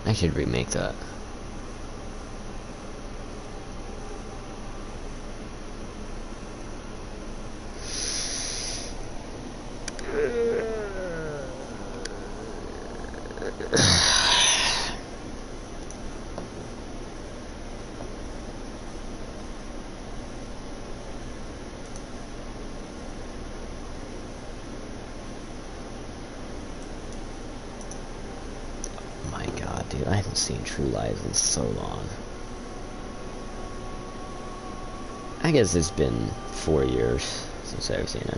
I should remake that. My god, dude, I haven't seen True Lies in so long. I guess it's been 4 years since I've seen it.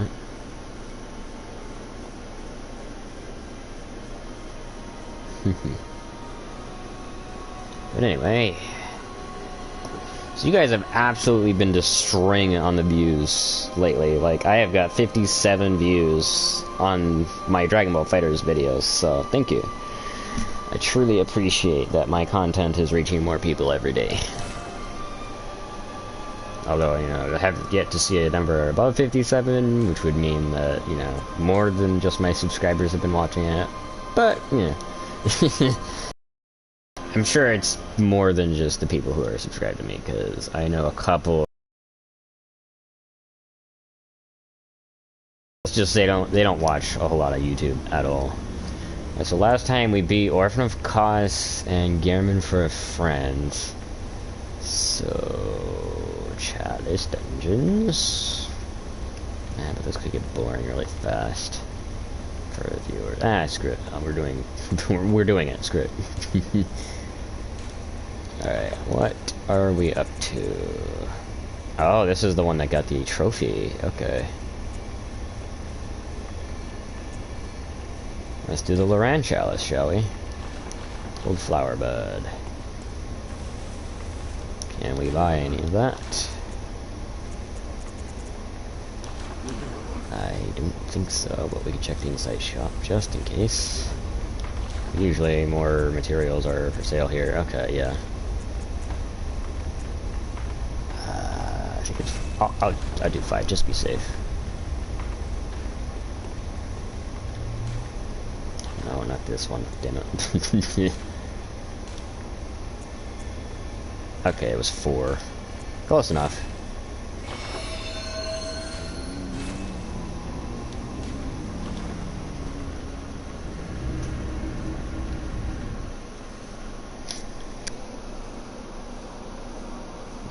But anyway, so you guys have absolutely been destroying it on the views lately. Like, I have got 57 views on my Dragon Ball FighterZ videos, so thank you. I truly appreciate that my content is reaching more people every day. Although, you know, I have yet to see a number above 57, which would mean that, you know, more than just my subscribers have been watching it. But, you know. I'm sure it's more than just the people who are subscribed to me, because I know a couple. It's just they don't watch a whole lot of YouTube at all. And so last time we beat Orphan of Kos and Gehrman for a Friend. So Chalice Dungeons. Man, but this could get boring really fast for the viewers. Ah, screw it. We're doing it. Screw it. Alright, what are we up to? Oh, this is the one that got the trophy. Okay. Let's do the Loran Chalice, shall we? Old Flower Bud. Can we buy any of that? I don't think so, but we can check the inside shop just in case. Usually more materials are for sale here. Okay, yeah. I think it's... I'll do 5, just be safe. No, not this one. Damn it. Okay, it was 4. Close enough.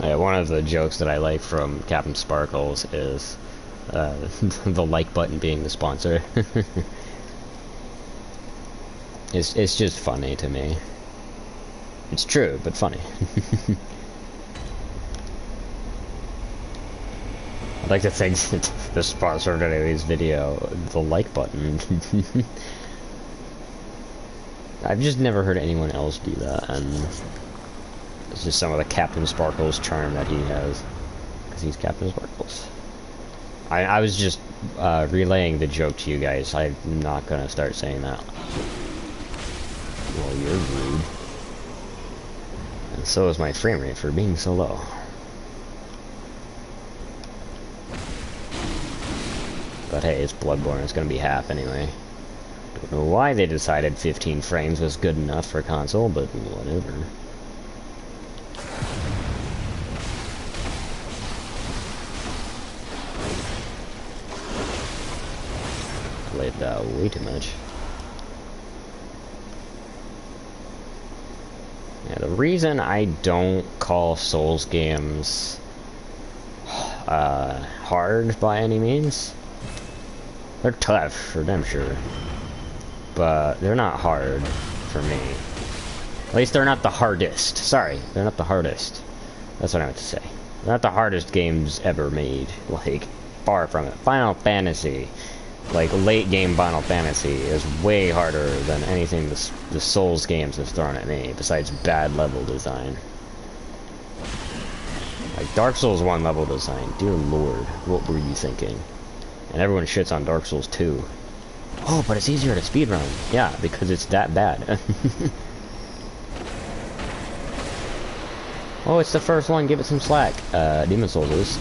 Yeah, one of the jokes that I like from Captain Sparkles is the like button being the sponsor. It's just funny to me. It's true, but funny. I'd like to think that the sponsor of today's video, the like button. I've just never heard anyone else do that, and it's just some of the Captain Sparkles charm that he has, because he's Captain Sparkles. I was just relaying the joke to you guys. I'm not gonna start saying that. Well, you're rude. And so is my frame rate for being so low. But hey, it's Bloodborne. It's gonna be half anyway. Don't know why they decided 15 frames was good enough for console, but whatever. Played that way too much. Yeah, the reason I don't call Souls games hard by any means, they're tough for damn sure, but they're not hard for me. At least they're not the hardest. Sorry, they're not the hardest. That's what I meant to say. They're not the hardest games ever made. Like, far from it. Final Fantasy, like late game Final Fantasy, is way harder than anything the Souls games have thrown at me, besides bad level design. Like Dark Souls 1 level design, dear lord, what were you thinking? And everyone shits on Dark Souls 2. Oh, but it's easier to speedrun. Yeah, because it's that bad. Oh, it's the first one, give it some slack. Demon Souls is.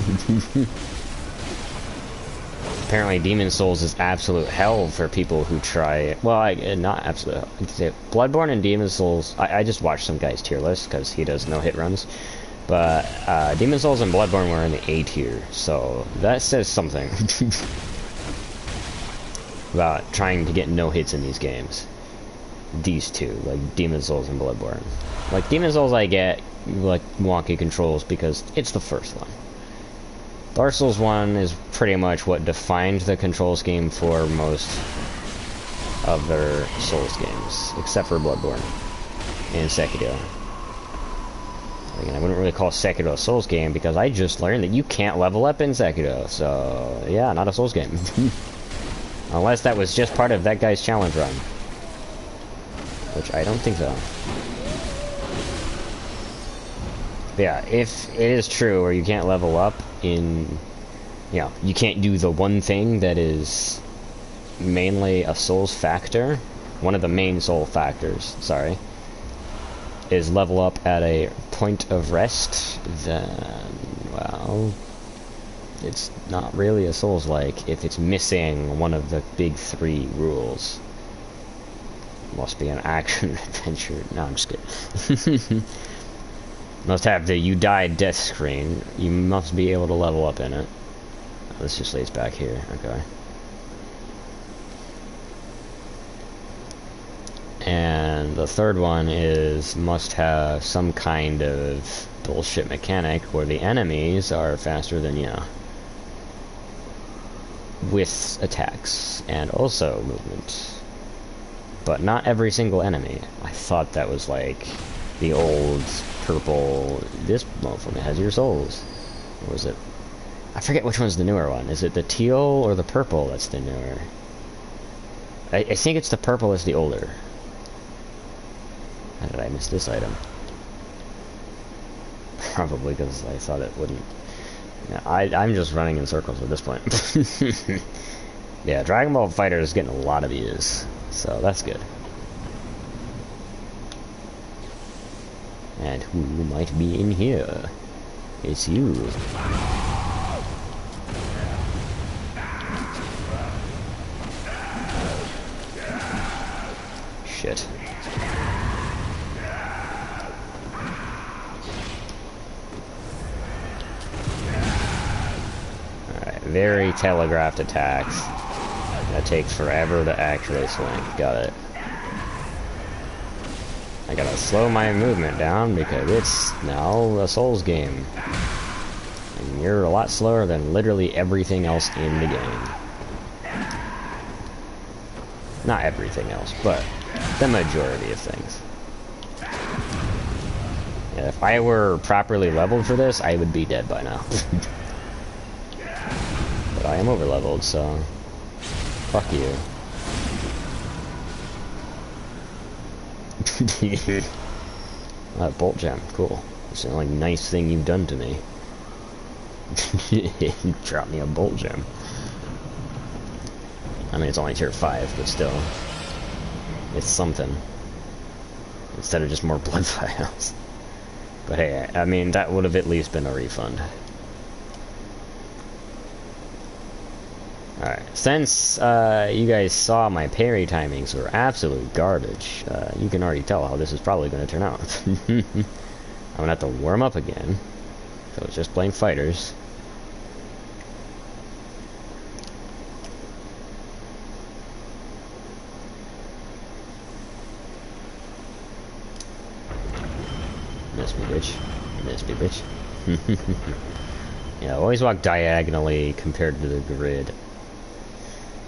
apparently Demon Souls is absolute hell for people who try... Well, not absolute hell. I can say Bloodborne and Demon Souls... I just watched some guy's tier list, because he does no hit runs. But Demon Souls and Bloodborne were in the A tier, so that says something. About trying to get no hits in these games. These two, like Demon Souls and Bloodborne. Like, Demon Souls I get, like, wonky controls, because it's the first one. Dark Souls 1 is pretty much what defined the control scheme for most other Souls games, except for Bloodborne and Sekiro. Again, I wouldn't really call Sekiro a Souls game because I just learned that you can't level up in Sekiro, so yeah, not a Souls game. Unless that was just part of that guy's challenge run. Which I don't think so. But yeah, if it is true or you can't level up in, you know, you can't do the one thing that is mainly a Souls factor, one of the main Soul factors, sorry, is level up at a point of rest, then, well, it's not really a Souls-like if it's missing one of the big three rules. Must be an action adventure. No, I'm just kidding. Must have the you died death screen. You must be able to level up in it. Oh, this just lays back here. Okay. And the third one is must have some kind of bullshit mechanic where the enemies are faster than you. With attacks and also movement. But not every single enemy. I thought that was like the old purple, this motherfucker has your souls. Or was it? I forget which one's the newer one. Is it the teal or the purple that's the newer? I think it's the purple that's the older. How did I miss this item? Probably because I thought it wouldn't. Yeah, I'm just running in circles at this point. Yeah, Dragon Ball Fighter is getting a lot of views, so that's good. And who might be in here? It's you. Shit. Alright, very telegraphed attacks. That takes forever to actually swing. Got it. I gotta slow my movement down because it's now a Souls game. And you're a lot slower than literally everything else in the game. Not everything else, but the majority of things. Yeah, if I were properly leveled for this, I would be dead by now. But I am over leveled, so fuck you. Bolt gem, cool. It's the only nice thing you've done to me. You dropped me a bolt gem. I mean, it's only tier 5, but still. It's something. Instead of just more blood vials. But hey, I mean, that would have at least been a refund. Alright, since you guys saw my parry timings were absolute garbage, you can already tell how this is probably going to turn out. I'm going to have to warm up again. So it's just playing fighters. Miss me, bitch. Miss me, bitch. Yeah, always walk diagonally compared to the grid.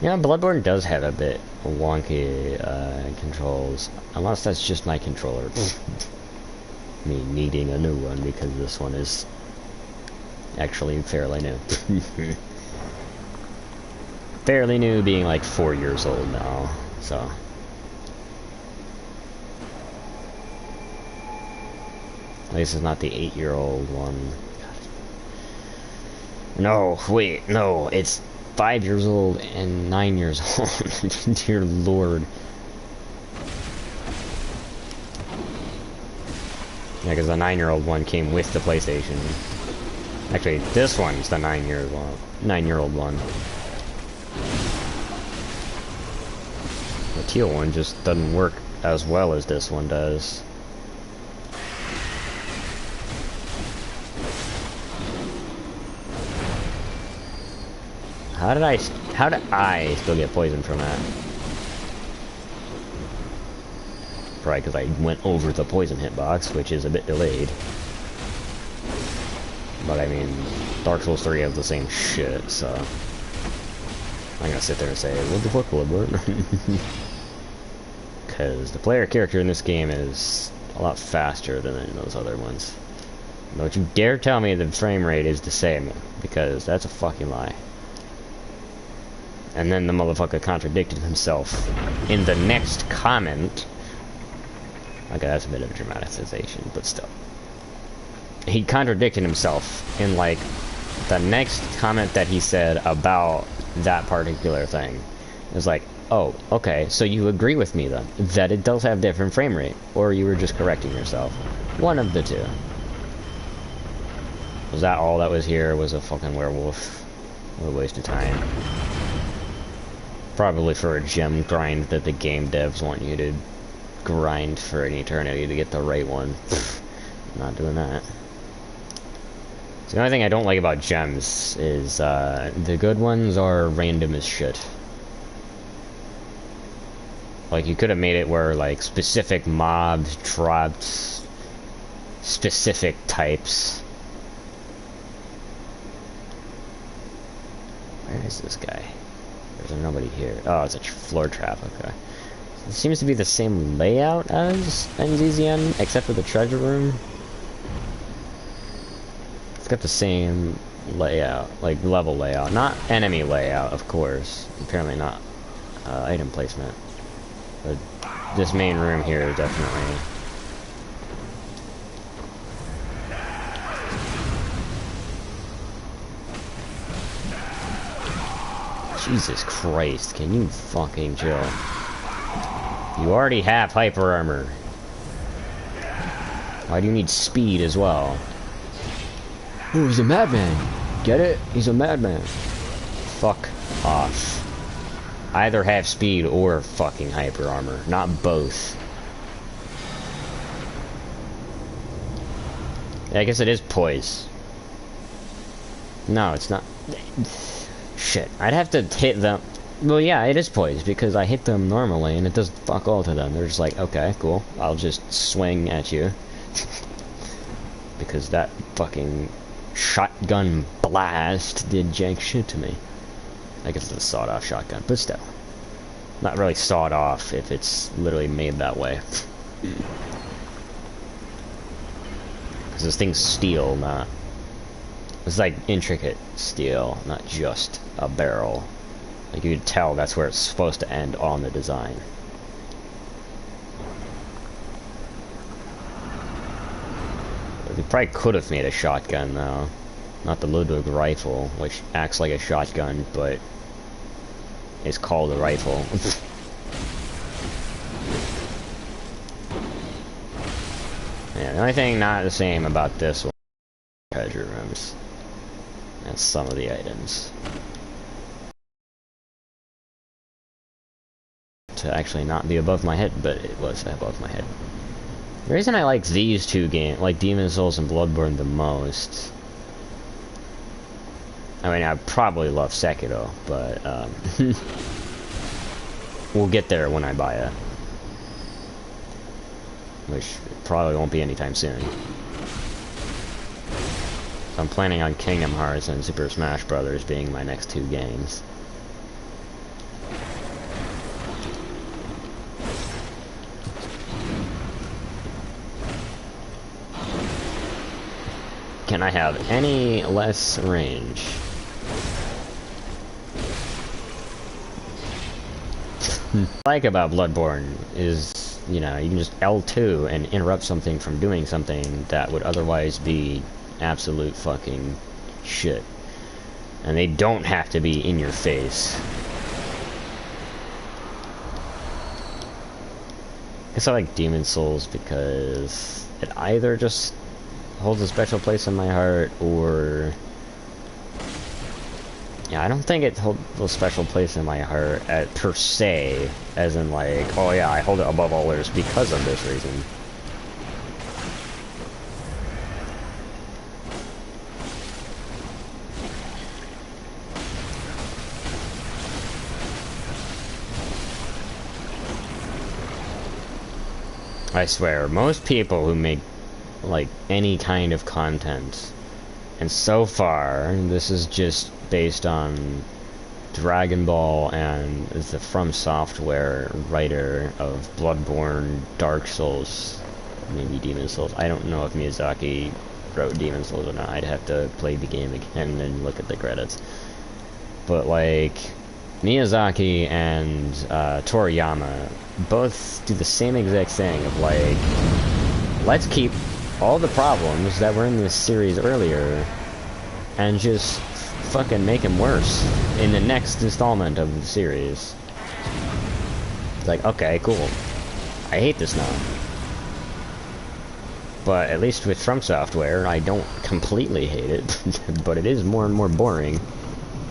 Yeah, Bloodborne does have a bit wonky controls, unless that's just my controller. Me needing a new one because this one is actually fairly new. Fairly new being like 4 years old now, so. At least it's not the 8-year-old one. No, wait, no, it's 5 years old and 9 years old. Dear Lord. Yeah, because the 9-year-old one came with the PlayStation. Actually, this one's the 9-year-old one. teal one just doesn't work as well as this one does. How did I still get poisoned from that? Probably because I went over the poison hitbox, which is a bit delayed. But I mean, Dark Souls 3 has the same shit, so I'm gonna sit there and say, what the fuck, Bloodborne? Because the player character in this game is a lot faster than in those other ones. Don't you dare tell me the frame rate is the same, because that's a fucking lie. And then the motherfucker contradicted himself in the next comment. Okay, that's a bit of a dramatization, but still. He contradicted himself in, like, the next comment that he said about that particular thing. It was like, oh, okay, so you agree with me then, that it does have different frame rate, or you were just correcting yourself. One of the two. Was that all that was here? Was a fucking werewolf? What a waste of time. Probably for a gem grind that the game devs want you to grind for an eternity to get the right one. Not doing that. So the only thing I don't like about gems is the good ones are random as shit. Like, you could have made it where, like, specific mobs dropped specific types. Where is this guy? There's nobody here. Oh, it's a floor trap, okay. It seems to be the same layout as NZZN, except for the treasure room. It's got the same layout, like level layout. Not enemy layout, of course. Apparently not item placement. But this main room here is definitely... Jesus Christ, can you fucking chill? You already have hyper armor. Why do you need speed as well? Oh, he's a madman. Get it? He's a madman. Fuck off. Either have speed or fucking hyper armor, not both. I guess it is poise. No, it's not. Shit, I'd have to hit them. Well, yeah, it is poised, because I hit them normally, and it does fuck all to them. They're just like, okay, cool, I'll just swing at you. Because that fucking shotgun blast did jank shit to me. I guess it's a sawed-off shotgun, but still. Not really sawed off if it's literally made that way. Because this thing's steel, not... It's like intricate steel, not just a barrel. Like, you could tell that's where it's supposed to end on the design. They probably could have made a shotgun, though. Not the Ludwig rifle, which acts like a shotgun, but is called a rifle. Yeah, the only thing not the same about this one is treasure rooms. And some of the items. To actually not be above my head, but it was above my head. The reason I like these two games, like Demon's Souls and Bloodborne the most... I mean, I probably love Sekiro, but, we'll get there when I buy it. Which probably won't be anytime soon. I'm planning on Kingdom Hearts and Super Smash Bros. Being my next two games. Can I have any less range? What I like about Bloodborne is, you know, you can just L2 and interrupt something from doing something that would otherwise be absolute fucking shit. And they don't have to be in your face. I guess I like Demon's Souls because it either just holds a special place in my heart, or Yeah, I don't think it holds a special place in my heart per se, as in like, oh yeah, I hold it above all others because of this reason. I swear, most people who make like any kind of content, and so far this is just based on Dragon Ball and the From Software writer of Bloodborne, Dark Souls, maybe Demon Souls. I don't know if Miyazaki wrote Demon Souls or not. I'd have to play the game again and look at the credits. But like, Miyazaki and Toriyama both do the same exact thing of like, let's keep all the problems that were in this series earlier and just fucking make them worse in the next installment of the series. It's like, okay, cool. I hate this now. But at least with From Software, I don't completely hate it, but it is more and more boring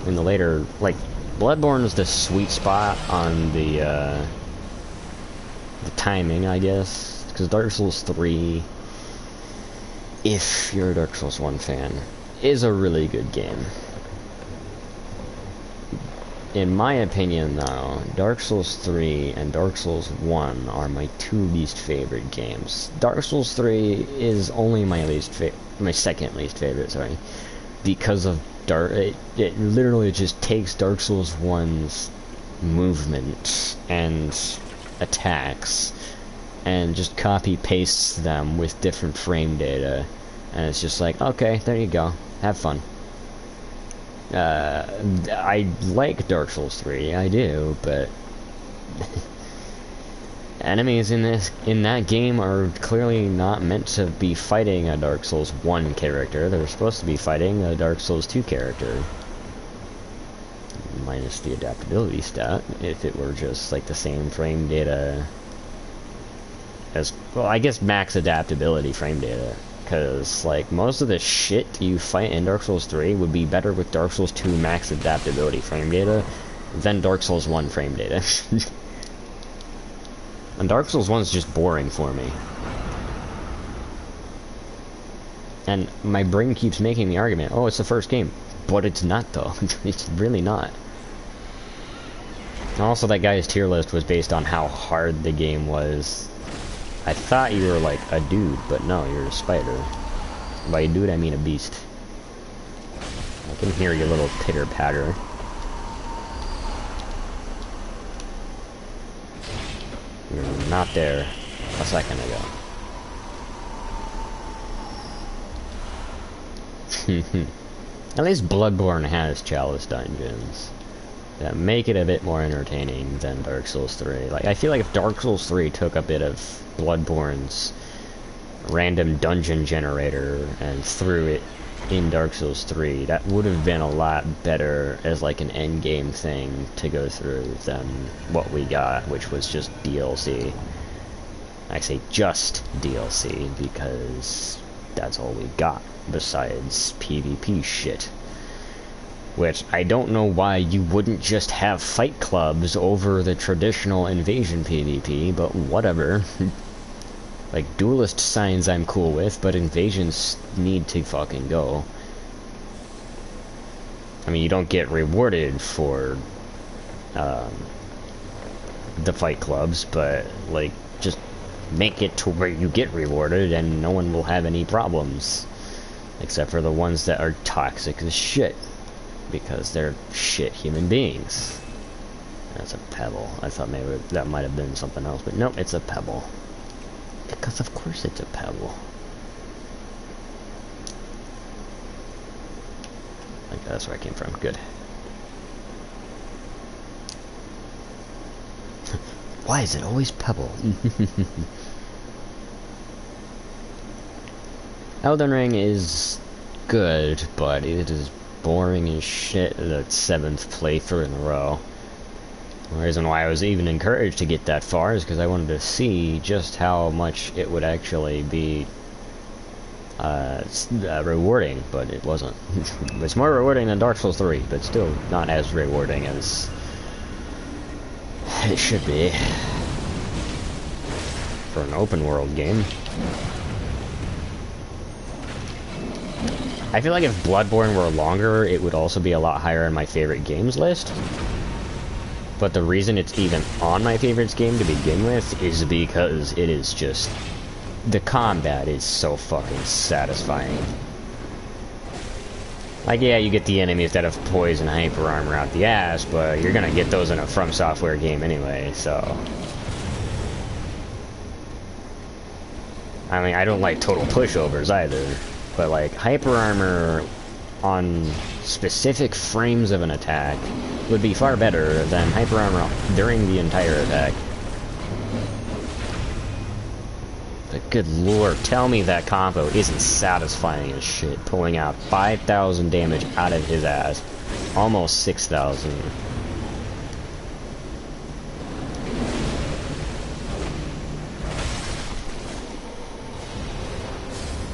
in the later, like, Bloodborne is the sweet spot on the timing, I guess, because Dark Souls 3, if you're a Dark Souls 1 fan, is a really good game. In my opinion, though, Dark Souls 3 and Dark Souls 1 are my two least favorite games. Dark Souls 3 is only my second least favorite, sorry, because of it literally just takes Dark Souls 1's movement and attacks and just copy pastes them with different frame data, and it's just like, okay, there you go, have fun. I like Dark Souls 3, I do, but enemies in that game are clearly not meant to be fighting a Dark Souls 1 character. They're supposed to be fighting a Dark Souls 2 character. Minus the adaptability stat, if it were just like the same frame data as, well, I guess max adaptability frame data. Because, like, most of the shit you fight in Dark Souls 3 would be better with Dark Souls 2 max adaptability frame data than Dark Souls 1 frame data. And Dark Souls 1 is just boring for me. And my brain keeps making the argument, oh, it's the first game. But it's not, though. It's really not. And also, that guy's tier list was based on how hard the game was. I thought you were like a dude, but no, you're a spider. By dude, I mean a beast. I can hear your little pitter-patter. You're not there a second ago. At least Bloodborne has chalice dungeons that make it a bit more entertaining than Dark Souls 3. Like, I feel like if Dark Souls 3 took a bit of Bloodborne's random dungeon generator and threw it in Dark Souls 3, that would have been a lot better as like an endgame thing to go through than what we got, which was just DLC. I say just DLC because that's all we got besides PvP shit. Which, I don't know why you wouldn't just have fight clubs over the traditional invasion PvP, but whatever. Like, duelist signs I'm cool with, but invasions need to fucking go. I mean, you don't get rewarded for the fight clubs, but, like, just make it to where you get rewarded and no one will have any problems. Except for the ones that are toxic as shit. Because they're shit human beings. That's a pebble. I thought maybe that might have been something else, but nope, it's a pebble. Because of course it's a pebble. Okay, that's where I came from. Good. Why is it always pebble? Elden Ring is good, but it is boring as shit the 7th playthrough in a row. The reason why I was even encouraged to get that far is because I wanted to see just how much it would actually be It's rewarding, but it wasn't. It's more rewarding than Dark Souls 3, but still not as rewarding as it should be for an open world game. I feel like if Bloodborne were longer, it would also be a lot higher on my favorite games list. But the reason it's even on my favorites game to begin with is because it is just... the combat is so fucking satisfying. Like, yeah, you get the enemies that have poison hyper armor out the ass, but you're gonna get those in a From Software game anyway, so... I mean, I don't like total pushovers either, but like, hyper armor on specific frames of an attack would be far better than hyper armor during the entire attack. But good lord, tell me that combo isn't satisfying as shit, pulling out 5,000 damage out of his ass. Almost 6,000.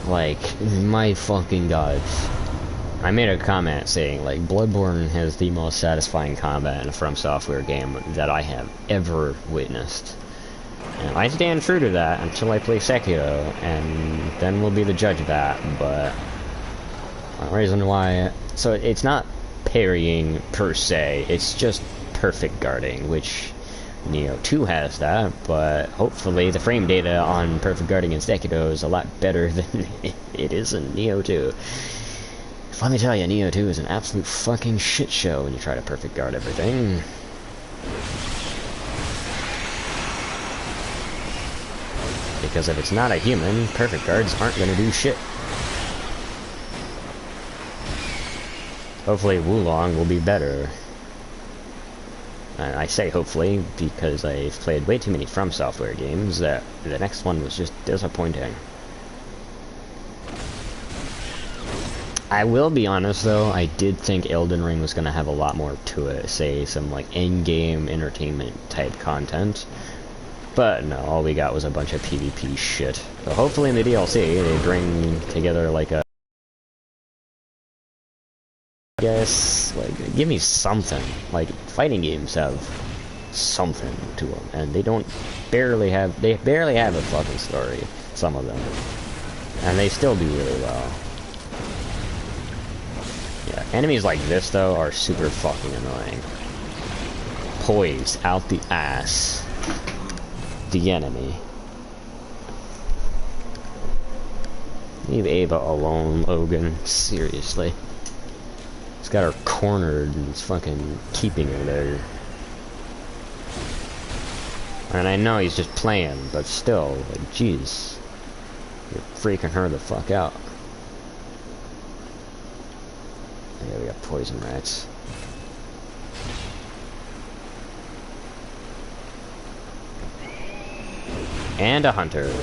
Like, my fucking gods. I made a comment saying, like, Bloodborne has the most satisfying combat in a From Software game that I have ever witnessed. And I stand true to that until I play Sekiro, and then we'll be the judge of that, but... the reason why... so it's not parrying, per se, it's just perfect guarding, which... Neo 2 has that, but hopefully the frame data on perfect guarding in Sekiro is a lot better than it is in Neo 2. Let me tell you, Neo 2 is an absolute fucking shit show when you try to perfect guard everything. Because if it's not a human, perfect guards aren't gonna do shit. Hopefully Wulong will be better. I say hopefully because I've played way too many From Software games that the next one was just disappointing. I will be honest though, I did think Elden Ring was going to have a lot more to it, say some like in-game entertainment type content. But no, all we got was a bunch of PvP shit. So hopefully in the DLC they bring together like a... I guess, like, give me something. Like, fighting games have something to them, and they barely have a fucking story, some of them. And they still do really well. Yeah, enemies like this, though, are super fucking annoying. Poised out the ass. The enemy. Leave Ava alone, Logan. Seriously. He's got her cornered and he's fucking keeping her there. And I know he's just playing, but still, like, jeez. You're freaking her the fuck out. Yeah, we got poison rats. And a hunter.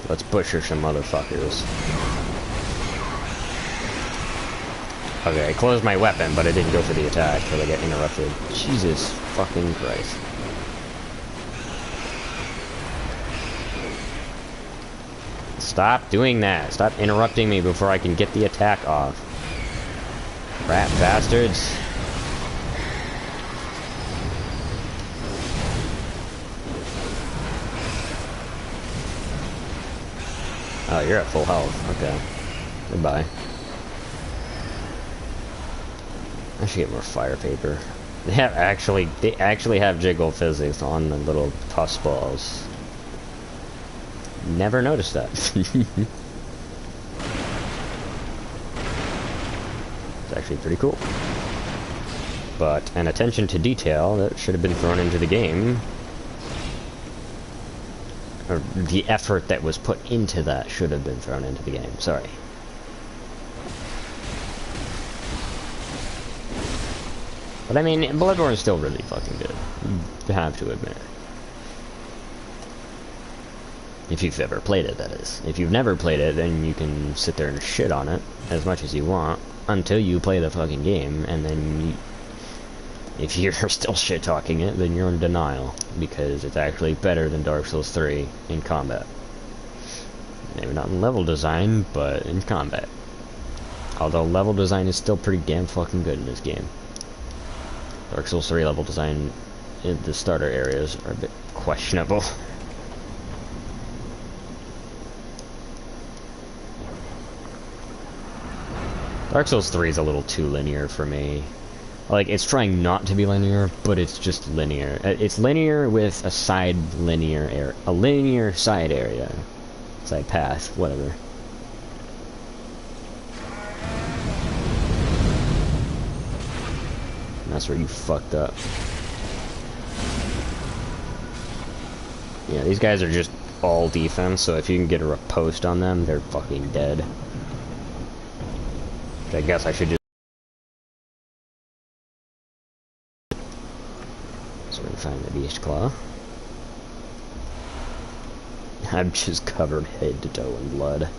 Let's butcher some motherfuckers. Okay, I closed my weapon, but I didn't go for the attack till I get interrupted. Jesus fucking Christ. Stop doing that. Stop interrupting me before I can get the attack off. Rat bastards. Oh, you're at full health. Okay. Goodbye. I should get more fire paper. They actually have jiggle physics on the little pus balls. Never noticed that. It's actually pretty cool. But an attention to detail that should have been thrown into the game. Or the effort that was put into that should have been thrown into the game. Sorry. But I mean, Bloodborne is still really fucking good. You have to admit. If you've ever played it, that is. If you've never played it, then you can sit there and shit on it as much as you want. until you play the fucking game, and then if you're still shit-talking it, then you're in denial, because it's actually better than Dark Souls 3 in combat. Maybe not in level design, but in combat. Although level design is still pretty damn fucking good in this game. Dark Souls 3 level design in the starter areas are a bit questionable. Dark Souls 3 is a little too linear for me. Like, it's trying not to be linear, but it's just linear. It's linear with a side linear area. A linear side area. Side path, whatever. And that's where you fucked up. Yeah, these guys are just all defense, so if you can get a riposte on them, they're fucking dead. Which I guess I should just... So we can find the beast claw. I'm just covered head to toe in blood.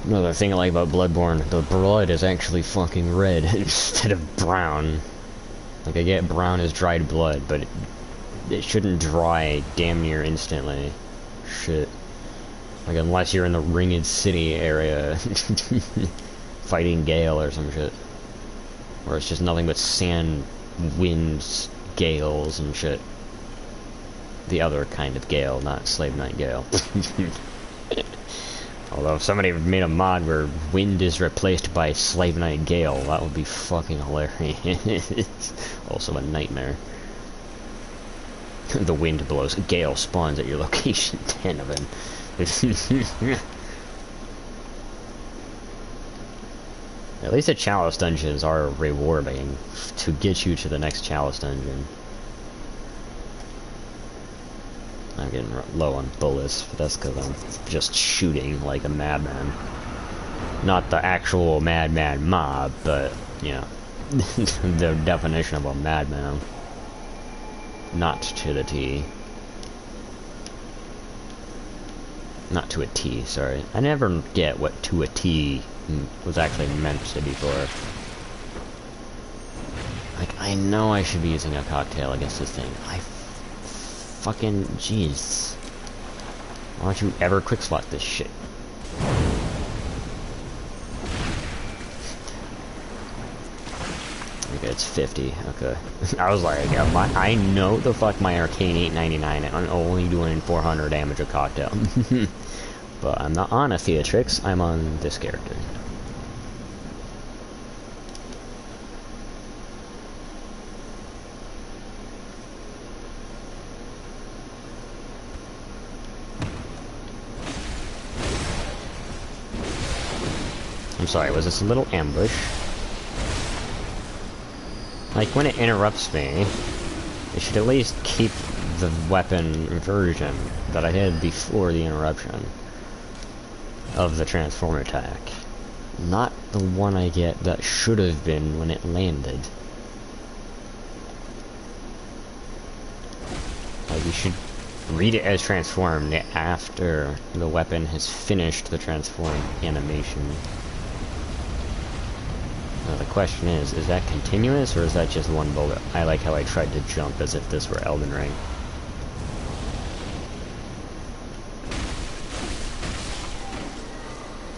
Another thing I like about Bloodborne, the blood is actually fucking red instead of brown. Like, I get brown as dried blood, but it shouldn't dry damn near instantly. Shit. Like, unless you're in the Ringed City area fighting Gale or some shit. Where it's just nothing but sand, winds, gales, and shit. The other kind of Gale, not Slave Knight Gale. Although if somebody made a mod where wind is replaced by Slave Knight Gale, that would be fucking hilarious. Also a nightmare. The wind blows. Gale spawns at your location. 10 of them. At least the Chalice dungeons are rewarding to get you to the next Chalice dungeon. I'm getting low on bullets, but that's because I'm just shooting like a madman. Not the actual madman mob, but, you know, the definition of a madman. Not to the T. Not to a T, sorry. I never get what to a T was actually meant to be for. Like, I know I should be using a cocktail against this thing. Fucking jeez. Why don't you ever quick slot this shit? Okay, it's 50. Okay. I was like, I know the fuck my arcane 899 and I'm only doing 400 damage a cocktail. But I'm not on a Theatrix, I'm on this character. I'm sorry, was this a little ambush? Like, when it interrupts me, it should at least keep the weapon version that I had before the interruption of the transform attack. Not the one I get that should have been when it landed. Like, you should read it as transformed after the weapon has finished the transform animation. Now the question is that continuous or is that just one bullet? I like how I tried to jump as if this were Elden Ring.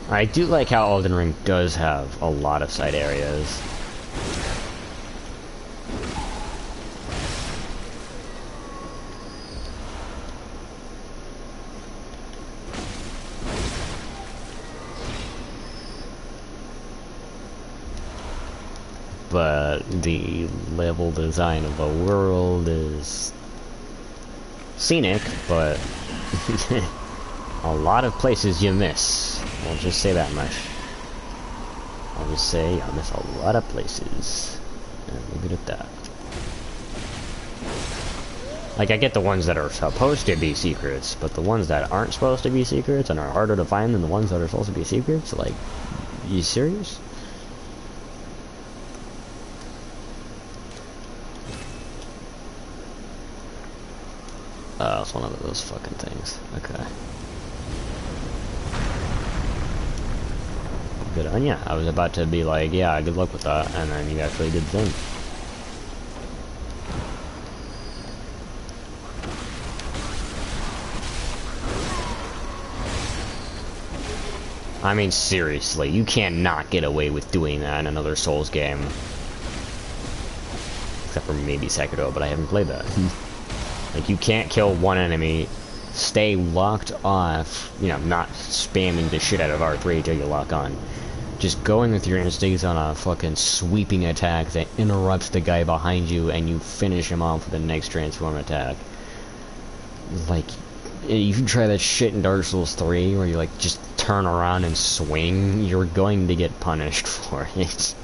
I do like how Elden Ring does have a lot of side areas. But the level design of the world is scenic, but a lot of places you miss. I'll just say that much. I'll just say I miss a lot of places. And leave it at that. Like, I get the ones that are supposed to be secrets, but the ones that aren't supposed to be secrets and are harder to find than the ones that are supposed to be secrets, like, you serious? Oh, it's one of those fucking things. Okay. Good on ya. I was about to be like, yeah, good luck with that, and then you actually did the thing. I mean, seriously, you cannot get away with doing that in another Souls game. Except for maybe Sekiro, but I haven't played that. Like, you can't kill one enemy, stay locked off, you know, not spamming the shit out of R3 till you lock on. Just going with your instincts on a fucking sweeping attack that interrupts the guy behind you and you finish him off with the next transform attack. Like, if you try that shit in Dark Souls 3 where you like just turn around and swing, you're going to get punished for it.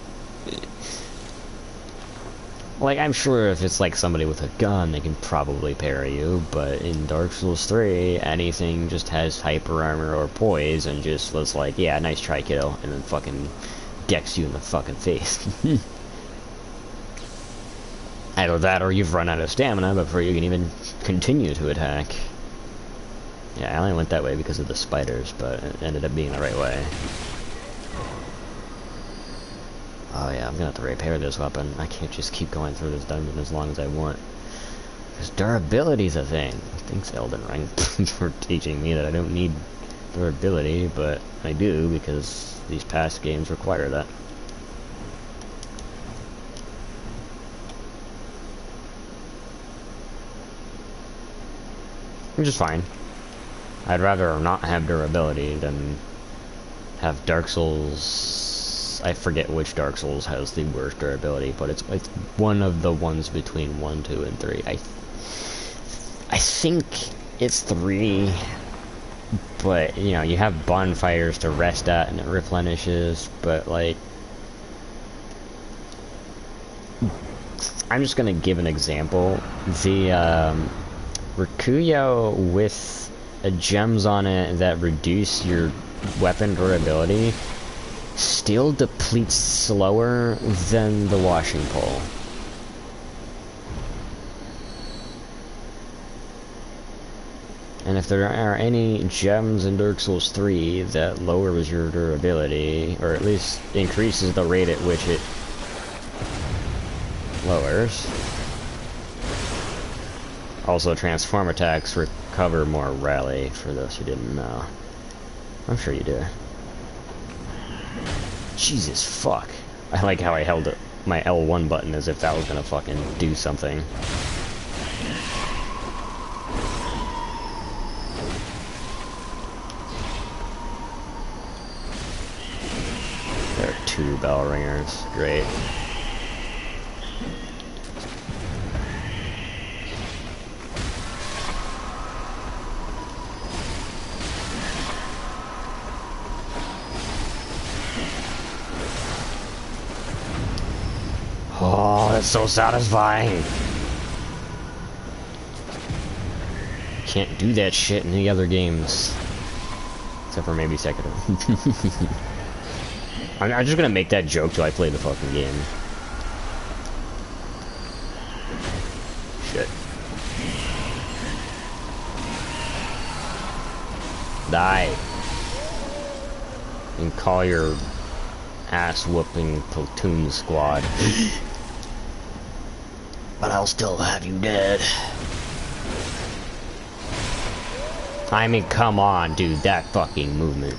Like, I'm sure if it's like somebody with a gun, they can probably parry you, but in Dark Souls 3, anything just has hyper armor or poise and just was like, yeah, nice try, kiddo, and then fucking decks you in the fucking face. Either that or you've run out of stamina before you can even continue to attack. Yeah, I only went that way because of the spiders, but it ended up being the right way. Oh yeah, I'm gonna have to repair this weapon. I can't just keep going through this dungeon as long as I want. Because durability's a thing. Thanks, Elden Ring, for teaching me that I don't need durability, but I do because these past games require that. Which is fine. I'd rather not have durability than have Dark Souls. I forget which Dark Souls has the worst durability, but it's one of the ones between 1, 2, and 3. I think it's 3, but you know, you have bonfires to rest at and it replenishes, but like, I'm just gonna give an example. The Rikuyo with gems on it that reduce your weapon durability still depletes slower than the washing pole. And if there are any gems in Dark Souls 3 that lowers your durability, or at least increases the rate at which it lowers. Also, transform attacks recover more rally, for those who didn't know. I'm sure you do. Jesus fuck. I like how I held it, my L1 button as if that was gonna fucking do something. There are 2 bell ringers. Great. Oh, that's so satisfying. Can't do that shit in any other games. Except for maybe Sekiro. I'm just gonna make that joke till I play the fucking game. Shit. Die. And call your ass-whooping platoon squad. But I'll still have you dead. I mean, come on, dude, that fucking movement.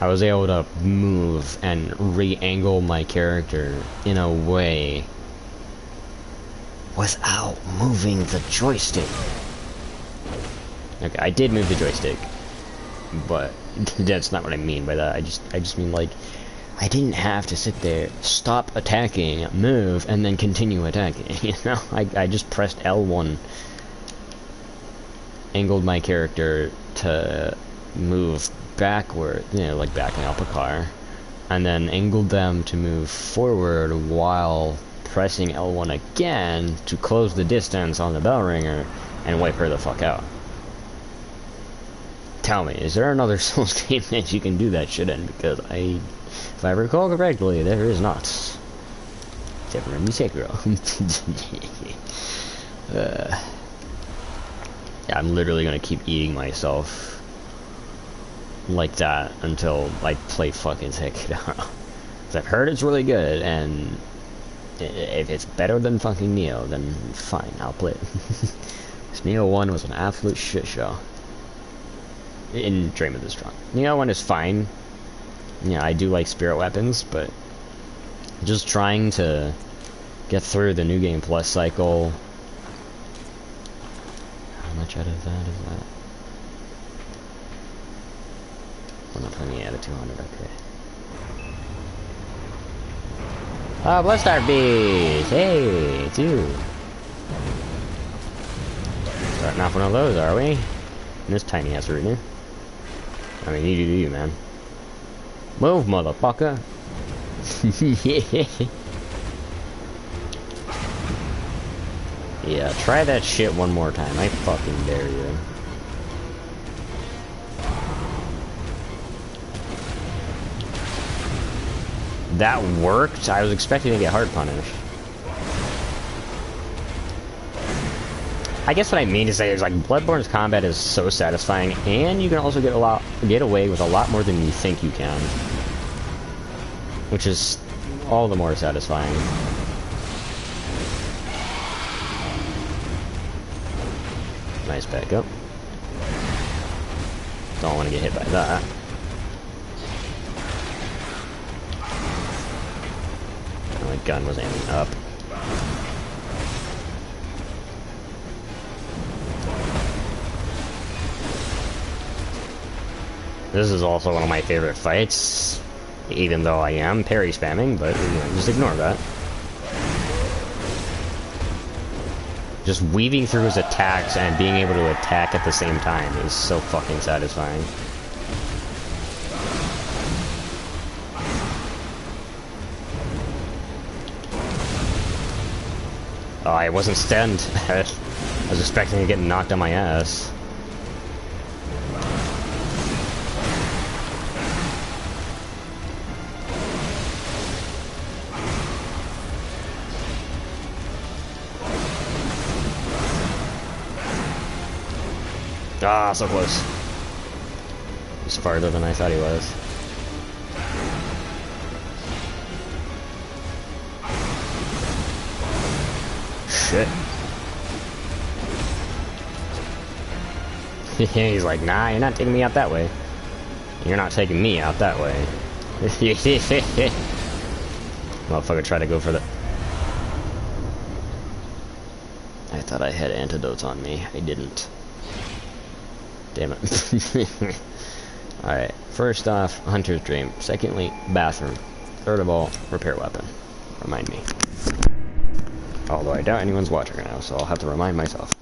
I was able to move and re-angle my character in a way without moving the joystick. Okay, I did move the joystick, but that's not what I mean by that. I just mean, like, I didn't have to sit there, stop attacking, move, and then continue attacking, you know? I just pressed L1, angled my character to move backward, you know, like backing up a car, and then angled them to move forward while pressing L1 again to close the distance on the bell ringer and wipe her the fuck out. Tell me, is there another Souls game that you can do that shit in? Because if I recall correctly, there is not. Except for maybe Sekiro. Yeah, I'm literally gonna keep eating myself. like that until I play fucking Sekiro. 'Cause I've heard it's really good, and if it's better than fucking Neo, then fine, I'll play it. 'Cause Neo 1 was an absolute shit show. In Dream of the Strong. Neo 1 is fine. Yeah, I do like spirit weapons, but just trying to get through the New Game Plus cycle. How much out of that is that? Well, not funny, out of 200, okay. Oh, Bloodstar Beast! Hey, it's you! Starting off one of those, are we? In this tiny ass arena. I mean, you do you, man. Move, motherfucker! Yeah, try that shit one more time. I fucking dare you. That worked? I was expecting to get hard punished. I guess what I mean to say is, like, Bloodborne's combat is so satisfying, and you can also get away with a lot more than you think you can. Which is all the more satisfying. Nice backup. Don't want to get hit by that. My gun was aiming up. This is also one of my favorite fights, even though I am parry spamming, but you know, just ignore that. Just weaving through his attacks and being able to attack at the same time is so fucking satisfying. Oh, I wasn't stunned. I was expecting to get knocked on my ass. Ah, so close. He's farther than I thought he was. Shit. He's like, nah, you're not taking me out that way. You're not taking me out that way. Motherfucker tried to go for the... I thought I had antidotes on me. I didn't. Damn it. Alright, first off, Hunter's Dream. Secondly, bathroom. Third of all, repair weapon. Remind me. Although I doubt anyone's watching right now, so I'll have to remind myself.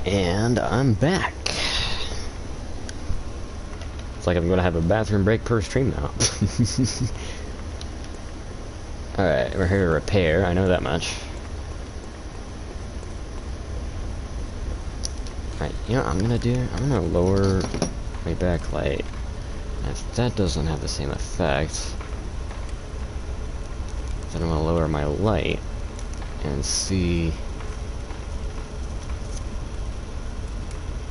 And I'm back. It's like I'm gonna have a bathroom break per stream now. Alright, we're here to repair, I know that much. Alright, you know what I'm gonna do? I'm gonna lower my backlight. If that doesn't have the same effect, then I'm gonna lower my light and see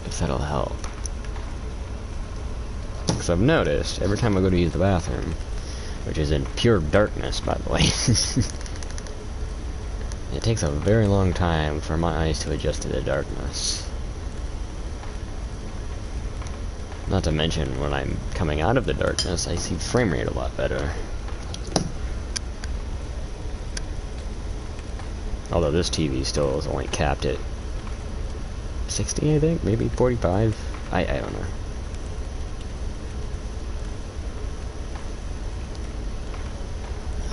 if that'll help. Because I've noticed, every time I go to use the bathroom, which is in pure darkness, by the way, it takes a very long time for my eyes to adjust to the darkness. Not to mention, when I'm coming out of the darkness, I see frame rate a lot better. Although this TV still is only capped at 60, I think? Maybe 45? I don't know.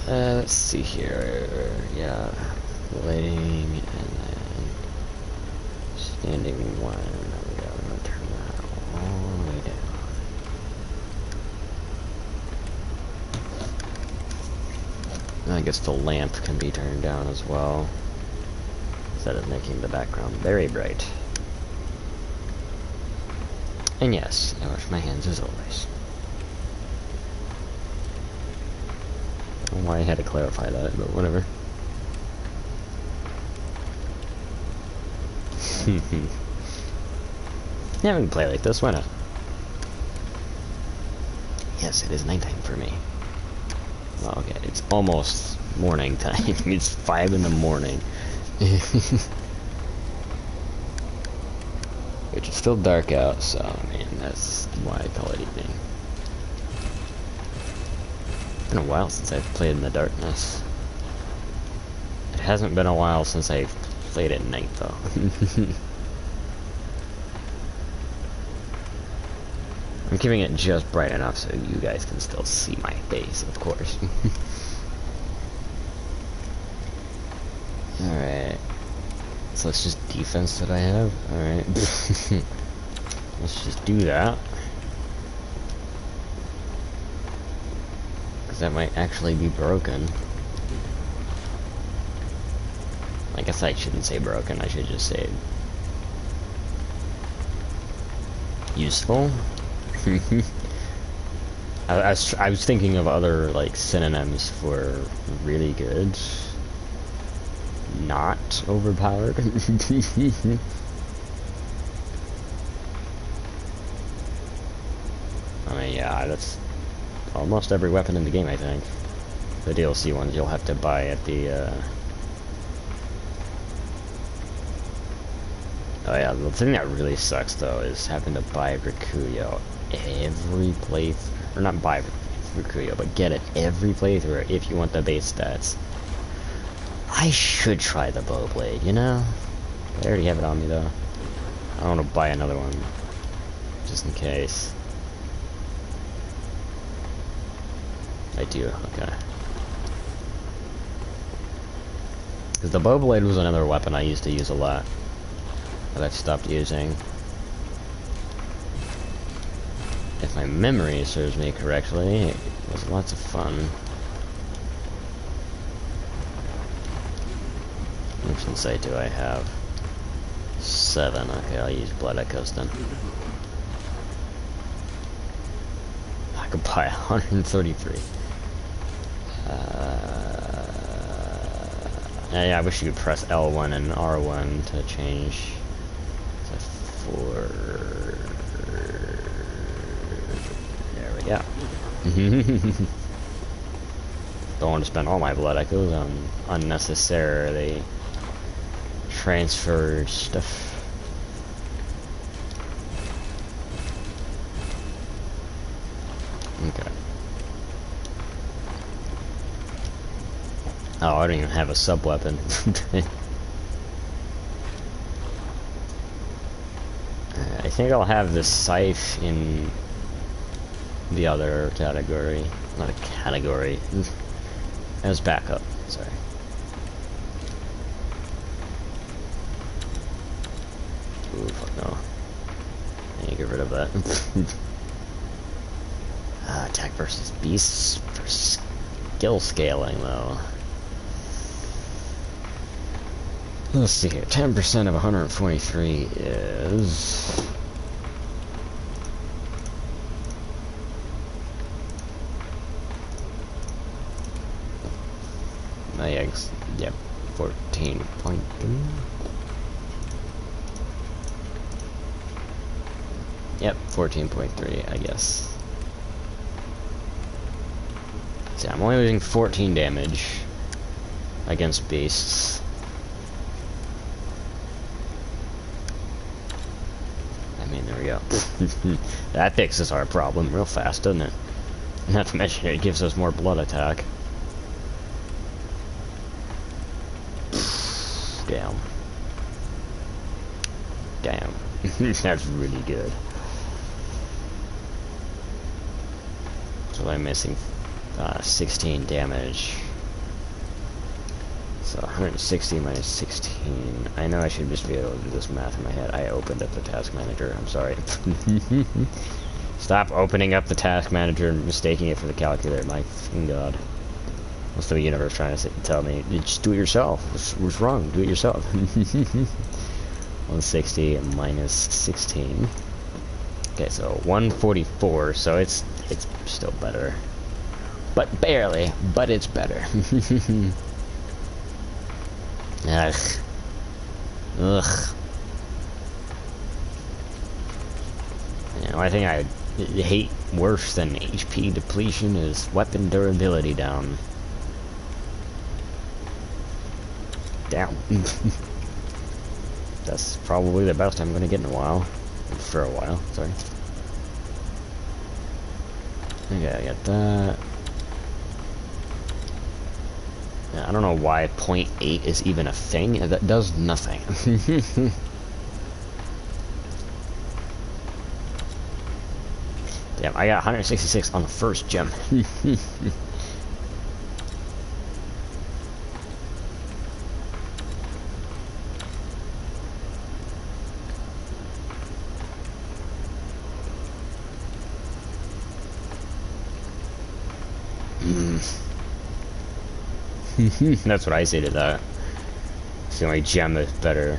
Let's see here. Yeah. Lighting, and then standing one. There we go. I'm gonna turn that all the way down. I guess the lamp can be turned down as well, instead of making the background very bright. And yes, I wash my hands as always. I don't know why I had to clarify that, but whatever. Yeah, we can play like this, why not? Yes, it is nighttime for me. Well, okay, it's almost morning time. It's 5 in the morning. Which is still dark out, so, I mean, that's why I call it evening. It's been a while since I've played in the darkness. It hasn't been a while since I've played at night, though. I'm keeping it just bright enough so you guys can still see my face, of course. Alright. So it's just defense that I have? Alright. Let's just do that. Because that might actually be broken. I guess I shouldn't say broken, I should just say useful. I was thinking of other like synonyms for really good. Not overpowered. I mean, yeah, that's almost every weapon in the game, I think. The DLC ones you'll have to buy at the Oh yeah, the thing that really sucks though is having to buy Rikuyo every playthrough, or not buy Rikuyo, but get it every playthrough if you want the base stats. I should try the bow blade, you know? I already have it on me though. I don't want to buy another one, just in case. I do, okay. Because the bow blade was another weapon I used to use a lot, that I've stopped using. If my memory serves me correctly, it was lots of fun. Which insight do I have? 7. Okay, I'll use Blood Echoes then. I could buy 133. Yeah, I wish you could press L1 and R1 to change. So 4. There we go. Don't want to spend all my Blood Echoes on unnecessarily transferred stuff. Okay. Oh, I don't even have a sub-weapon. I think I'll have this scythe in the other category. Not a category. As backup, sorry. Ooh. fuck no. I need to get rid of that. Attack versus beasts for skill scaling, though. Let's see here. 10% of 143 is... Yep, 14.3. Yep, 14.3, I guess. See, I'm only losing 14 damage against beasts. I mean, there we go. That fixes our problem real fast, doesn't it? Not to mention it gives us more blood attack. Damn. Damn. That's really good. So I'm missing 16 damage. So 160 minus 16. I know I should just be able to do this math in my head. I opened up the task manager. I'm sorry. Stop opening up the task manager and mistaking it for the calculator. My fucking god. What's the universe trying to tell me? Just do it yourself. What's wrong? Do it yourself. 160 minus 16. Okay, so 144. So it's still better, but barely. But it's better. Ugh. Ugh. You know, I think I hate worse than HP depletion is weapon durability down. Damn. That's probably the best I'm gonna get in a while. For a while, sorry. Okay, I got that. Yeah, I don't know why 0.8 is even a thing. That does nothing. Damn, I got 166 on the first gem. That's what I say to that. It's the only gem that's better.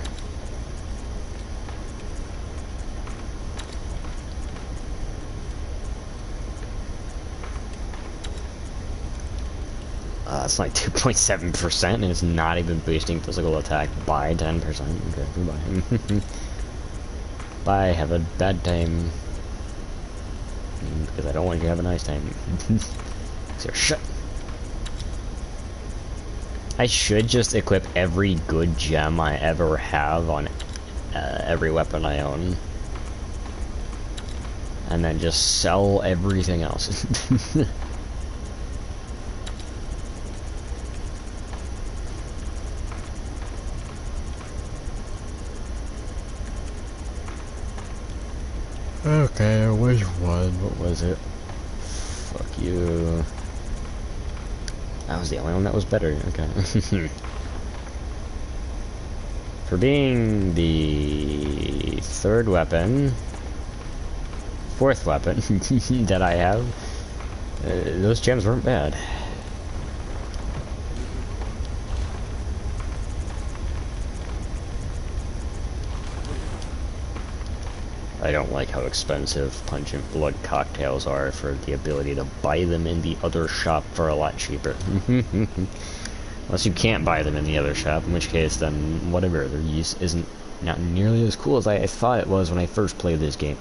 It's like 2.7% and it's not even boosting physical attack by 10%. Okay, goodbye. Bye, have a bad time. Because I don't want you to have a nice time. So shut. I should just equip every good gem I ever have on every weapon I own. And then just sell everything else. Okay, which one? What was it? Fuck you. That was the only one that was better. Okay. For being the third weapon, fourth weapon that I have, those gems weren't bad. I don't like how expensive pungent blood cocktails are for the ability to buy them in the other shop for a lot cheaper. Unless you can't buy them in the other shop, in which case then whatever, their use isn't not nearly as cool as I thought it was when I first played this game.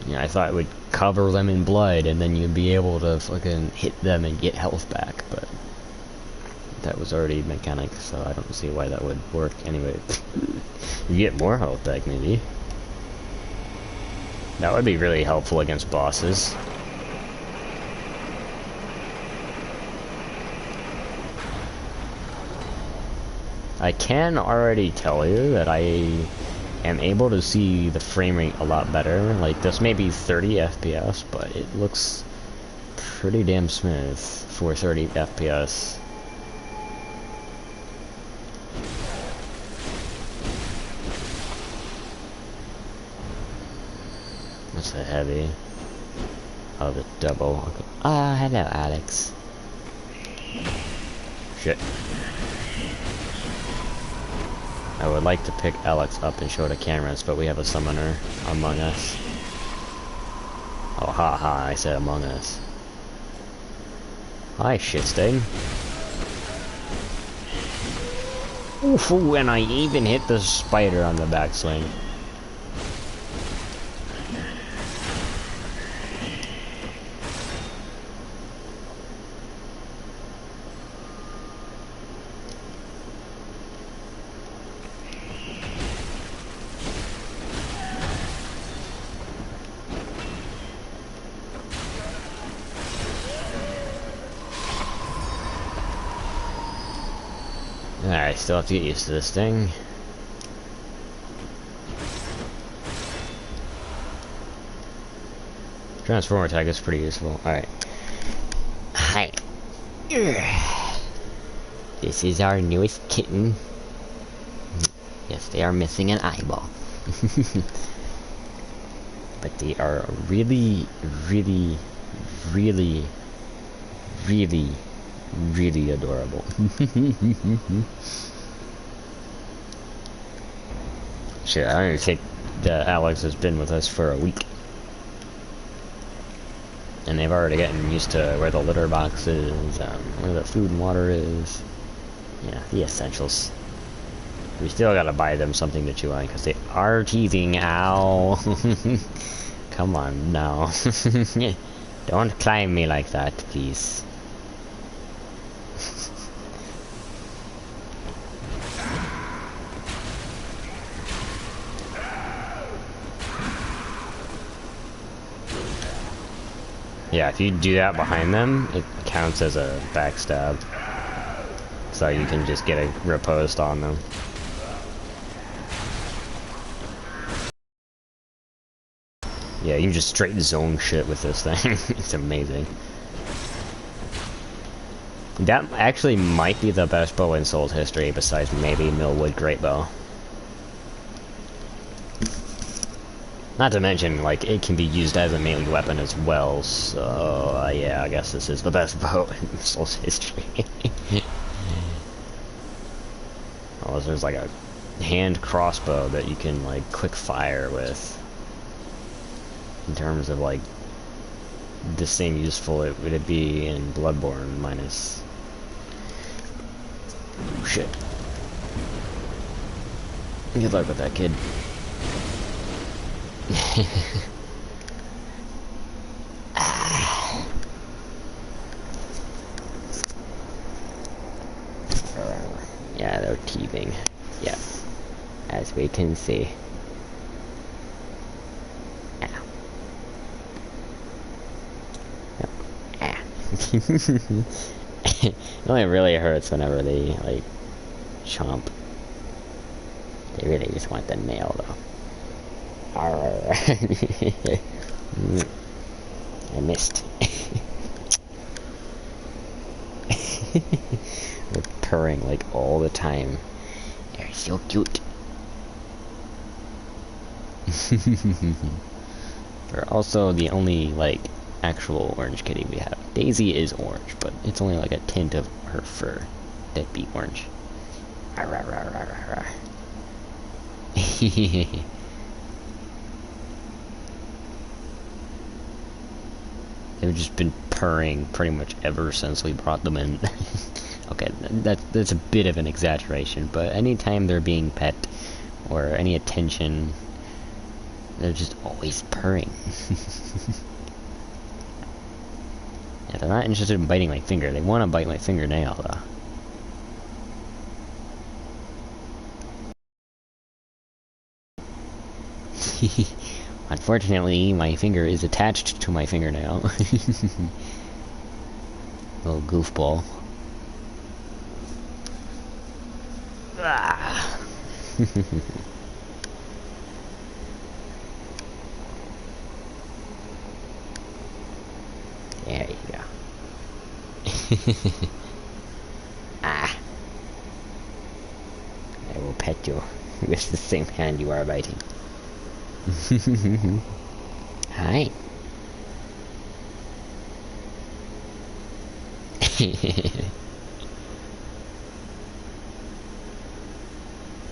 Yeah, I thought it would cover them in blood and then you'd be able to fucking hit them and get health back, but that was already mechanic, so I don't see why that would work anyway. You get more health back, maybe. That would be really helpful against bosses. I can already tell you that I am able to see the frame rate a lot better. Like, this may be 30 FPS, but it looks pretty damn smooth for 30 FPS. That's a heavy. Oh, the double. Ah, hello, Alex. Shit. I would like to pick Alex up and show the cameras, but we have a summoner among us. Oh, ha, I said among us. Hi, shitsting. Ooh, and I even hit the spider on the backswing. Alright, still have to get used to this thing. Transformer tag is pretty useful. Alright. Hi. This is our newest kitten. Yes, they are missing an eyeball. But they are really, really, really, really, really adorable. Shit, I don't even think that Alex has been with us for a week. And they've already gotten used to where the litter box is, where the food and water is. Yeah, the essentials. We still gotta buy them something to chew on, because they are teething. Ow! Come on, now. Don't climb me like that, please. Yeah, if you do that behind them, it counts as a backstab. So you can just get a riposte on them. Yeah, you can just straight zone shit with this thing. It's amazing. That actually might be the best bow in Souls history, besides maybe Millwood Greatbow. Not to mention, like, it can be used as a melee weapon as well, so, yeah, I guess this is the best bow in Souls history. Unless there's, like, a hand crossbow that you can, like, quick fire with. In terms of, like, the same useful it would be in Bloodborne, minus... Oh, shit. Good luck with that, kid. Yeah, they're teething. Yes, as we can see. Ow. Yep. Ah. It only really hurts whenever they, like, chomp. They really just want the nail, though. I missed. They're purring like all the time. They're so cute. They're also the only like actual orange kitty we have. Daisy is orange, but it's only like a tint of her fur that be orange. They've just been purring pretty much ever since we brought them in. Okay, that's a bit of an exaggeration, but anytime they're being pet or any attention, they're just always purring. Yeah, they're not interested in biting my finger. They want to bite my fingernail, though. Unfortunately, my finger is attached to my fingernail. Little goofball. Ah. There you go. Ah. I will pet you with the same hand you are biting. Hi.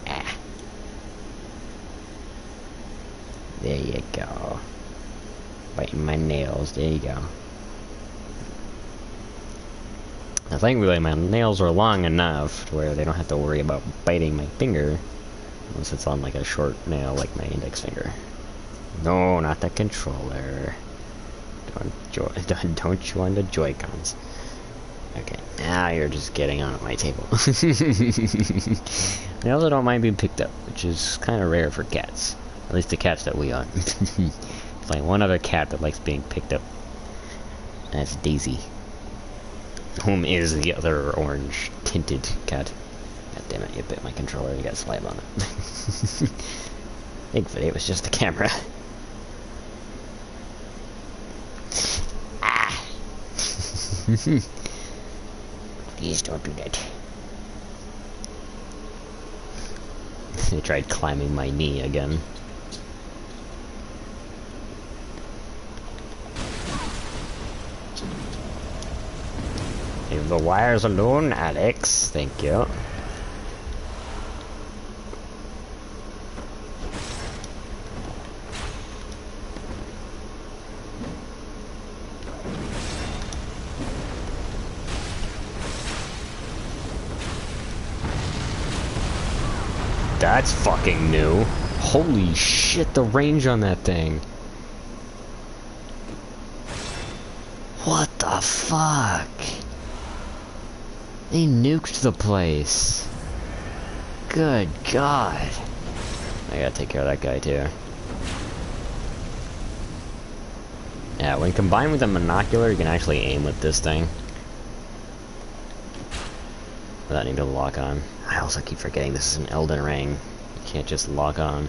Ah. There you go. Biting my nails. There you go. Now, thankfully, my nails are long enough to where they don't have to worry about biting my finger. Unless it's on like a short nail like my index finger. No, not the controller. Don't chew on the Joy-Cons. Okay, now you're just getting on my table. They also don't mind being picked up, which is kind of rare for cats. At least the cats that we own. It's like one other cat that likes being picked up. That's Daisy. Whom is the other orange tinted cat. God damn it, you bit my controller, you got slime on it. Thankfully it was just the camera. Ah! Please don't do that. They tried climbing my knee again. Leave the wires alone, Alex. Thank you. That's fucking new. Holy shit, the range on that thing. What the fuck? They nuked the place. Good God. I gotta take care of that guy too. Yeah, when combined with a monocular, you can actually aim with this thing. Without needing to lock on. I also keep forgetting this is an Elden Ring. You can't just lock on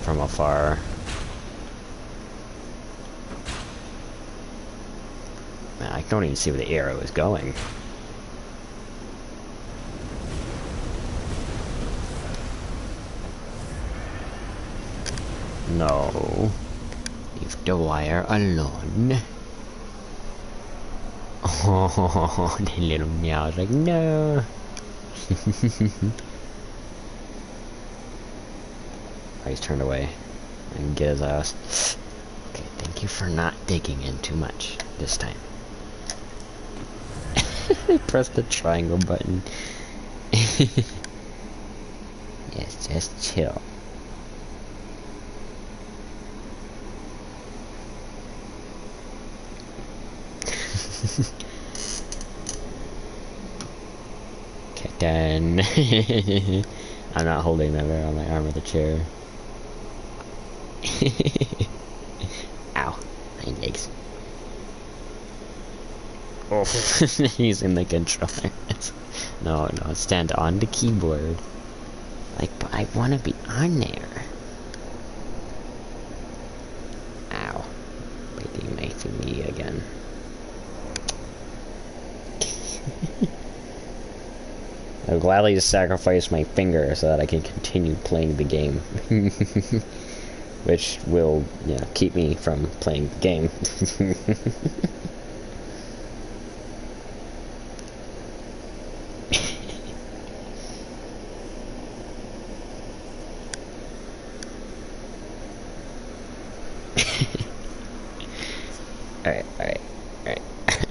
from afar. Man, I don't even see where the arrow is going. No. Leave the wire alone. Oh, the little meow is like, no. Oh, he's turned away. And get his ass. Okay, thank you for not digging in too much this time. Press the triangle button. Yes, just chill. Okay, done. I'm not holding that there on my arm of the chair. Ow, my legs. Oh, using the controller. No, stand on the keyboard. Like, but I want to be on there. Ow, biting my thingy again. I'll gladly sacrifice my finger so that I can continue playing the game. Which will, you know, keep me from playing the game.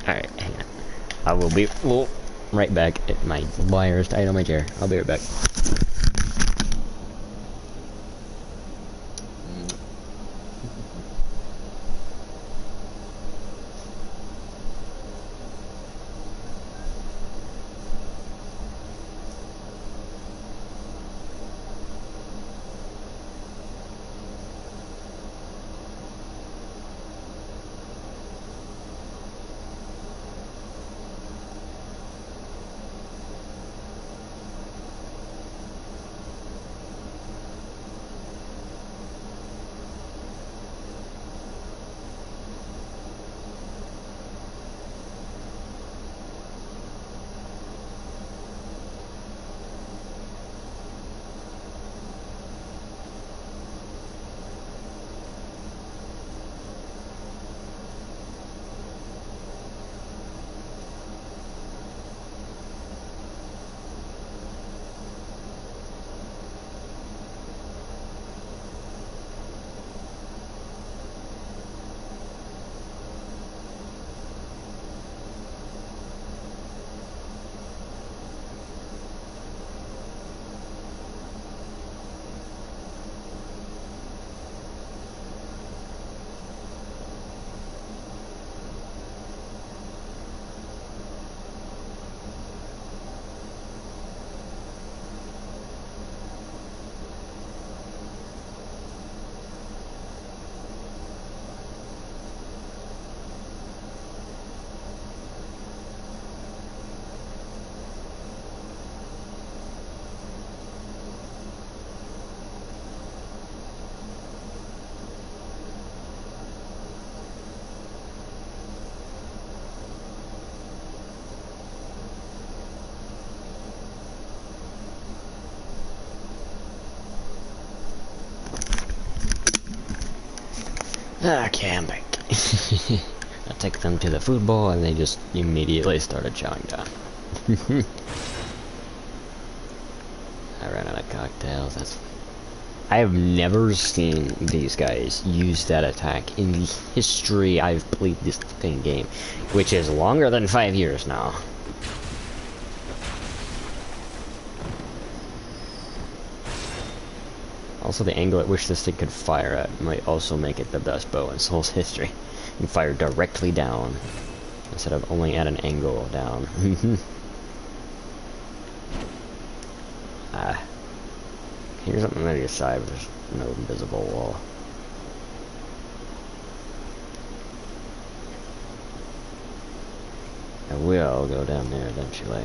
Alright, hang on. I will be right back at my wires tied on my chair. I'll be right back. Okay, I'm back. I took them to the food bowl and they just immediately started chowing down. I ran out of cocktails, that's fine. I have never seen these guys use that attack in the history I've played this fucking game, which is longer than 5 years now. Also, the angle at which this thing could fire at might also make it the best bow in Soul's history. You can fire directly down, instead of only at an angle down. Here's something on the side, but there's no invisible wall. I will go down there eventually.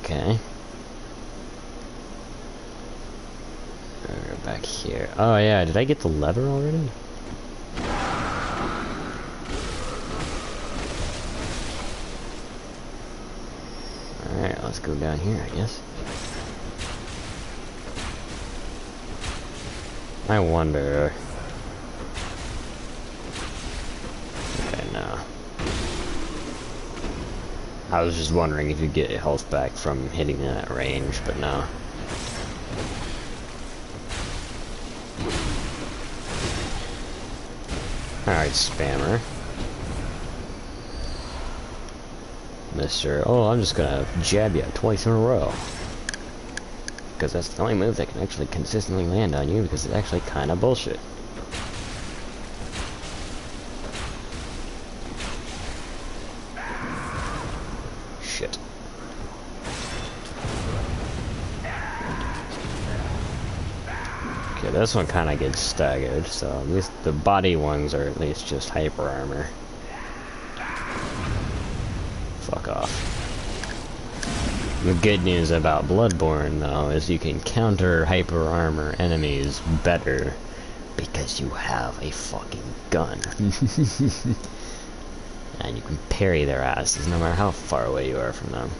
Okay. I'll go back here. Oh yeah, did I get the lever already? Alright, let's go down here, I guess. I wonder... Okay, no. I was just wondering if you get health back from hitting that range, but no. Alright, spammer. Mr. Oh, I'm just gonna jab you twice in a row. Because that's the only move that can actually consistently land on you, because it's actually kind of bullshit. Shit. Okay, this one kind of gets staggered, so at least the body ones are at least just hyper armor. Fuck off. The good news about Bloodborne, though, is you can counter hyper armor enemies better because you have a fucking gun. And you can parry their asses no matter how far away you are from them.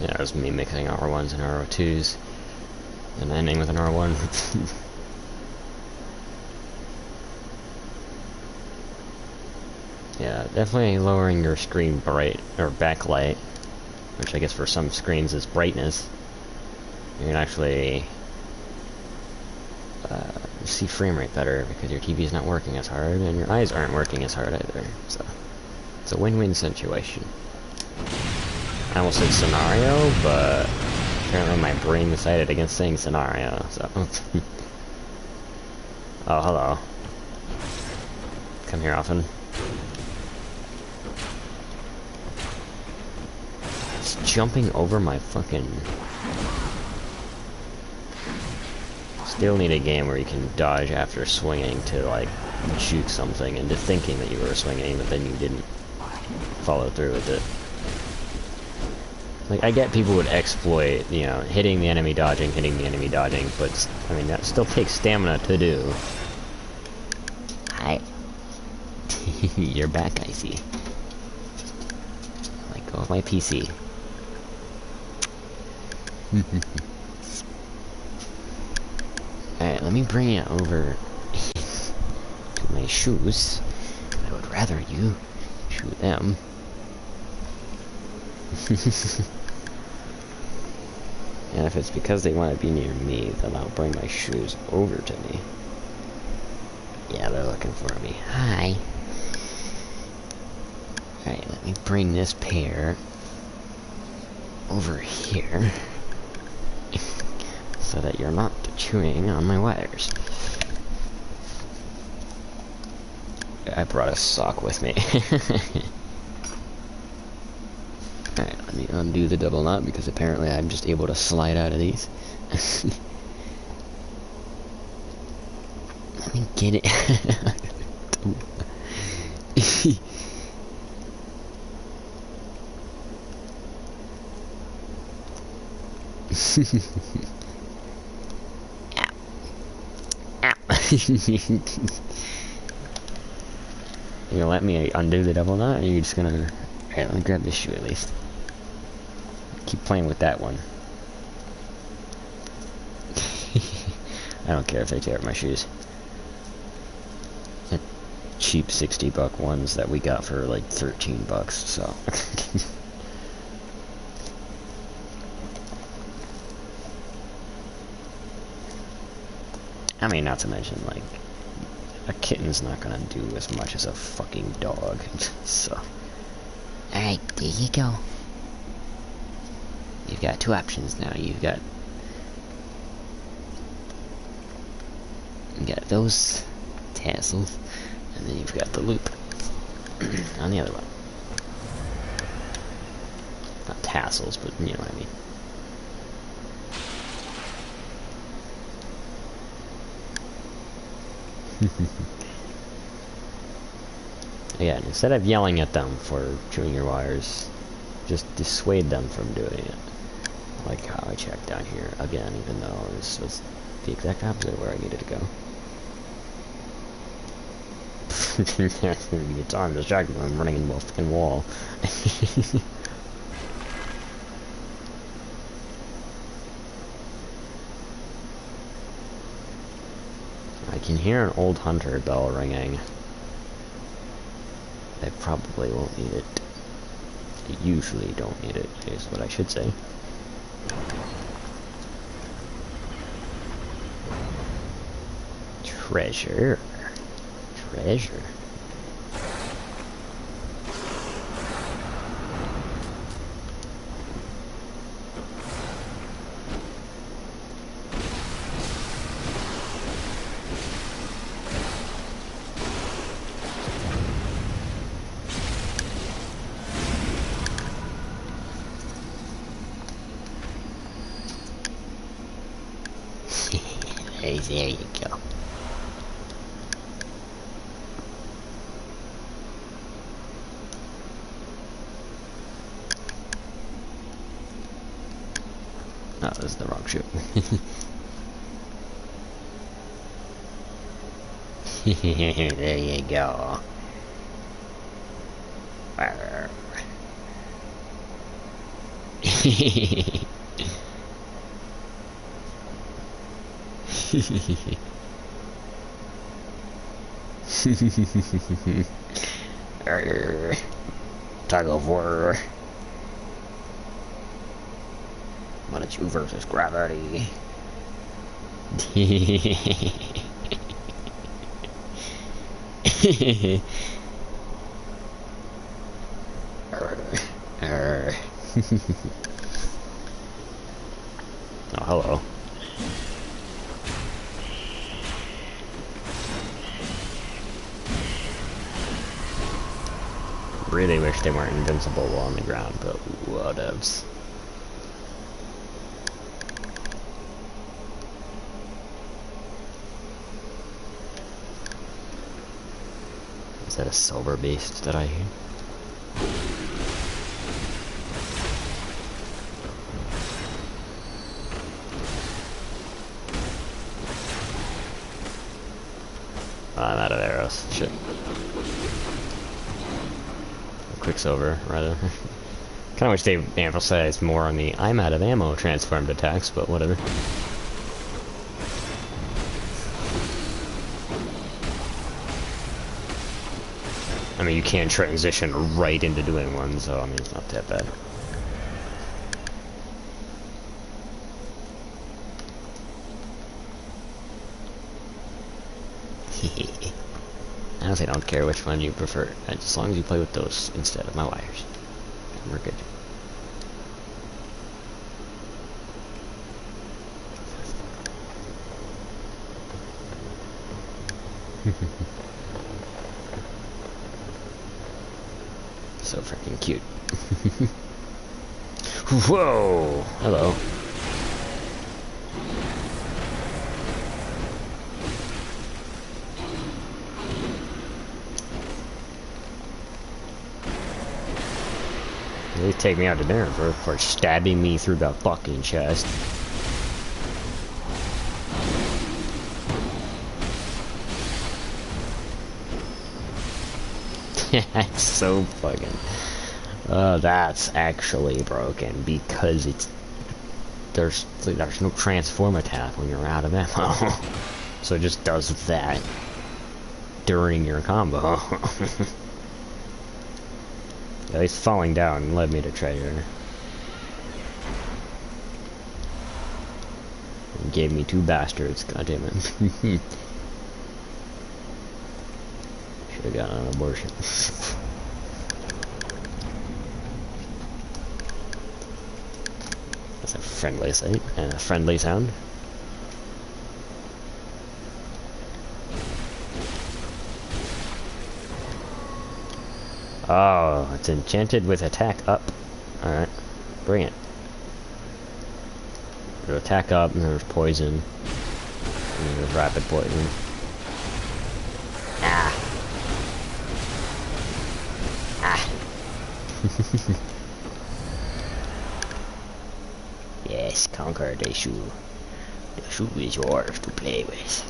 Yeah, it was me mixing R1s and R2s, and ending with an R1. Yeah, definitely lowering your screen bright, or backlight, which I guess for some screens is brightness. You can actually see frame rate better because your TV is not working as hard, and your eyes aren't working as hard either, so it's a win-win situation. I almost said scenario, but apparently my brain decided against saying scenario, so... Oh, hello. Come here often. It's jumping over my fucking... Still need a game where you can dodge after swinging to, like, shoot something into thinking that you were swinging, but then you didn't follow through with it. Like, I get people would exploit, you know, hitting the enemy dodging, but, I mean, that still takes stamina to do. Hi. You're back, I see. Let go of my PC. Alright, let me bring it over to my shoes. I would rather you shoot them. And if it's because they want to be near me, then I'll bring my shoes over to me. Yeah, they're looking for me. Hi. Alright, let me bring this pair over here. So that you're not chewing on my wires. I brought a sock with me. Alright, let me undo the double knot because apparently I'm just able to slide out of these. Let Get it? You gonna let me undo the double knot, or are you just gonna... Alright, let me grab this shoe at least. Keep playing with that one. I don't care if they tear up my shoes. The cheap $60 ones that we got for like $13, so... I mean, not to mention, like, a kitten's not gonna do as much as a fucking dog, so... Alright, there you go. You've got two options now. You've got those tassels, and then you've got the loop on the other one. Not tassels, but you know what I mean. Again, instead of yelling at them for chewing your wires, just dissuade them from doing it. Like how I checked down here again, even though this was the exact opposite of where I needed to go. It's on distracted when I'm running into a fucking wall. I can hear an old hunter bell ringing. They probably won't need it. They usually don't need it, is what I should say. Treasure. Treasure. Hey, there you go. Oh, this is the wrong shoe. There you go. Tug of war. What is you versus gravity? Oh, hello. Really wish they weren't invincible on the ground, but whatevs. Is that a silver beast that I hear? Oh, I'm out of arrows. Shit. Quicksilver, rather. Kinda wish they emphasized more on the I'm out of ammo transformed attacks, but whatever. I mean, you can transition right into doing one, so I mean, it's not that bad. I honestly don't care which one you prefer, as long as you play with those instead of my wires. We're good. So freaking cute. Whoa! Hello. least take me out to dinner for stabbing me through the fucking chest. That's so fucking... that's actually broken because there's no transform attack when you're out of ammo. So it just does that during your combo. At least falling down led me to treasure. It gave me 2 bastards, goddammit. Should've gotten an abortion. That's a friendly sight and a friendly sound. Oh, it's enchanted with attack up. Alright, bring it. There's attack up, and there's poison. And there's rapid poison. Ah! Ah! Yes, conquer the shoe. The shoe is yours to play with.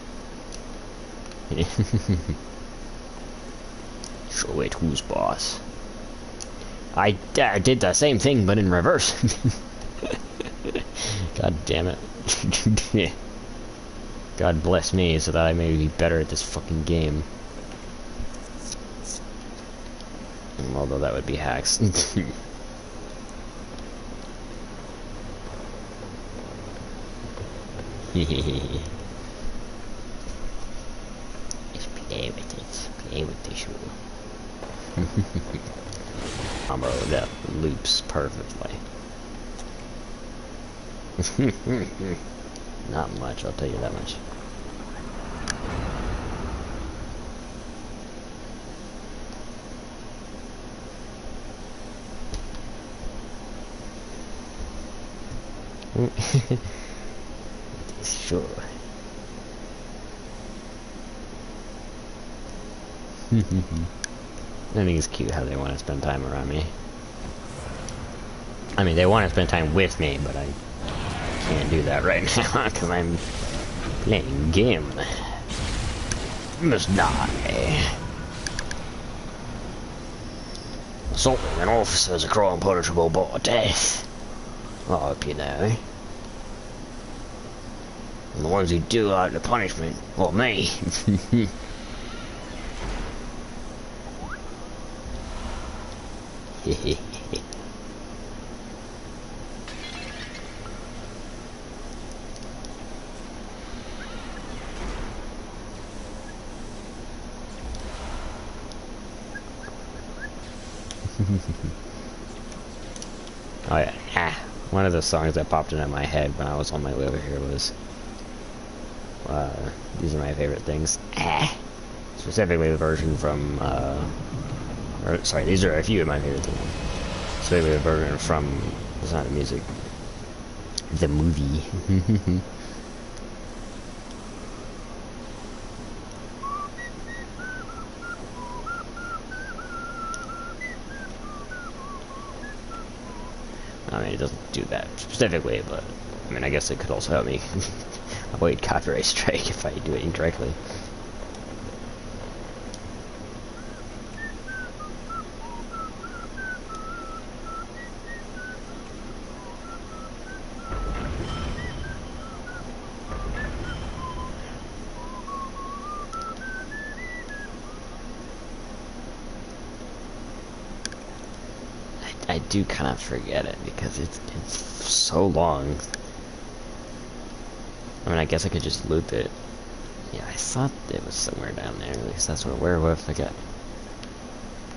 Show it who's boss. I did the same thing, but in reverse. God damn it. God bless me so that I may be better at this fucking game. Although that would be hacks. Just play with it. Play with the shoe. Combo that loops perfectly. Not much, I'll tell you that much. Sure. I think it's cute how they want to spend time around me. I mean, they want to spend time with me, but I can't do that right now because I'm playing game. You must die. Assaulting an officer is a crime punishable by death. I hope you know. And the ones who do like the punishment, well, me. Oh yeah, one of the songs that popped into my head when I was on my way over here was, these are my favorite things. Specifically the version from, or sorry, these are a few of my favorite things. Specifically the version from The Sound of Music, the movie. I mean, it doesn't do that specifically, but I mean, I guess it could also help me avoid copyright strike if I do it incorrectly. I do kind of forget it because it's so long. I mean, I guess I could just loop it. Yeah, I thought it was somewhere down there. At least that's where I got.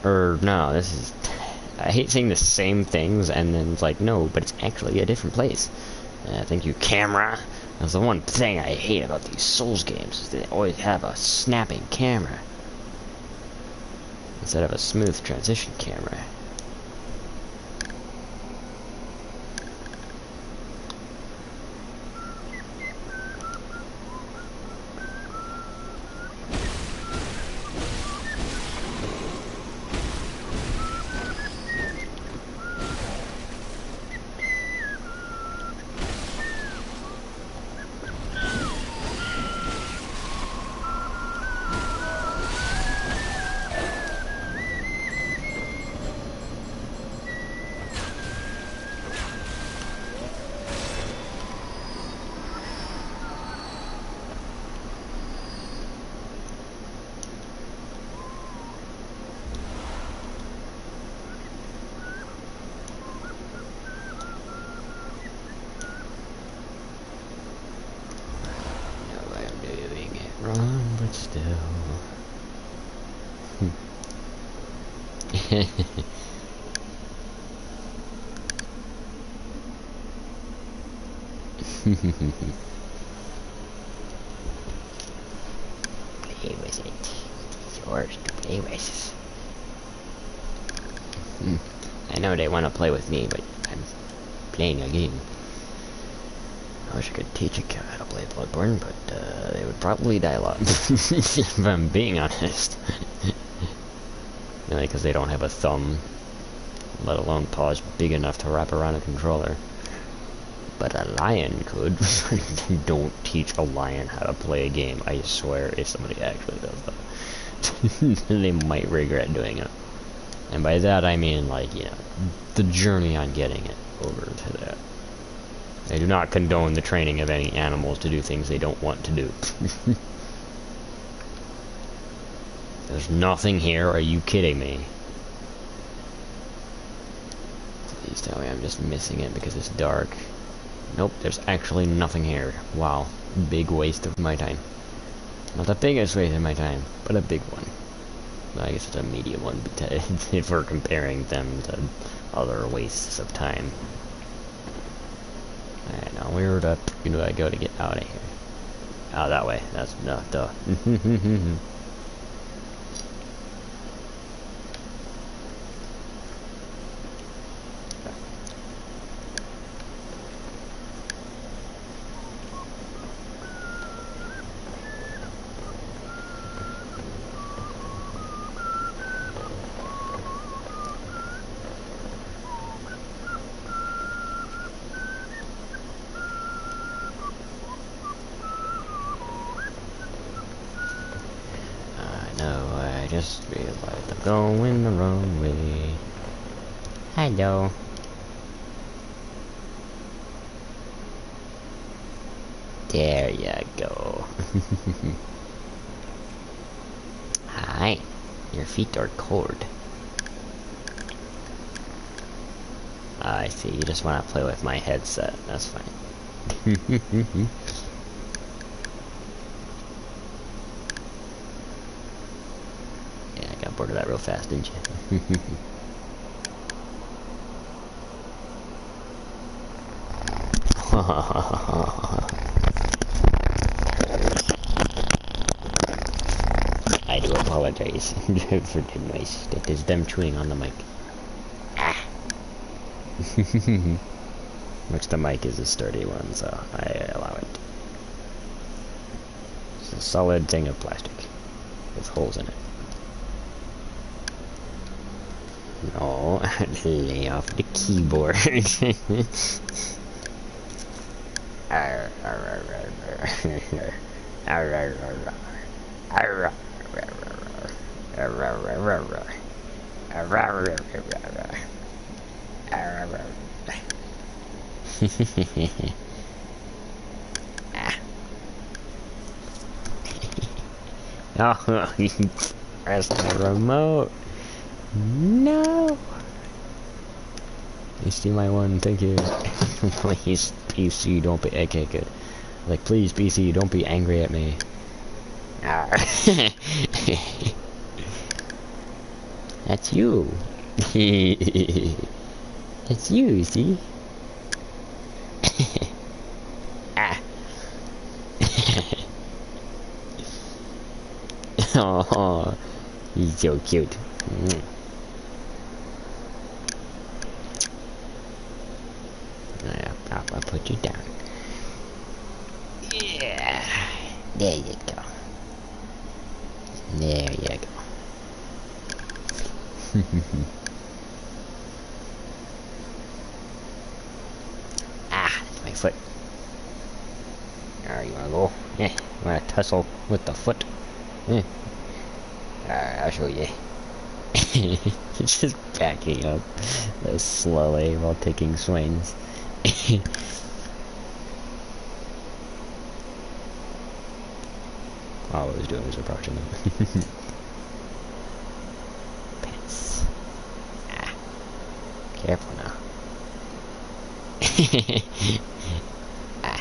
Or no, this is. I hate saying the same things and then it's like no, but it's actually a different place. Thank you, camera. That's the one thing I hate about these Souls games is they always have a snapping camera instead of a smooth transition camera. still. Play with it. It's yours to play with. I know they want to play with me, but I'm playing a game. I wish I could teach a cat how to play Bloodborne, but they would probably die a lot. If I'm being honest. Because they don't have a thumb, let alone paws big enough to wrap around a controller. But a lion could. Don't teach a lion how to play a game. I swear, if somebody actually does that, they might regret doing it. And by that I mean, like, you know, the journey on getting it over to that. I do not condone the training of any animals to do things they don't want to do. There's nothing here, are you kidding me? Please tell me I'm just missing it because it's dark. Nope, there's actually nothing here. Wow, big waste of my time. Not the biggest waste of my time, but a big one. Well, I guess it's a medium one if we're comparing them to other wastes of time. Alright, now where do I go to get out of here? Oh, that way. That's no, duh. I just realized I'm going the wrong way. Hello. There you go. Hi. Your feet are cold. I see. You just want to play with my headset. That's fine. Got bored of that real fast, didn't you? I do apologize for the noise. That is them chewing on the mic. Ah. Which the mic is a sturdy one, so I allow it. It's a solid thing of plastic with holes in it. No, lay off the keyboard. Oh, you pressed the remote. No! You see my one, thank you. Please, PC, don't be... Okay, good. Like, please, PC, don't be angry at me. That's you. That's you, see? Ah. Oh, he's so cute. I'll put you down. Yeah. There you go. There you go. Ah, that's my foot. Alright, you wanna go? Yeah, you wanna tussle with the foot? Yeah. Alright, I'll show you. It's just backing up slowly while taking swings. All I was doing was approaching them. Pets. Ah. Careful now. Ah.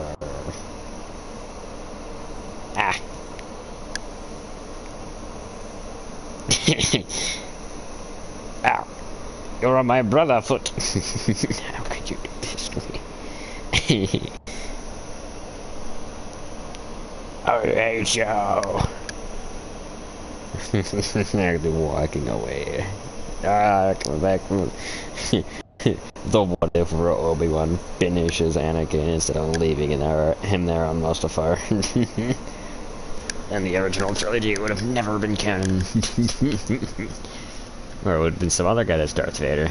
Ow. You're on my brother foot. How could you do this to me? I hate you. They're walking away. Come back. The what if Obi-Wan finishes Anakin instead of leaving him there on Mustafar. And the original trilogy would have never been canon. Or it would have been some other guy that's Darth Vader.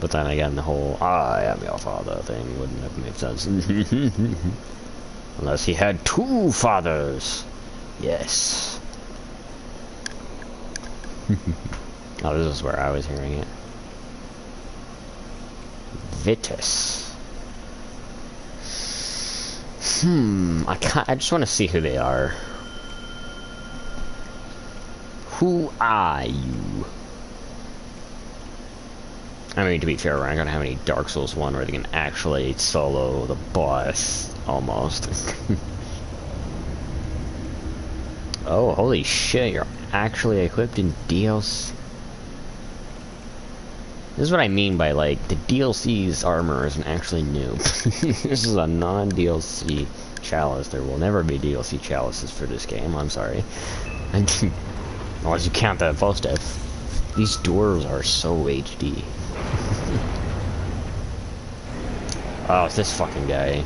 But then again, the whole I am your father thing wouldn't have made sense. Unless he had two fathers. Yes. Oh, this is where I was hearing it. Vitus. I just want to see who they are. Who are you? I mean, to be fair, we're not gonna have any Dark Souls 1 where they can actually solo the boss, almost. Oh, holy shit, you're actually equipped in DLC. This is what I mean by, like, the DLC's armor isn't actually new. This is a non-DLC chalice. There will never be DLC chalices for this game, I'm sorry. Unless you count that full stuff. These doors are so HD. Oh, it's this fucking guy.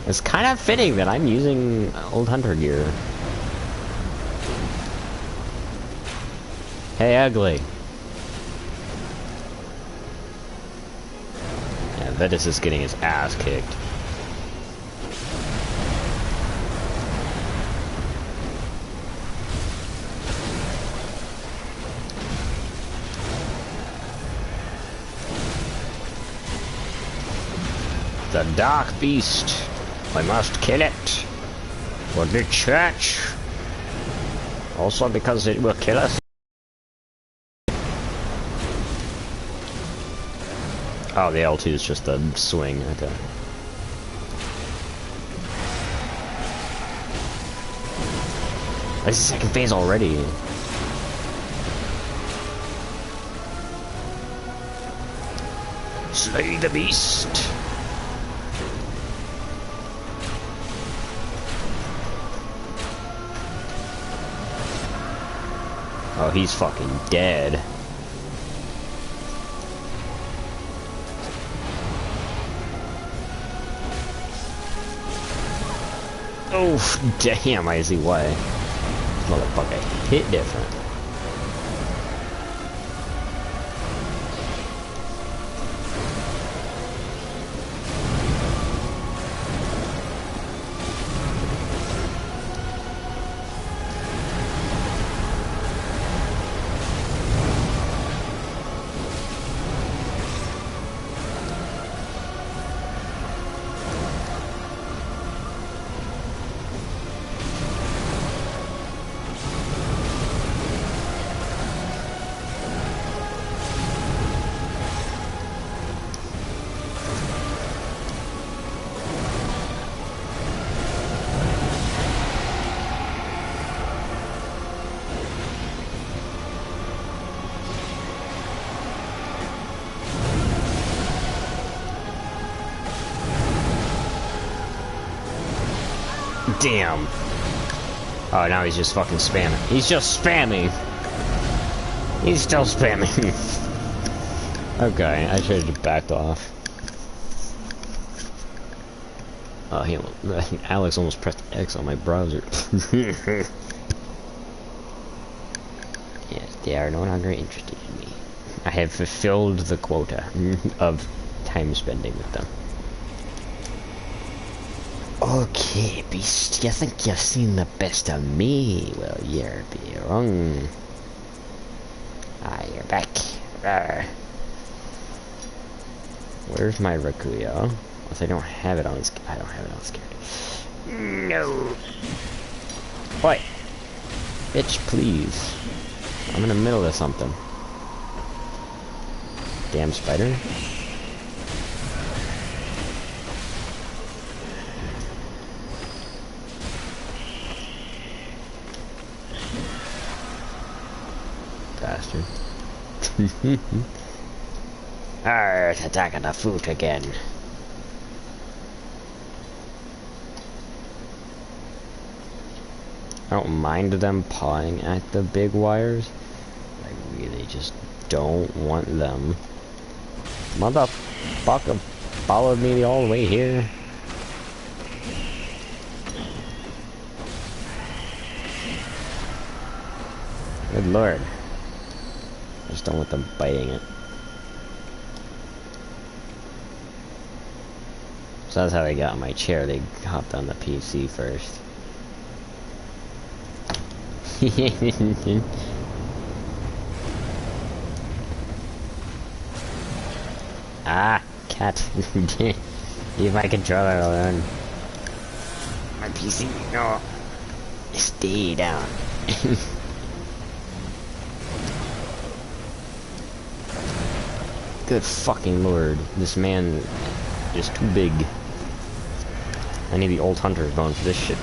It's kind of fitting that I'm using old hunter gear. Hey, ugly. Yeah, Vitus is getting his ass kicked. The Dark Beast. I must kill it. For the church. Also because it will kill us. Oh, the L2 is just the swing. Okay. It's the second phase already. Slay the beast. Oh, he's fucking dead. Oh, damn, I see why. Motherfucker hit different. Damn. Oh, now he's just fucking spamming. He's just spamming. He's still spamming. Okay, I should have backed off. Oh, Alex almost pressed X on my browser. Yes, they are no longer interested in me. I have fulfilled the quota of time spending with them. Okay, beast, you think you've seen the best of me? Well, you're wrong. Ah, you're back. Rawr. Where's my Rakuyo? Unless I don't have it on. I don't have it on scared. No. Oi, bitch, please. I'm in the middle of something. Damn spider. Earth attacking the foot again. I don't mind them pawing at the big wires. I really just don't want them. Motherfucker followed me all the way here. Good lord. I just don't want them biting it. So that's how they got in my chair. They hopped on the PC first. Ah, cat. Leave my controller alone. My PC, no. Stay down. Good fucking lord. This man is too big. I need the old hunters going for this shit.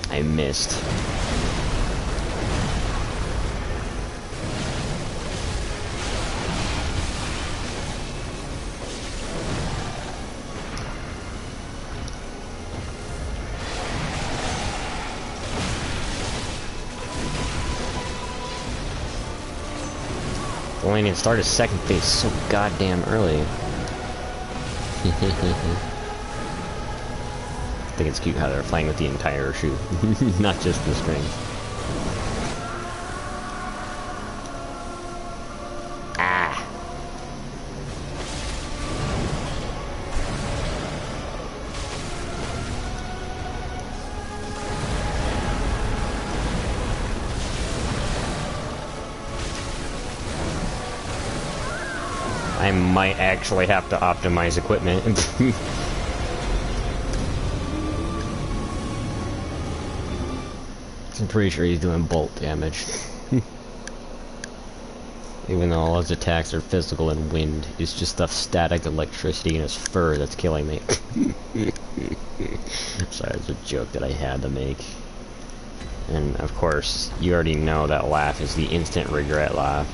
I missed. Only need to start his second phase so goddamn early. I think it's cute how they're playing with the entire shoe, not just the string. Ah! I might actually have to optimize equipment. I'm pretty sure he's doing bolt damage. Even though all his attacks are physical and wind, it's just the static electricity in his fur that's killing me. Sorry, it's a joke that I had to make. And of course, you already know that laugh is the instant regret laugh.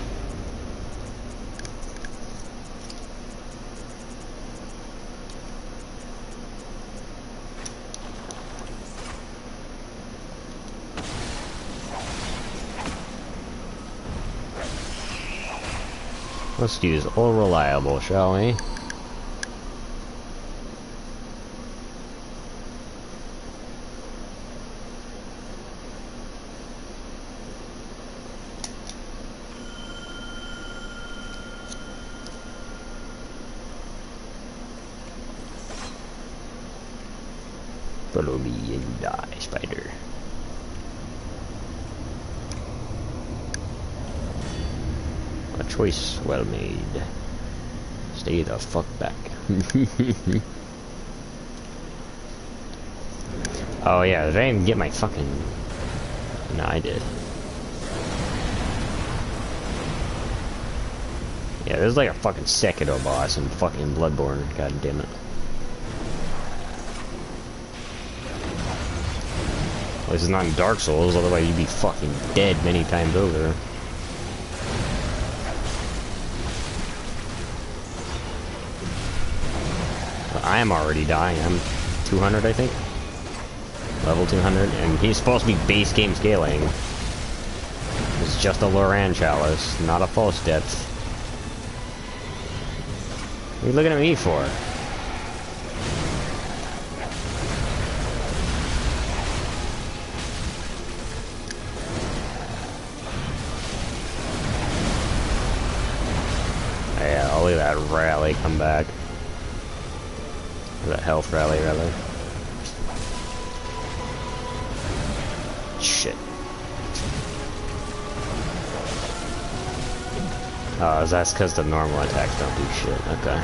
Let's use all reliable, shall we? Follow me and die, spider. A choice well made. Stay the fuck back. Oh yeah, did I even get my fucking... No, I did. Yeah, there's like a fucking Sekiro boss in fucking Bloodborne, god damn it. Well, this is not in Dark Souls, otherwise you'd be fucking dead many times over. I am already dying. I'm 200, I think. Level 200, and he's supposed to be base game scaling. It's just a Loran chalice, not a false depth. What are you looking at me for? Yeah, I'll leave that rally come back. That health rally, rather. Shit. Oh, that's because the normal attacks don't do shit. Okay.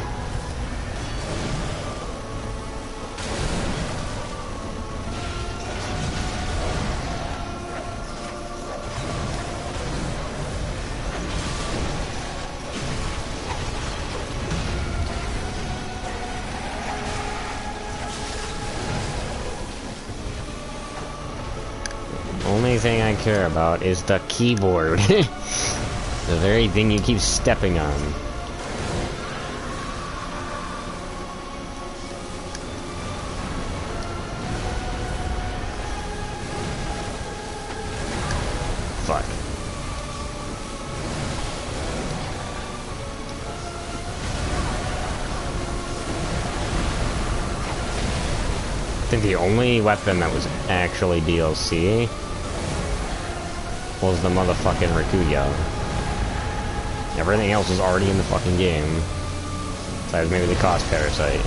only thing I care about is the keyboard. The very thing you keep stepping on. Fuck. I think the only weapon that was actually DLC was the motherfucking Rikuya. Everything else was already in the fucking game. Besides maybe the cost parasite.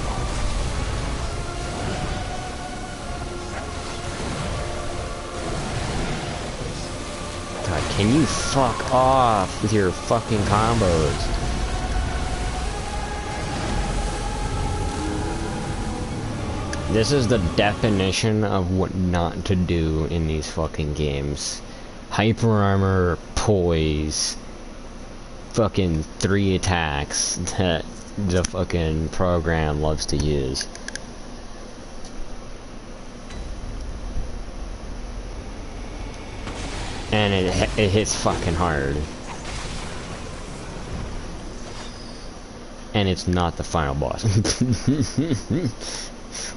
God, can you fuck off with your fucking combos? This is the definition of what not to do in these fucking games. Hyper armor, poise, fucking 3 attacks that the fucking program loves to use. And it hits fucking hard. And it's not the final boss.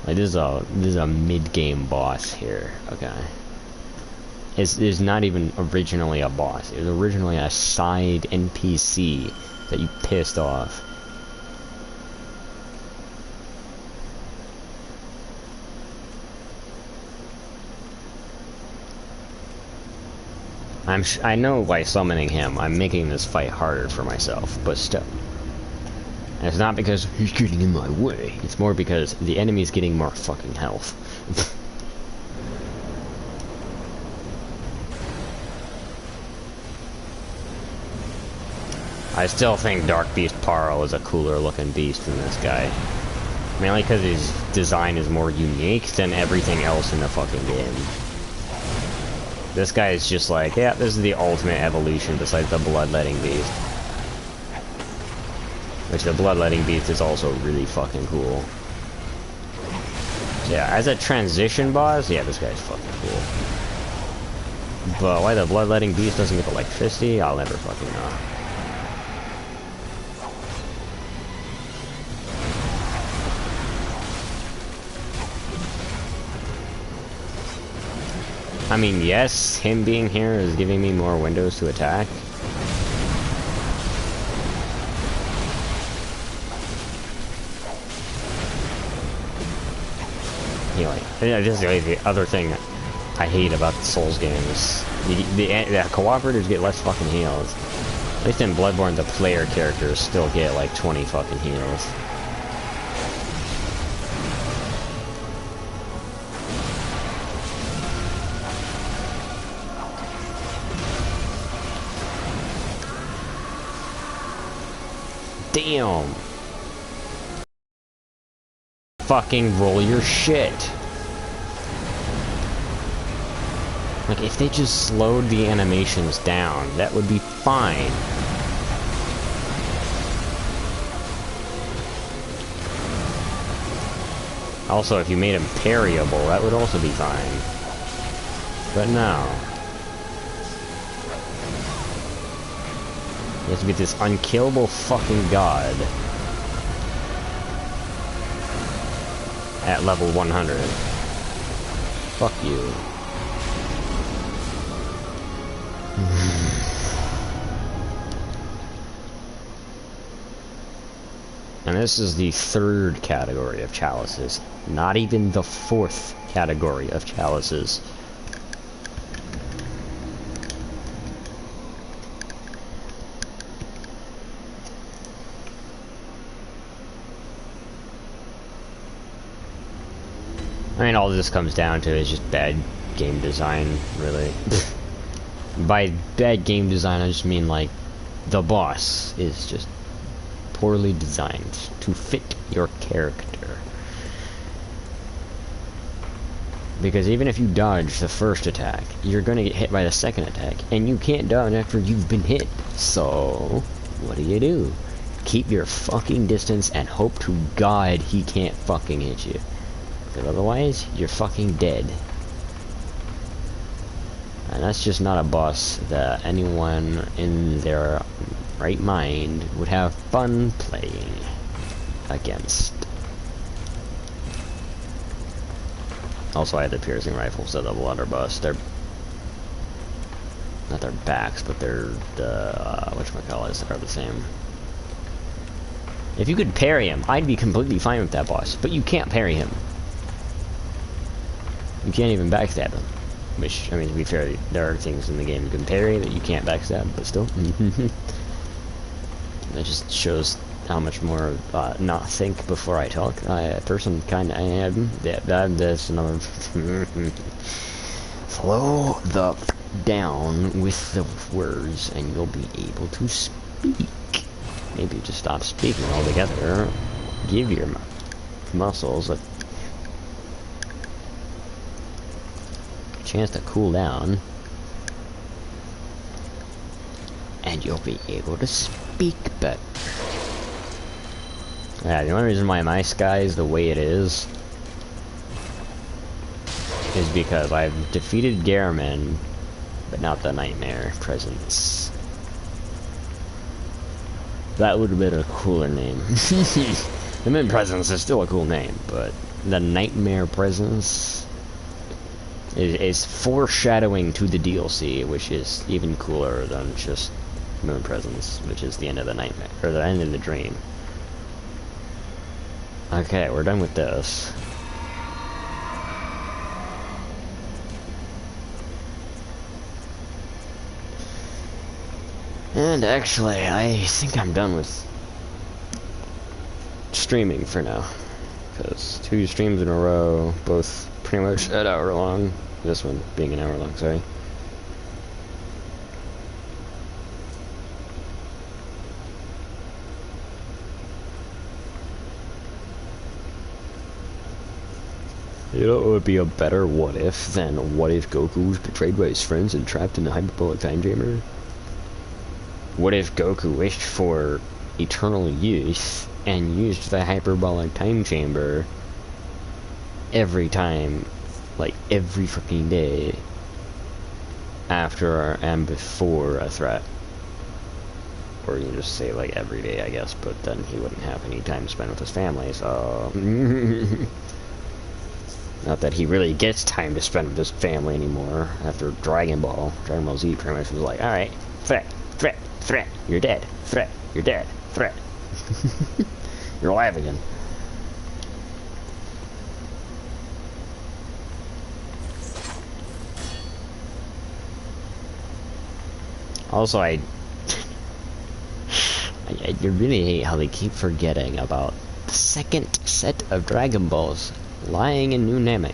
Like this is a mid-game boss here. Okay. It's not even originally a boss. It was originally a side NPC that you pissed off. I know by summoning him, I'm making this fight harder for myself, but still. And it's not because he's getting in my way. It's more because the enemy's getting more fucking health. I still think Dark Beast Paro is a cooler looking beast than this guy. Mainly because his design is more unique than everything else in the fucking game. This guy is just like, yeah, this is the ultimate evolution besides the Bloodletting Beast. Which the Bloodletting Beast is also really fucking cool. So yeah, as a transition boss, yeah, this guy's fucking cool. But why the Bloodletting Beast doesn't get electricity, I'll never fucking know. I mean, yes, him being here is giving me more windows to attack. Anyway, just the other thing I hate about the Souls games. The cooperators get less fucking heals. At least in Bloodborne, the player characters still get like 20 fucking heals. Damn. Fucking roll your shit. Like, if they just slowed the animations down, that would be fine. Also, if you made him parryable, that would also be fine. But no. He has to be this unkillable fucking god. At level 100. Fuck you. And this is the 3rd category of chalices. Not even the 4th category of chalices. I mean, all this comes down to is just bad game design, really. By bad game design, I just mean, like, the boss is just poorly designed to fit your character. Because even if you dodge the first attack, you're gonna get hit by the second attack, and you can't dodge after you've been hit. So, what do? Keep your fucking distance and hope to God he can't fucking hit you. Because otherwise, you're fucking dead. And that's just not a boss that anyone in their right mind would have fun playing against. Also, I had the piercing rifles of the blunderbuss. They're not their backs, but they're the whatchamacallits are the same. If you could parry him, I'd be completely fine with that boss. But you can't parry him. You can't even backstab him. Which, I mean, to be fair, there are things in the game you can parry that you can't backstab, but still. That just shows how much more not think before I talk. A person kind of am. Yeah, that's another. Slow the down with the words, and you'll be able to speak. Maybe just stop speaking altogether. Give your muscles a chance to cool down, and you'll be able to speak better. Yeah, the only reason why my sky is the way it is because I've defeated Garamond, but not the Nightmare Presence. That would have been a cooler name. The Mid Presence is still a cool name, but the Nightmare Presence is foreshadowing to the DLC, which is even cooler than just Moon Presence, which is the end of the nightmare, or the end of the dream. Okay, we're done with this. And actually, I think I'm done with streaming for now. Because 2 streams in a row, both pretty much an hour long. This one being an hour long, sorry. You know, it would be a better what if than what if Goku was betrayed by his friends and trapped in a hyperbolic time chamber? What if Goku wished for eternal youth and used the hyperbolic time chamber every time, like every fucking day, after and before a threat? Or you can just say like every day, I guess, but then he wouldn't have any time to spend with his family, so... Not that he really gets time to spend with his family anymore after Dragon Ball. Dragon Ball Z pretty much was like, alright, threat, threat, threat, you're dead, threat, you're dead, threat. You're alive again. Also, I really hate how they keep forgetting about the second set of Dragon Balls lying in New Namek.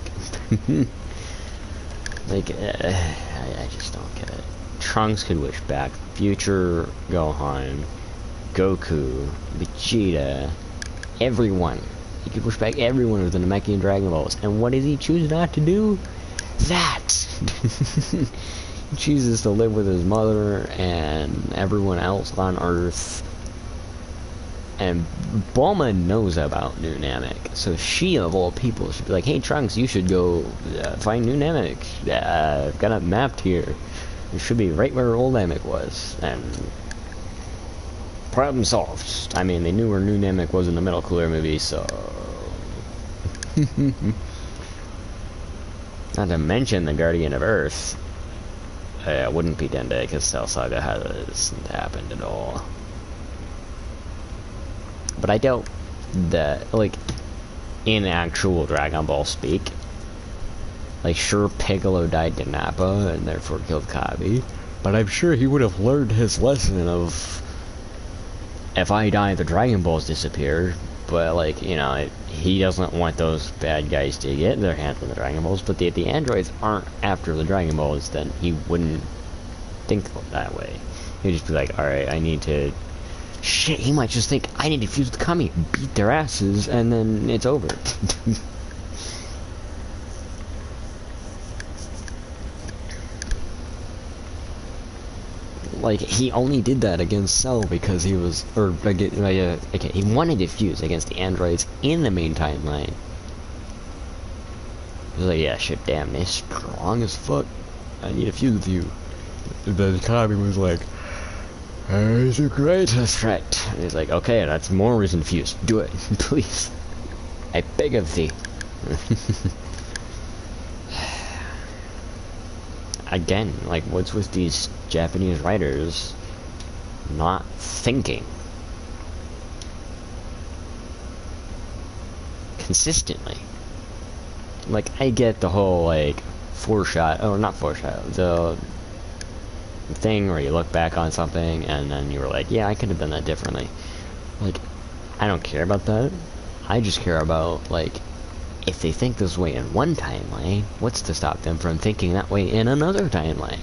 Like, I just don't get it. Trunks could wish back future Gohan, Goku, Vegeta, everyone. He could wish back everyone with the Namekian Dragon Balls. And what does he choose not to do? That! He chooses to live with his mother and everyone else on Earth. And Bulma knows about New Namek, so she, of all people, should be like, hey Trunks, you should go find New Namek. I've got it mapped here. It should be right where old Namek was. And problem solved. I mean, they knew where New Namek was in the Metal Cooler movie, so... Not to mention the Guardian of Earth. It wouldn't be Dende, because Cell Saga hasn't happened at all. But I doubt that, like, in actual Dragon Ball speak, like, sure, Piccolo died to Nappa and therefore killed Kabi, but I'm sure he would have learned his lesson of, if I die, the Dragon Balls disappear, but, like, you know, he doesn't want those bad guys to get their hands on the Dragon Balls, but if the androids aren't after the Dragon Balls, then he wouldn't think that way. He'd just be like, alright, I need to... Shit, he might just think, I need to fuse with Kami, beat their asses, and then it's over. Like, he only did that against Cell because he was, okay, he wanted to fuse against the androids in the main timeline. He was like, yeah, shit, damn, they're strong as fuck. I need to fuse with you. And then Kami was like, it's a greatest threat. And he's like, okay, that's more reason to fuse. Do it, please. I beg of thee. Again, like, what's with these Japanese writers not thinking consistently? Like, I get the whole, like, the thing where you look back on something and then you were like, yeah, I could have done that differently. Like, I don't care about that. I just care about, like, if they think this way in one timeline, what's to stop them from thinking that way in another timeline?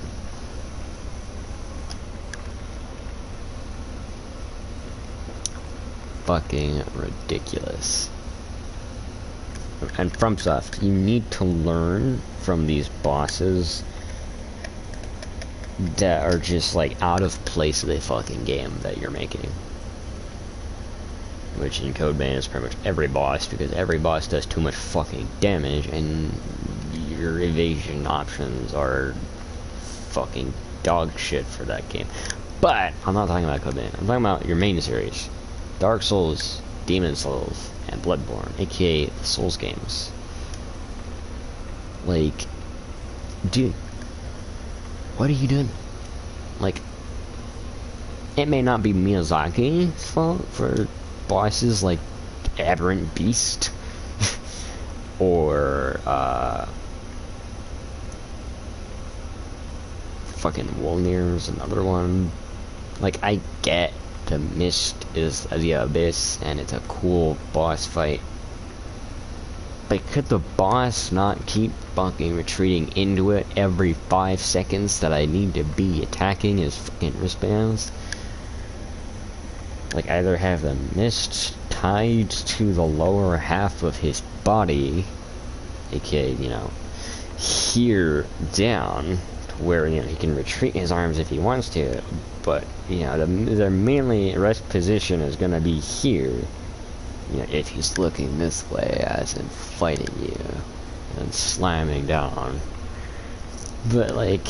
Fucking ridiculous. And FromSoft, you need to learn from these bosses that are just, like, out of place of the fucking game that you're making. Which in Code Vein is pretty much every boss, because every boss does too much fucking damage, and your evasion options are fucking dog shit for that game. But, I'm not talking about Code Vein, I'm talking about your main series. Dark Souls, Demon Souls, and Bloodborne, aka the Souls games. Like, dude, what are you doing? Like, it may not be Miyazaki's fault for bosses like Aberrant Beast or fucking Wolnir's another one. Like, I get the Mist is the Abyss and it's a cool boss fight, but could the boss not keep fucking retreating into it every 5 seconds that I need to be attacking his fucking wristbands? Like, either have the Mist tied to the lower half of his body, aka, you know, here down, to where, you know, he can retreat his arms if he wants to, but, you know, the mainly rest position is gonna be here, you know, if he's looking this way, as in fighting you, and slamming down. But, like,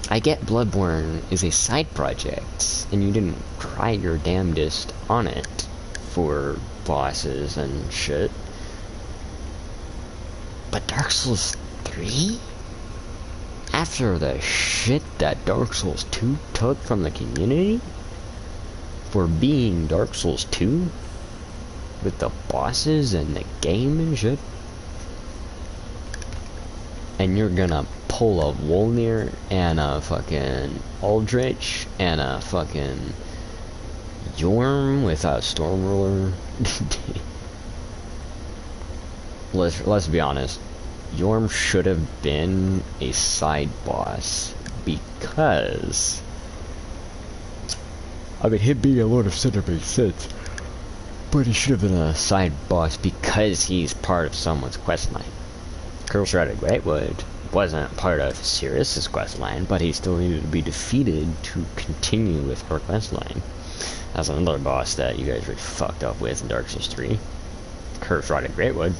I get Bloodborne is a side project, and you didn't try your damnedest on it for bosses and shit. But Dark Souls 3? After the shit that Dark Souls 2 took from the community? For being Dark Souls 2? With the bosses and the game and shit? And you're gonna pull a Wolnir and a fucking Aldrich and a fucking Yorm with a Stormruler? Let's be honest. Yorm should have been a side boss because, I mean, him being a Lord of Cinder makes sense, but he should have been a side boss because he's part of someone's questline. Curse-Routed Greatwood wasn't part of Sirius's questline, but he still needed to be defeated to continue with her questline. That's another boss that you guys really fucked up with in Dark Souls 3. Curse-Routed Greatwood.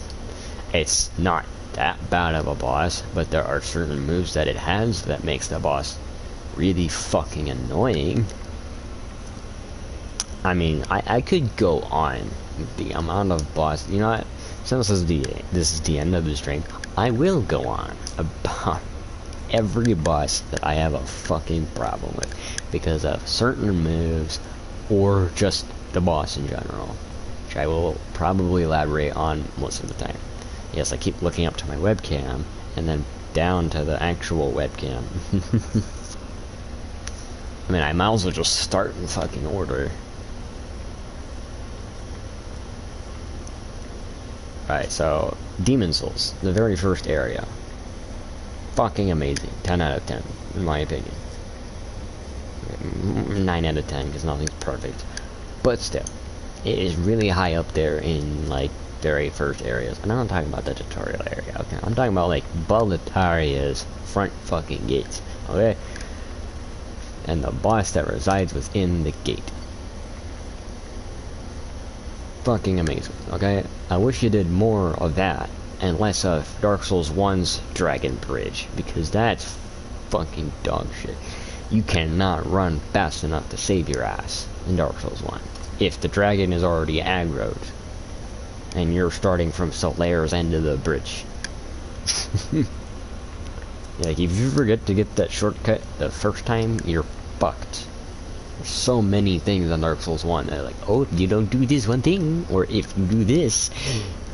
It's not that bad of a boss, but there are certain moves that it has that makes the boss really fucking annoying. I mean, I could go on with the amount of boss, you know what, since this is the end of the stream, I will go on about every boss that I have a fucking problem with because of certain moves or just the boss in general, which I will probably elaborate on most of the time. Yes, I keep looking up to my webcam and then down to the actual webcam. I mean, I might as well just start in fucking order. Right, so Demon Souls, the very first area. Fucking amazing. 10 out of 10, in my opinion. 9 out of 10, because nothing's perfect. But still, it is really high up there in, like, very first areas. And I'm not talking about the tutorial area, okay? I'm talking about, like, Boletauria's front fucking gates, okay? And the boss that resides within the gate. fucking amazing, okay? I wish you did more of that, and less of Dark Souls 1's Dragon Bridge, because that's fucking dog shit. You cannot run fast enough to save your ass in Dark Souls 1. If the dragon is already aggroed, and you're starting from Solaire's end of the bridge. Like, if you forget to get that shortcut the first time, you're fucked. There's so many things on Dark Souls 1 that are like, oh, if you don't do this one thing, or if you do this,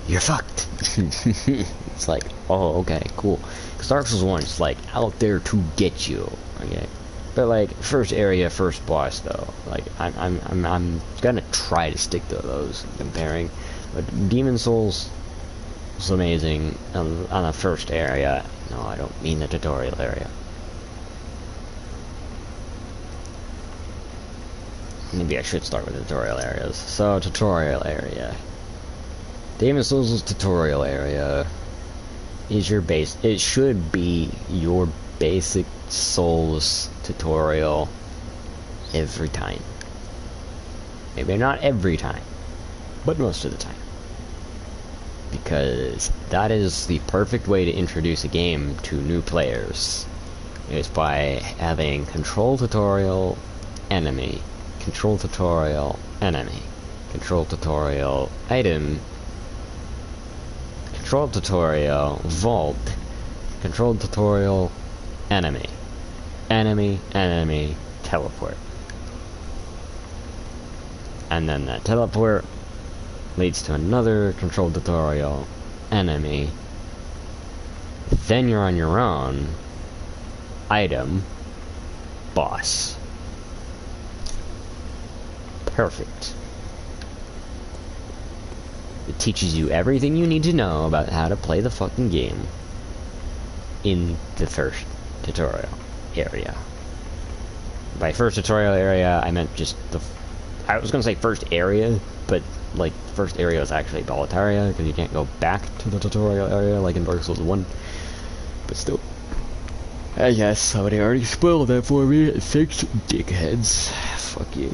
you're fucked. It's like, oh, okay, cool. Because Dark Souls 1 is like out there to get you, okay? But like, first area, first boss though, like, I'm gonna try to stick to those comparing. But Demon Souls was amazing on the first area. No, I don't mean the tutorial area. Maybe I should start with tutorial areas. So, tutorial area. Demon Souls' tutorial area is your base. It should be your basic Souls tutorial every time. Maybe not every time, but most of the time. Because that is the perfect way to introduce a game to new players. Is by having control tutorial, enemy, control tutorial, enemy, control tutorial, item, control tutorial, vault, control tutorial, enemy, enemy, enemy, teleport. And then that teleport leads to another control tutorial, enemy, then you're on your own, item, boss. Perfect. It teaches you everything you need to know about how to play the fucking game in the first tutorial area. By first tutorial area, I meant just the... I was gonna say first area, but like, first area is actually Boletaria, because you can't go back to the tutorial area like in Dark Souls 1. But still. I guess somebody already spoiled that for me. Thanks, dickheads. Fuck you.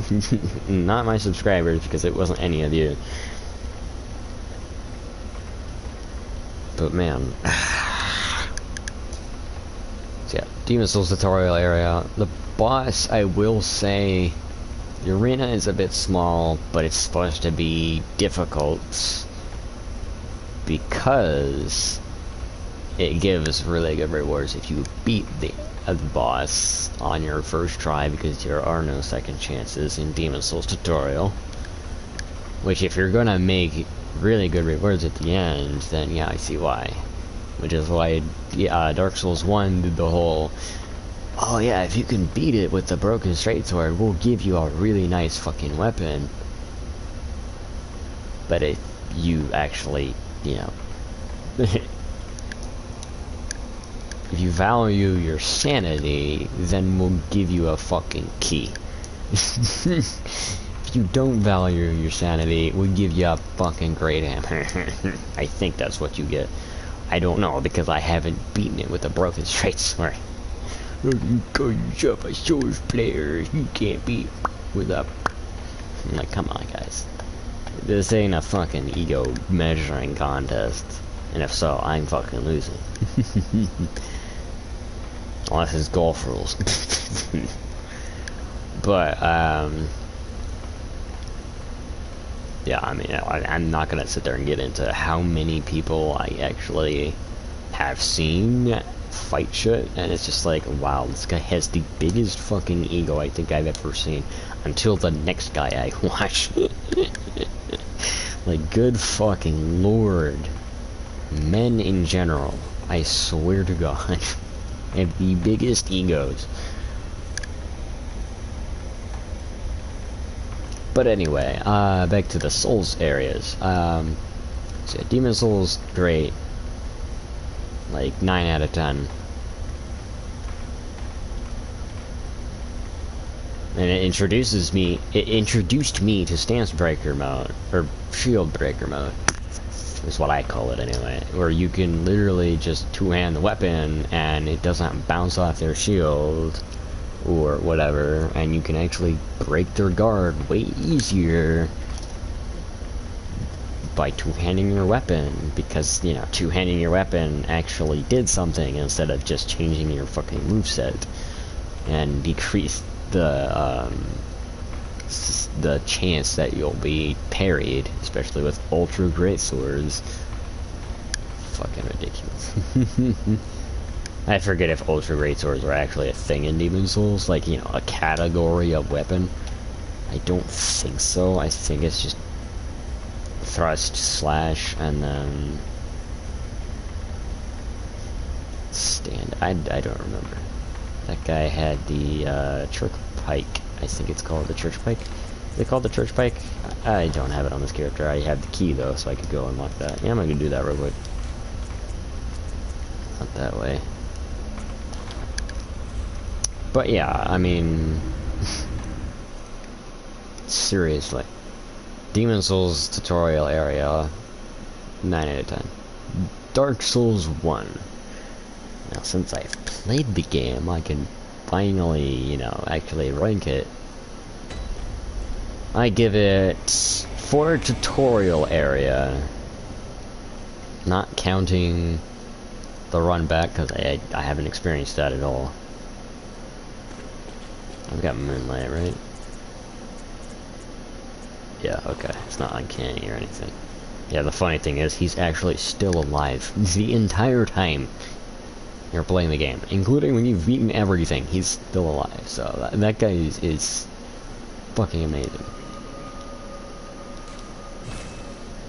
Not my subscribers, because it wasn't any of you. But man. So yeah, Demon Souls tutorial area. The boss, I will say, the arena is a bit small, but it's supposed to be difficult because it gives really good rewards if you beat the boss on your first try, because there are no second chances in Demon Souls tutorial. Which, if you're gonna make really good rewards at the end, then yeah, I see why. Which is why Dark Souls 1 did the whole, oh yeah, if you can beat it with the broken straight sword, we'll give you a really nice fucking weapon. But if you actually, you know, if you value your sanity, then we'll give you a fucking key. If you don't value your sanity, we'll give you a fucking great hammer. I think that's what you get. I don't know, because I haven't beaten it with a broken straight sword. You call yourself a Souls player, you can't beat with a... I'm like, come on, guys. This ain't a fucking ego measuring contest. And if so, I'm fucking losing. Unless it's golf rules. But, yeah, I mean, I'm not gonna sit there and get into how many people I actually have seen fight shit, and it's just like, wow, this guy has the biggest fucking ego I think I've ever seen, until the next guy I watch. Like, good fucking lord. Men in general, I swear to God, have the biggest egos. But anyway, back to the Souls areas. So yeah, Demon Souls, great. Like, 9 out of 10. And it introduced me to Stance Breaker mode, or Shield Breaker mode, is what I call it anyway, where you can literally just two-hand the weapon, and it doesn't bounce off their shield, or whatever, and you can actually break their guard way easier by two-handing your weapon, because, you know, two-handing your weapon actually did something instead of just changing your fucking moveset, and decreased the chance that you'll be parried, especially with ultra great swords. Fucking ridiculous. I forget if ultra great swords are actually a thing in Demon Souls, like, you know, a category of weapon. I don't think so. I think it's just thrust, slash, and then stand. I don't remember. That guy had the church pike. I think it's called the church pike. Is it called the church pike? I don't have it on this character. I have the key though, so I could go unlock that. Yeah, I'm gonna do that real quick. Not that way. But yeah, I mean, seriously. Demon Souls tutorial area, 9 out of 10. Dark Souls 1. Now, since I've played the game, I can finally, you know, actually rank it. I give it, for tutorial area, not counting the run back, because I haven't experienced that at all. I've got Moonlight, right? Yeah, okay. It's not uncanny or anything. Yeah, the funny thing is, he's actually still alive the entire time you're playing the game, including when you've beaten everything. He's still alive, so that guy is fucking amazing.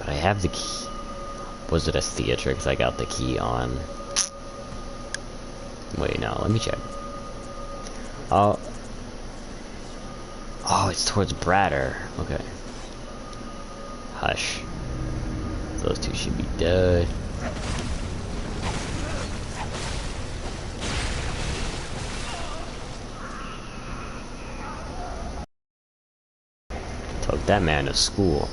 But I have the key. Was it a Theatrix I got the key on? Wait, no, let me check. Oh, it's towards Bradder. Okay. Hush. Those two should be dead. Took that man to school.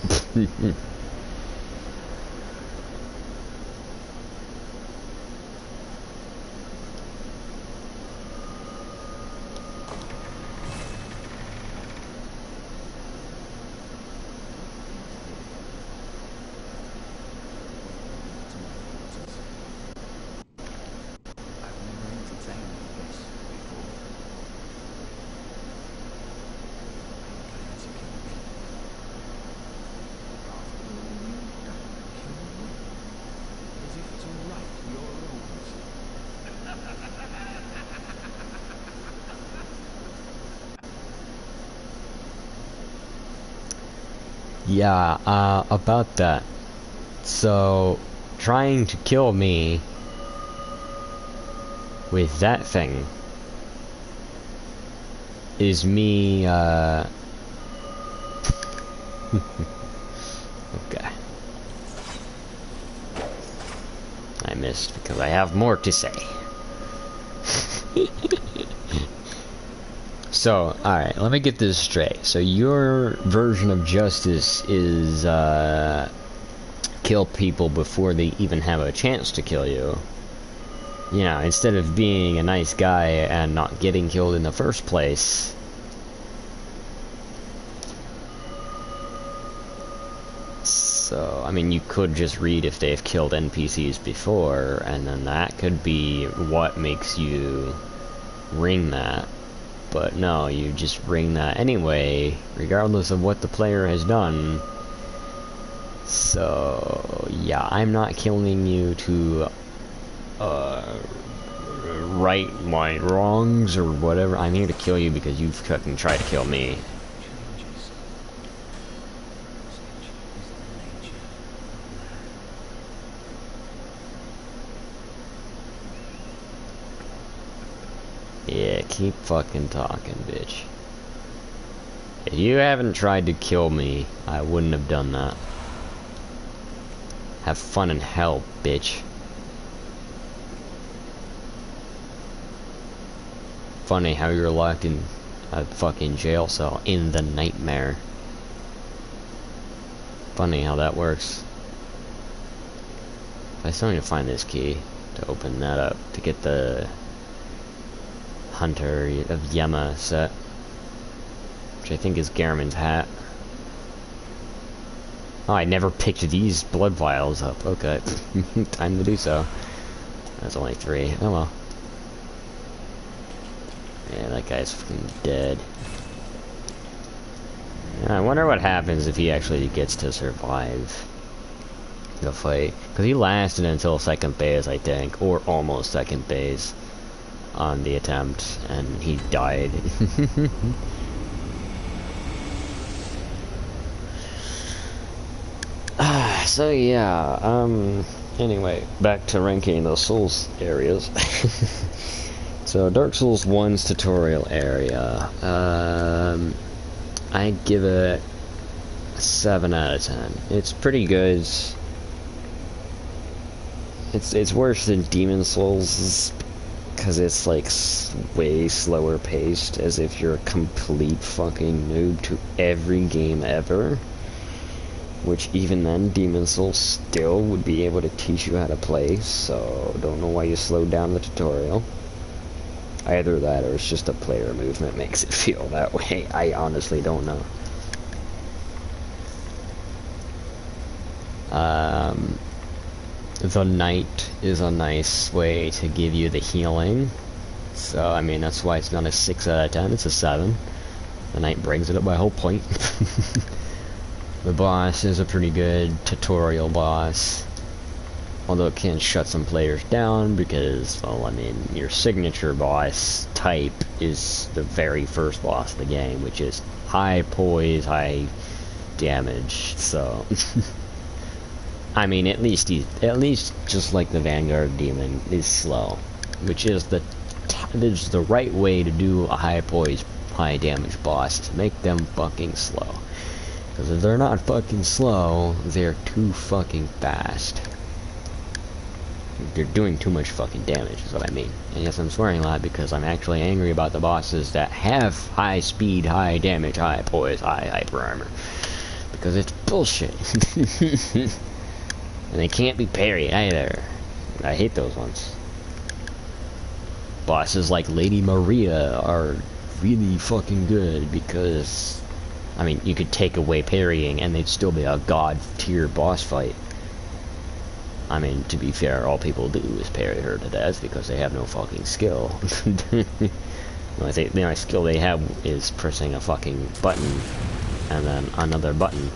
Yeah, about that. So, trying to kill me with that thing is me, okay. I missed because I have more to say. So, alright, let me get this straight. So your version of justice is, kill people before they even have a chance to kill you. You know, instead of being a nice guy and not getting killed in the first place. So, I mean, you could just read if they've killed NPCs before, and then that could be what makes you ring that. But no, you just ring that anyway, regardless of what the player has done. So, yeah, I'm not killing you to, right my wrongs or whatever. I'm here to kill you because you've fucking tried to kill me. Yeah, keep fucking talking, bitch. If you haven't tried to kill me, I wouldn't have done that. Have fun in hell, bitch. Funny how you're locked in a fucking jail cell in the nightmare. Funny how that works. I still need to find this key to open that up to get the Hunter of Yema set, which I think is Garamond's hat. Oh, I never picked these blood vials up. Okay. Time to do so. That's only 3. Oh well. Yeah, that guy's fucking dead. I wonder what happens if he actually gets to survive the fight. Because he lasted until second phase, I think. Or almost second phase on the attempt. And he died. So yeah, anyway, back to ranking the Souls areas. So Dark Souls 1's tutorial area, I give it a 7 out of 10. It's pretty good. It's worse than Demon Souls because it's like way slower paced, as if you're a complete fucking noob to every game ever. Which even then, Demon Souls still would be able to teach you how to play, so don't know why you slowed down the tutorial. Either that or it's just a player movement makes it feel that way. I honestly don't know. The Knight is a nice way to give you the healing. So, I mean, that's why it's not a 6 out of 10, it's a 7. The Knight brings it up by a whole point. The boss is a pretty good tutorial boss, although it can shut some players down because, well, I mean, your signature boss type is the very first boss of the game, which is high poise, high damage, so... I mean, at least just like the Vanguard Demon is slow, which is the right way to do a high poise, high damage boss, is to make them fucking slow. Because if they're not fucking slow, they're too fucking fast. They're doing too much fucking damage, is what I mean. And yes, I'm swearing a lot because I'm actually angry about the bosses that have high speed, high damage, high poise, high hyper armor. Because it's bullshit. And they can't be parried either. I hate those ones. Bosses like Lady Maria are really fucking good because... I mean, you could take away parrying and they'd still be a god tier boss fight. I mean, to be fair, all people do is parry her to death because they have no fucking skill. The only skill they have is pressing a fucking button and then another button.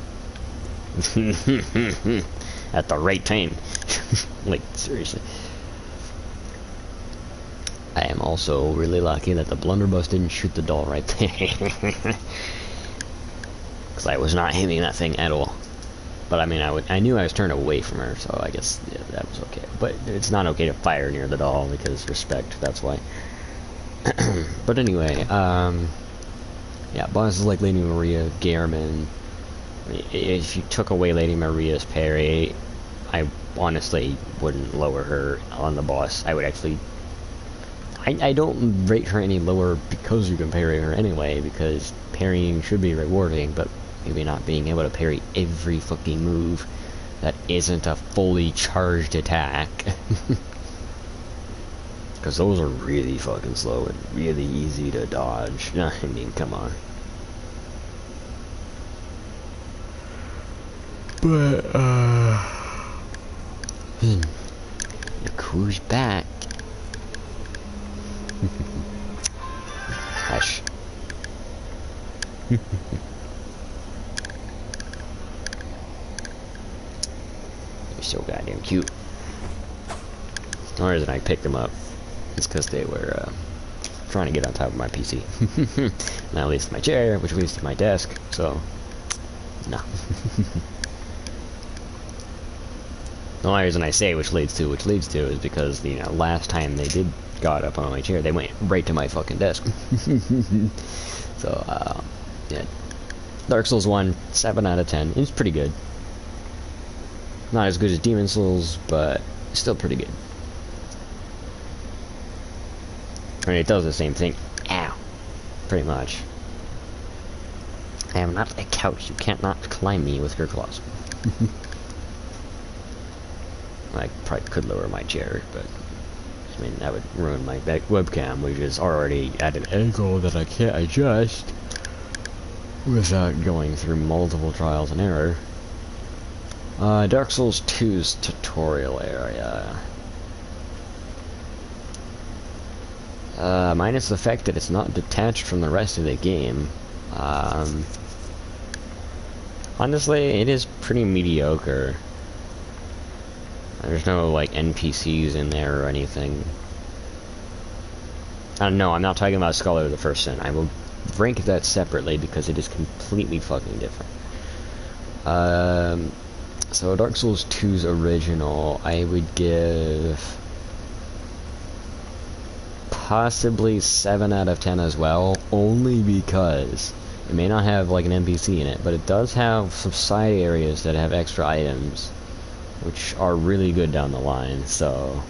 At the right time. Like, seriously. I am also really lucky that the blunderbuss didn't shoot the doll right there. Because I was not hitting that thing at all. But I mean, I knew I was turned away from her, so I guess yeah, that was okay. But it's not okay to fire near the doll because respect, that's why. But anyway, yeah, bosses like Lady Maria, Gehrman. If you took away Lady Maria's parry, I honestly wouldn't lower her on the boss. I would actually... I don't rate her any lower because you can parry her anyway, because parrying should be rewarding, but maybe not being able to parry every fucking move that isn't a fully charged attack. Because those are really fucking slow and really easy to dodge. I mean, come on. But, look who's back. Hush. You're so goddamn cute. The only reason I picked them up is because they were trying to get on top of my PC. Now leads to my chair, which leads to my desk, so no. The only reason I say which leads to is because, you know, last time they did got up on my chair, they went right to my fucking desk. So, yeah. Dark Souls 1, 7 out of 10. It's pretty good. Not as good as Demon Souls, but still pretty good. I mean, it does the same thing. Ow. Pretty much. I am not a couch. You can't not climb me with your claws. I probably could lower my chair, but I mean, that would ruin my webcam, which is already at an angle that I can't adjust without going through multiple trials and error. Dark Souls 2's tutorial area. Minus the fact that it's not detached from the rest of the game. Honestly, it is pretty mediocre. There's no, like, NPCs in there or anything. No, I'm not talking about Scholar of the First Sin. I will rank that separately because it is completely fucking different. So Dark Souls 2's original, I would give possibly 7 out of 10 as well, only because it may not have like an NPC in it, but it does have some side areas that have extra items, which are really good down the line. So,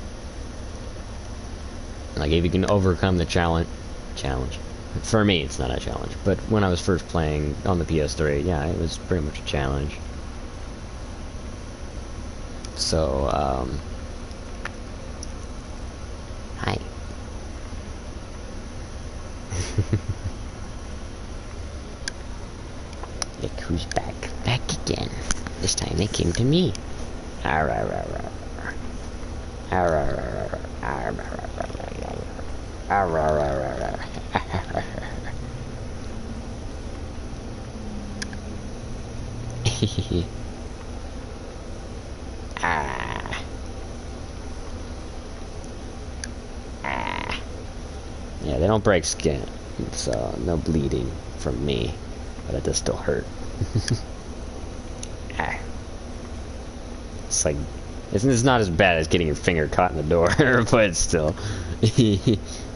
like, if you can overcome the challenge, for me it's not a challenge, but when I was first playing on the PS3, yeah, it was pretty much a challenge. So, hi. Look who's back again. This time they came to me. Yeah, they don't break skin, so no bleeding from me, but it does still hurt. It's like, it's not as bad as getting your finger caught in the door, but still.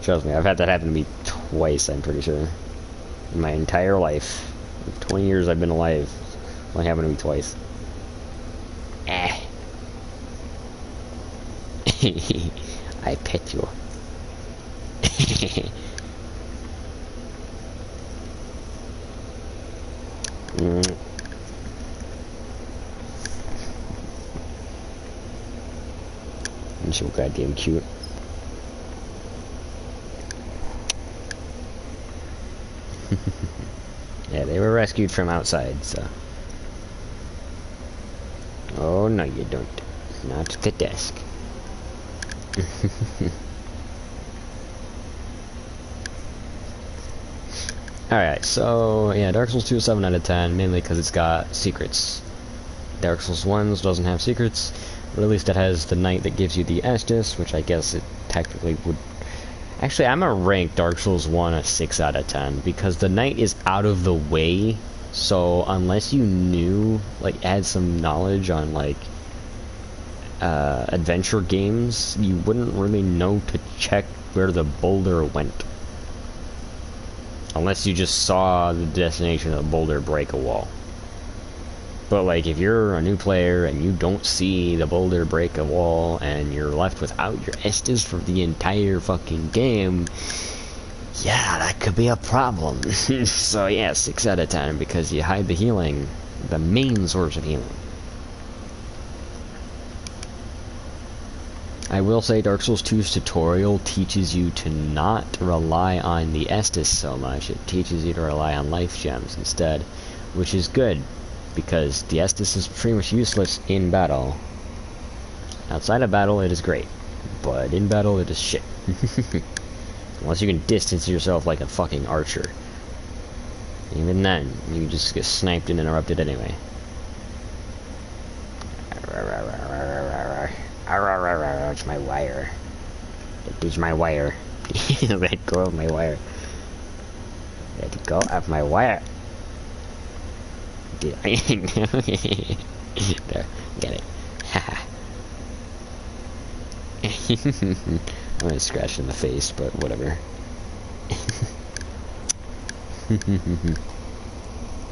Trust me, I've had that happen to me twice, I'm pretty sure. In my entire life. 20 years I've been alive. It's only happened to me twice. I pet you. I'm so goddamn cute. Yeah, they were rescued from outside, so. Oh, no, you don't. Not the desk. Alright, so, yeah, Dark Souls 2 is 7 out of 10, mainly because it's got secrets. Dark Souls 1 doesn't have secrets, but at least it has the knight that gives you the Estus, which I guess it technically would... Actually, I'm gonna rank Dark Souls 1 a 6 out of 10, because the knight is out of the way, so unless you knew, like, had some knowledge on, like, adventure games, you wouldn't really know to check where the boulder went. Unless you just saw the destination of the boulder break a wall. But, like, if you're a new player and you don't see the boulder break a wall and you're left without your Estus for the entire fucking game, yeah, that could be a problem. So, yeah, 6 out of 10 because you hide the healing, the main source of healing. I will say Dark Souls 2's tutorial teaches you to not rely on the Estus so much. It teaches you to rely on life gems instead, which is good, because the Estus is pretty much useless in battle. Outside of battle, it is great, but in battle, it is shit. Unless you can distance yourself like a fucking archer. Even then, you just get sniped and interrupted anyway. It's my wire. It is my wire. Let go of my wire. Let go of my wire. There, get it. I'm gonna scratch in the face, but whatever.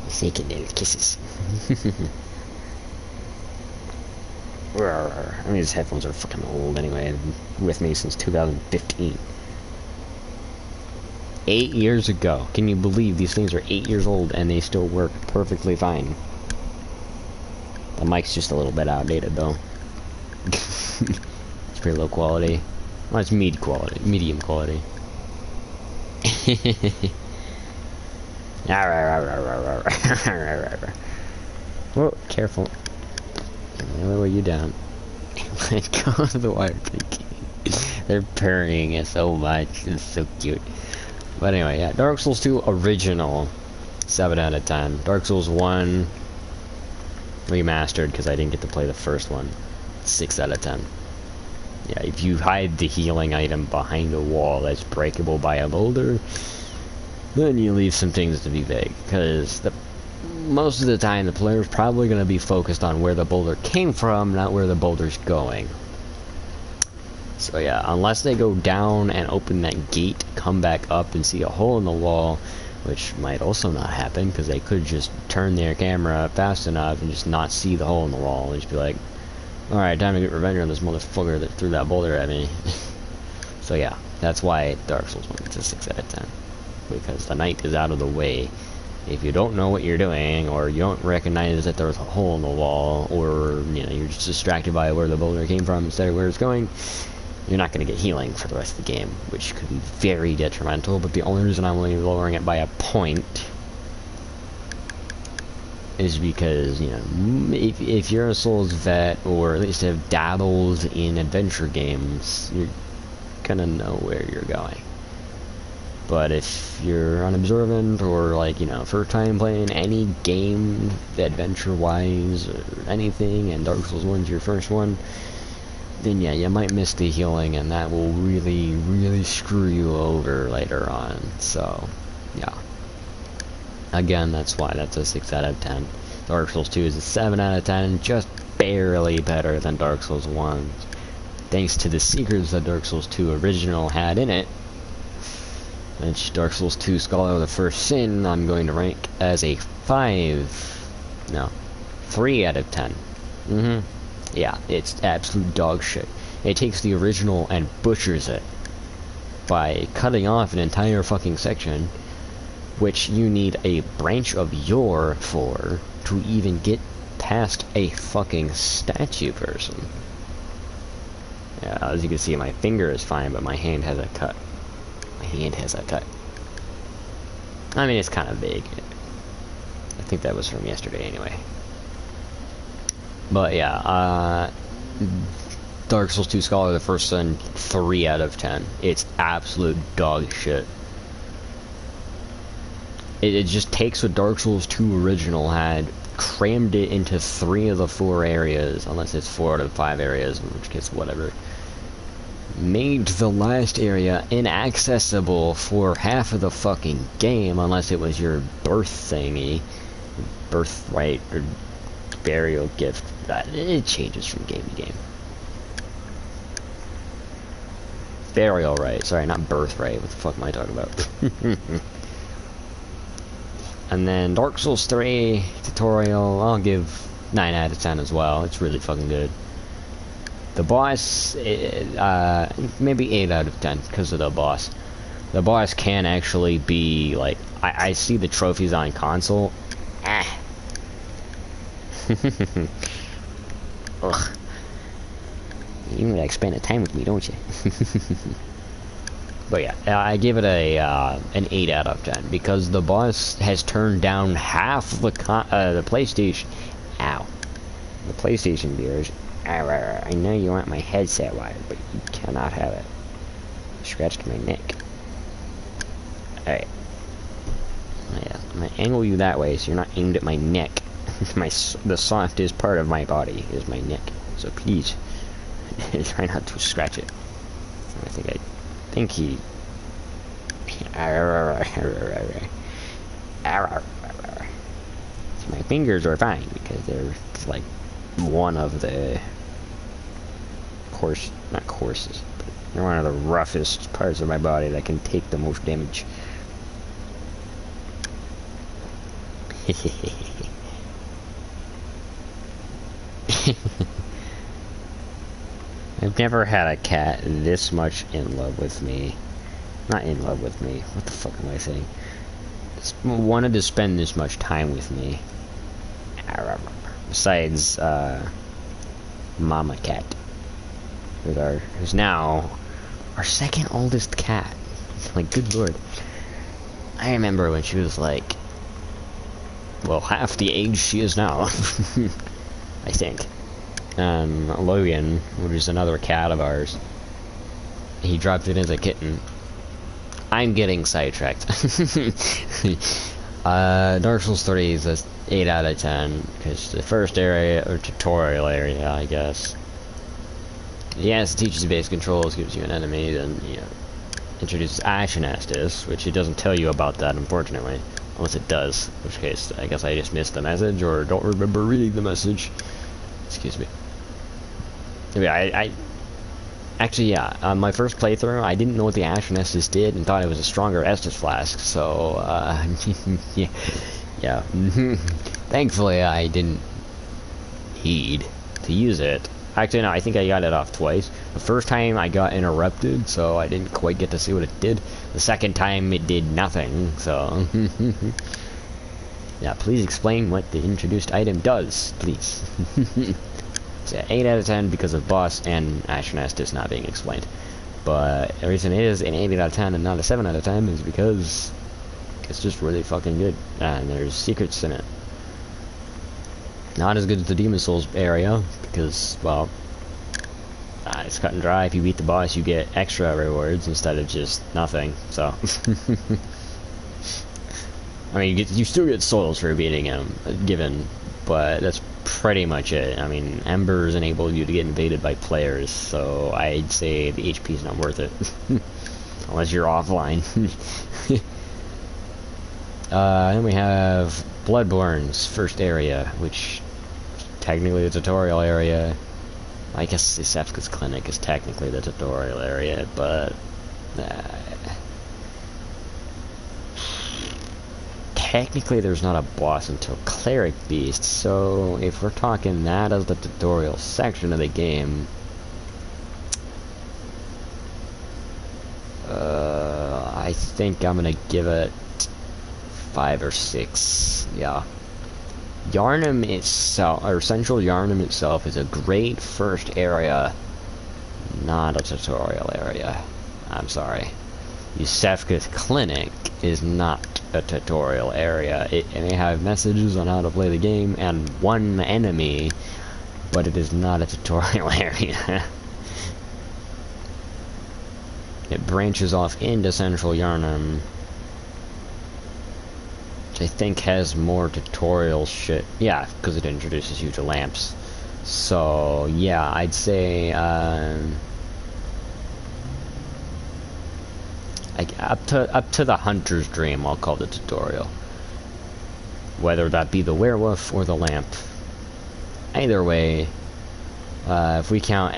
Shaking little kisses. I mean, these headphones are fucking old anyway. They've been with me since 2015. 8 years ago. Can you believe these things are 8 years old and they still work perfectly fine? The mic's just a little bit outdated though. It's pretty low quality. Well, it's medium quality. Oh, careful. Why were you down? Let go of the water pig. They're purring it so much. It's so cute. But anyway, yeah, Dark Souls 2 original, 7 out of 10. Dark Souls 1 remastered because I didn't get to play the first one. 6 out of 10. Yeah, if you hide the healing item behind a wall that's breakable by a boulder, then you leave some things to be vague. Because most of the time, the player's probably going to be focused on where the boulder came from, not where the boulder's going. So yeah, unless they go down and open that gate, come back up and see a hole in the wall, which might also not happen, because they could just turn their camera fast enough and just not see the hole in the wall, and just be like, alright, time to get revenge on this motherfucker that threw that boulder at me. So yeah, that's why Dark Souls 1 gets a 6 out of 10. Because the knight is out of the way. If you don't know what you're doing, or you don't recognize that there's a hole in the wall, or you know, you're just distracted by where the boulder came from instead of where it's going, you're not going to get healing for the rest of the game, which could be very detrimental. But the only reason I'm only lowering it by a point is because, you know, if you're a Souls vet, or at least have dabbled in adventure games, you're gonna know where you're going. But if you're unobservant, or like, you know, first time playing any game adventure-wise or anything, and Dark Souls 1's your first one, then yeah, you might miss the healing, and that will really, really screw you over later on. So, yeah. Again, that's why that's a 6 out of 10. Dark Souls 2 is a 7 out of 10, just barely better than Dark Souls 1. Thanks to the secrets that Dark Souls 2 original had in it, which Dark Souls 2 Scholar of the First Sin I'm going to rank as a 3 out of 10. Yeah, it's absolute dog shit. It takes the original and butchers it by cutting off an entire fucking section, which you need a branch of yore for to even get past a fucking statue person. Yeah, as you can see, my finger is fine, but my hand has a cut. My hand has a cut. I mean, it's kind of big. I think that was from yesterday anyway. But yeah, Dark Souls 2 Scholar of the First Sin, 3 out of 10. It's absolute dog shit. It just takes what Dark Souls 2 original had, crammed it into 3 of the 4 areas, unless it's 4 out of 5 areas, in which case, whatever. Made the last area inaccessible for half of the fucking game, unless it was your birth thingy, birthright, or burial gift. It changes from game to game. Burial right, sorry, not birthright. What the fuck am I talking about? And then Dark Souls 3 tutorial, I'll give 9 out of 10 as well. It's really fucking good. The boss, maybe 8 out of 10 because of the boss. The boss can actually be like, I see the trophies on console. Ugh. You like spending time with me, don't you? But yeah, I give it an 8 out of 10 because the boss has turned down half the PlayStation. Ow, the PlayStation viewers. I know you want my headset wired, but you cannot have it. Scratched my neck. Alright. Yeah, I'm gonna angle you that way so you're not aimed at my neck. The softest part of my body is my neck. So please, try not to scratch it. I think he... My fingers are fine because they're like one of the not courses, but they're one of the roughest parts of my body that can take the most damage. I've never had a cat this much in love with me. Not in love with me. What the fuck am I saying? Just wanted to spend this much time with me. Besides, Mama Cat. Who's now our second oldest cat. Like, good lord. I remember when she was like, well, half the age she is now. I think. and Logan, which is another cat of ours, he dropped it as a kitten. I'm getting sidetracked. Dark Souls 3 is a 8 out of 10, because the first area, or tutorial area, I guess. Yes, it teaches you basic controls, gives you an enemy, then, you know, introduces Ashen Estus, which it doesn't tell you about that, unfortunately. Unless it does, in which case, I guess I just missed the message, or don't remember reading the message. Excuse me. Yeah, actually, yeah, on my first playthrough, I didn't know what the Ashen Estus did and thought it was a stronger Estus flask, so, yeah. Thankfully, I didn't heed to use it. Actually, no, I think I got it off twice. The first time, I got interrupted, so I didn't quite get to see what it did. The second time, it did nothing, so... yeah, please explain what the introduced item does, please. It's an 8 out of 10 because of boss and Ashen Estus not being explained. But the reason it is an 8 out of 10 and not a 7 out of 10 is because it's just really fucking good. And there's secrets in it. Not as good as the Demon Souls area, because, well, it's cut and dry. If you beat the boss, you get extra rewards instead of just nothing, so... I mean, you still get souls for beating him, given, but that's pretty much it. I mean, Embers enable you to get invaded by players, so I'd say the HP's not worth it. Unless you're offline. Then we have Bloodborne's first area, which technically the tutorial area. I guess Isefka's clinic is technically the tutorial area, but technically there's not a boss until Cleric Beast, so if we're talking that as the tutorial section of the game, I think I'm gonna give it 5 or 6, yeah. Yharnam itself, or Central Yharnam itself, is a great first area, not a tutorial area. I'm sorry. Isefka's clinic is not a tutorial area. It may have messages on how to play the game and one enemy, but it is not a tutorial area. It branches off into Central Yharnam, which I think has more tutorial shit. Yeah, because it introduces you to lamps. So, yeah, I'd say, like, up to the Hunter's Dream, I'll call the tutorial. Whether that be the werewolf or the lamp. Either way, if we count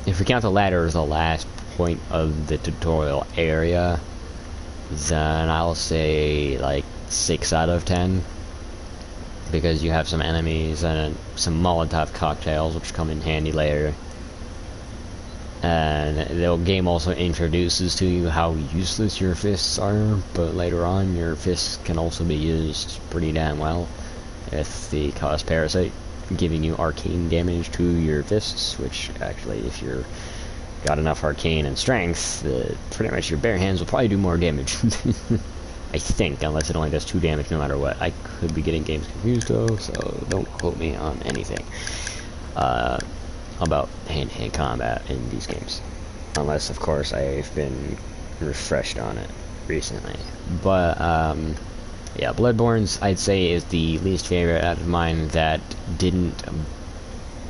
if we count the ladder as the last point of the tutorial area, then I'll say like 6 out of 10. Because you have some enemies and some Molotov cocktails, which come in handy later. And the game also introduces to you how useless your fists are, but later on your fists can also be used pretty damn well with the Cause Parasite giving you arcane damage to your fists, which actually, if you're got enough arcane and strength, pretty much your bare hands will probably do more damage. I think, unless it only does 2 damage no matter what. I could be getting games confused though, so don't quote me on anything about hand-to-hand combat in these games. Unless, of course, I've been refreshed on it recently. But, yeah, Bloodborne's, I'd say, is the least favorite out of mine that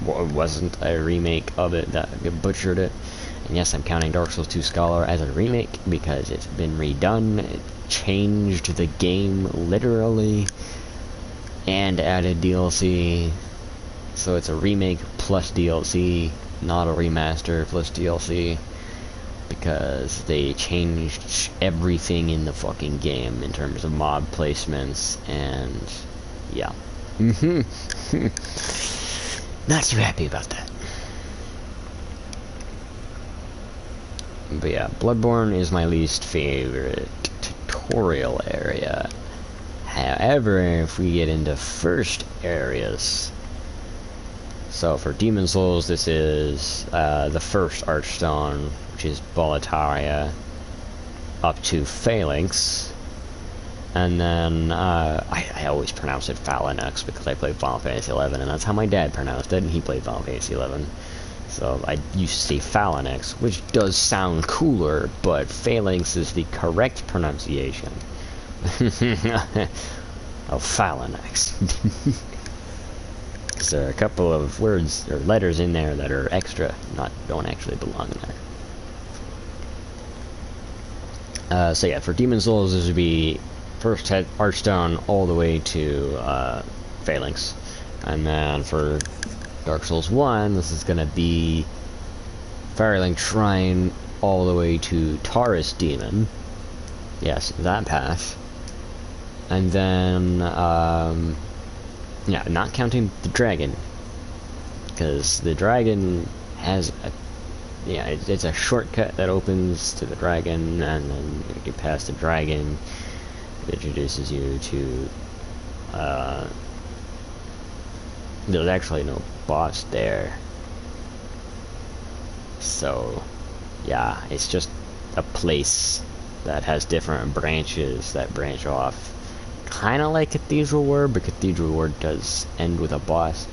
wasn't a remake of it, that butchered it. And yes, I'm counting Dark Souls 2 Scholar as a remake because it's been redone, it changed the game literally, and added DLC. So it's a remake plus DLC, not a remaster plus DLC, because they changed everything in the fucking game in terms of mob placements, and yeah. Not too happy about that. But yeah, Bloodborne is my least favorite tutorial area. However, if we get into first areas, so for Demon Souls, this is the first Archstone, which is Boletaria, up to Phalanx, And then, I always pronounce it Phalanx because I played Final Fantasy 11, and that's how my dad pronounced it, and he played Final Fantasy 11. So I used to say Phalanx, which does sound cooler, but Phalanx is the correct pronunciation. Of Phalanx. There are a couple of words or letters in there that are extra, don't actually belong there. So yeah, for Demon Souls, this would be first head Archstone all the way to Phalanx, and then for Dark Souls 1, this is gonna be Firelink Shrine all the way to Taurus Demon. Yes, that path. And then, yeah, not counting the dragon, because the dragon has a, yeah, it's a shortcut that opens to the dragon, and then you get past the dragon, it introduces you to, there's actually no boss there, so, yeah, it's just a place that has different branches that branch off. Kind of like Cathedral Ward, but Cathedral Ward does end with a boss.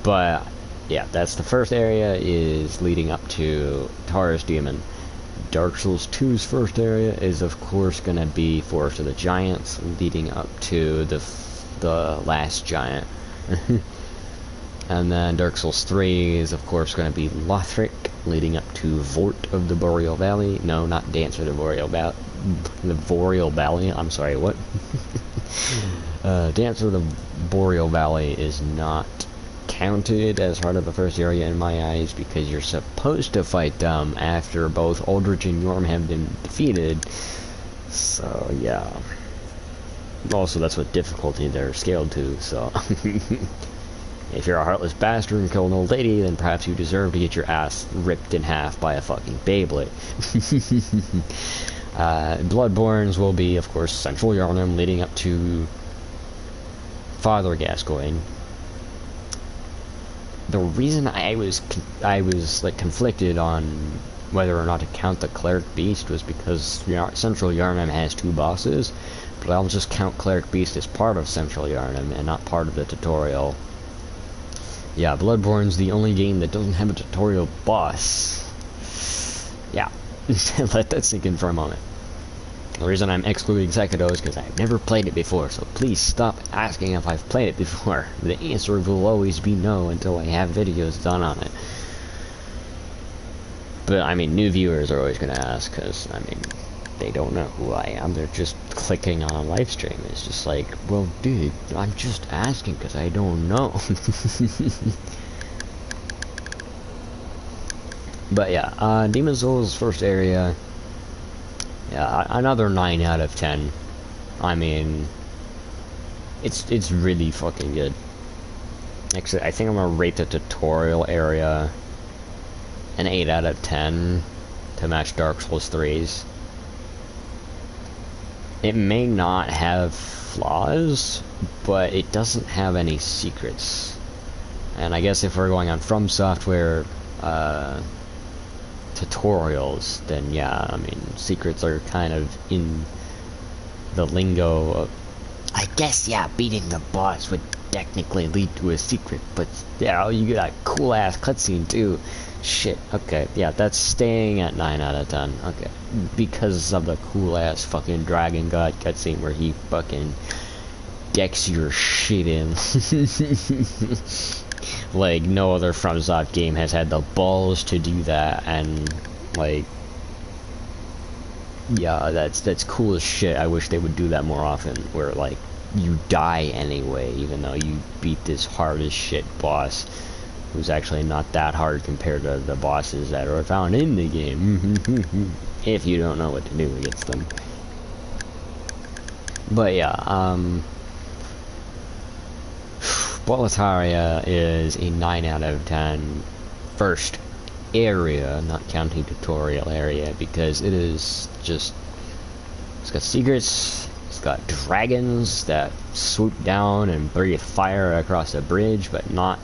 But yeah, that's the first area, is leading up to Taurus Demon. Dark Souls 2's first area is of course gonna be Forest of the Giants, leading up to the last giant. And then Dark Souls 3 is of course gonna be Lothric, leading up to Vort of the Boreal Valley. No, not Dancer of the Boreal Valley. The Boreal Valley. I'm sorry, what? Dancer of the Boreal Valley is not counted as part of the first area in my eyes, because you're supposed to fight them after both Aldrich and Yorm have been defeated. So yeah. Also, that's what difficulty they're scaled to, so if you're a heartless bastard and kill an old lady, then perhaps you deserve to get your ass ripped in half by a fucking Beyblade. Bloodborne's will be, of course, Central Yharnam, leading up to Father Gascoigne. The reason I was like conflicted on whether or not to count the Cleric Beast was because Central Yharnam has 2 bosses, but I'll just count Cleric Beast as part of Central Yharnam and not part of the tutorial. Yeah, Bloodborne's the only game that doesn't have a tutorial boss. Yeah, let that sink in for a moment. The reason I'm excluding Sekiro is because I've never played it before, so please stop asking if I've played it before. The answer will always be no until I have videos done on it. But, I mean, new viewers are always going to ask, because, I mean, they don't know who I am. They're just clicking on a live stream. It's just like, well, dude, I'm just asking because I don't know. But yeah, Demon Souls first area. Yeah, another 9 out of 10. I mean, it's really fucking good. Actually, I think I'm gonna rate the tutorial area an 8 out of 10 to match Dark Souls 3's. It may not have flaws, but it doesn't have any secrets. And I guess if we're going on From Software tutorials, then yeah, I mean, secrets are kind of in the lingo of, I guess, yeah, beating the boss would technically lead to a secret, but yeah, you get a cool ass cutscene too. Shit, okay, yeah, that's staying at 9 out of 10, okay, because of the cool ass fucking Dragon God cutscene where he fucking decks your shit in. Like, no other FromSoft game has had the balls to do that, and, like, yeah, that's cool as shit. I wish they would do that more often, where, like, you die anyway, even though you beat this hard as shit boss, who's actually not that hard compared to the bosses that are found in the game, if you don't know what to do against them. But yeah, Boletaria is a 9 out of 10 first area, not counting tutorial area, because it is just, it's got secrets, it's got dragons that swoop down and breathe fire across a bridge, but not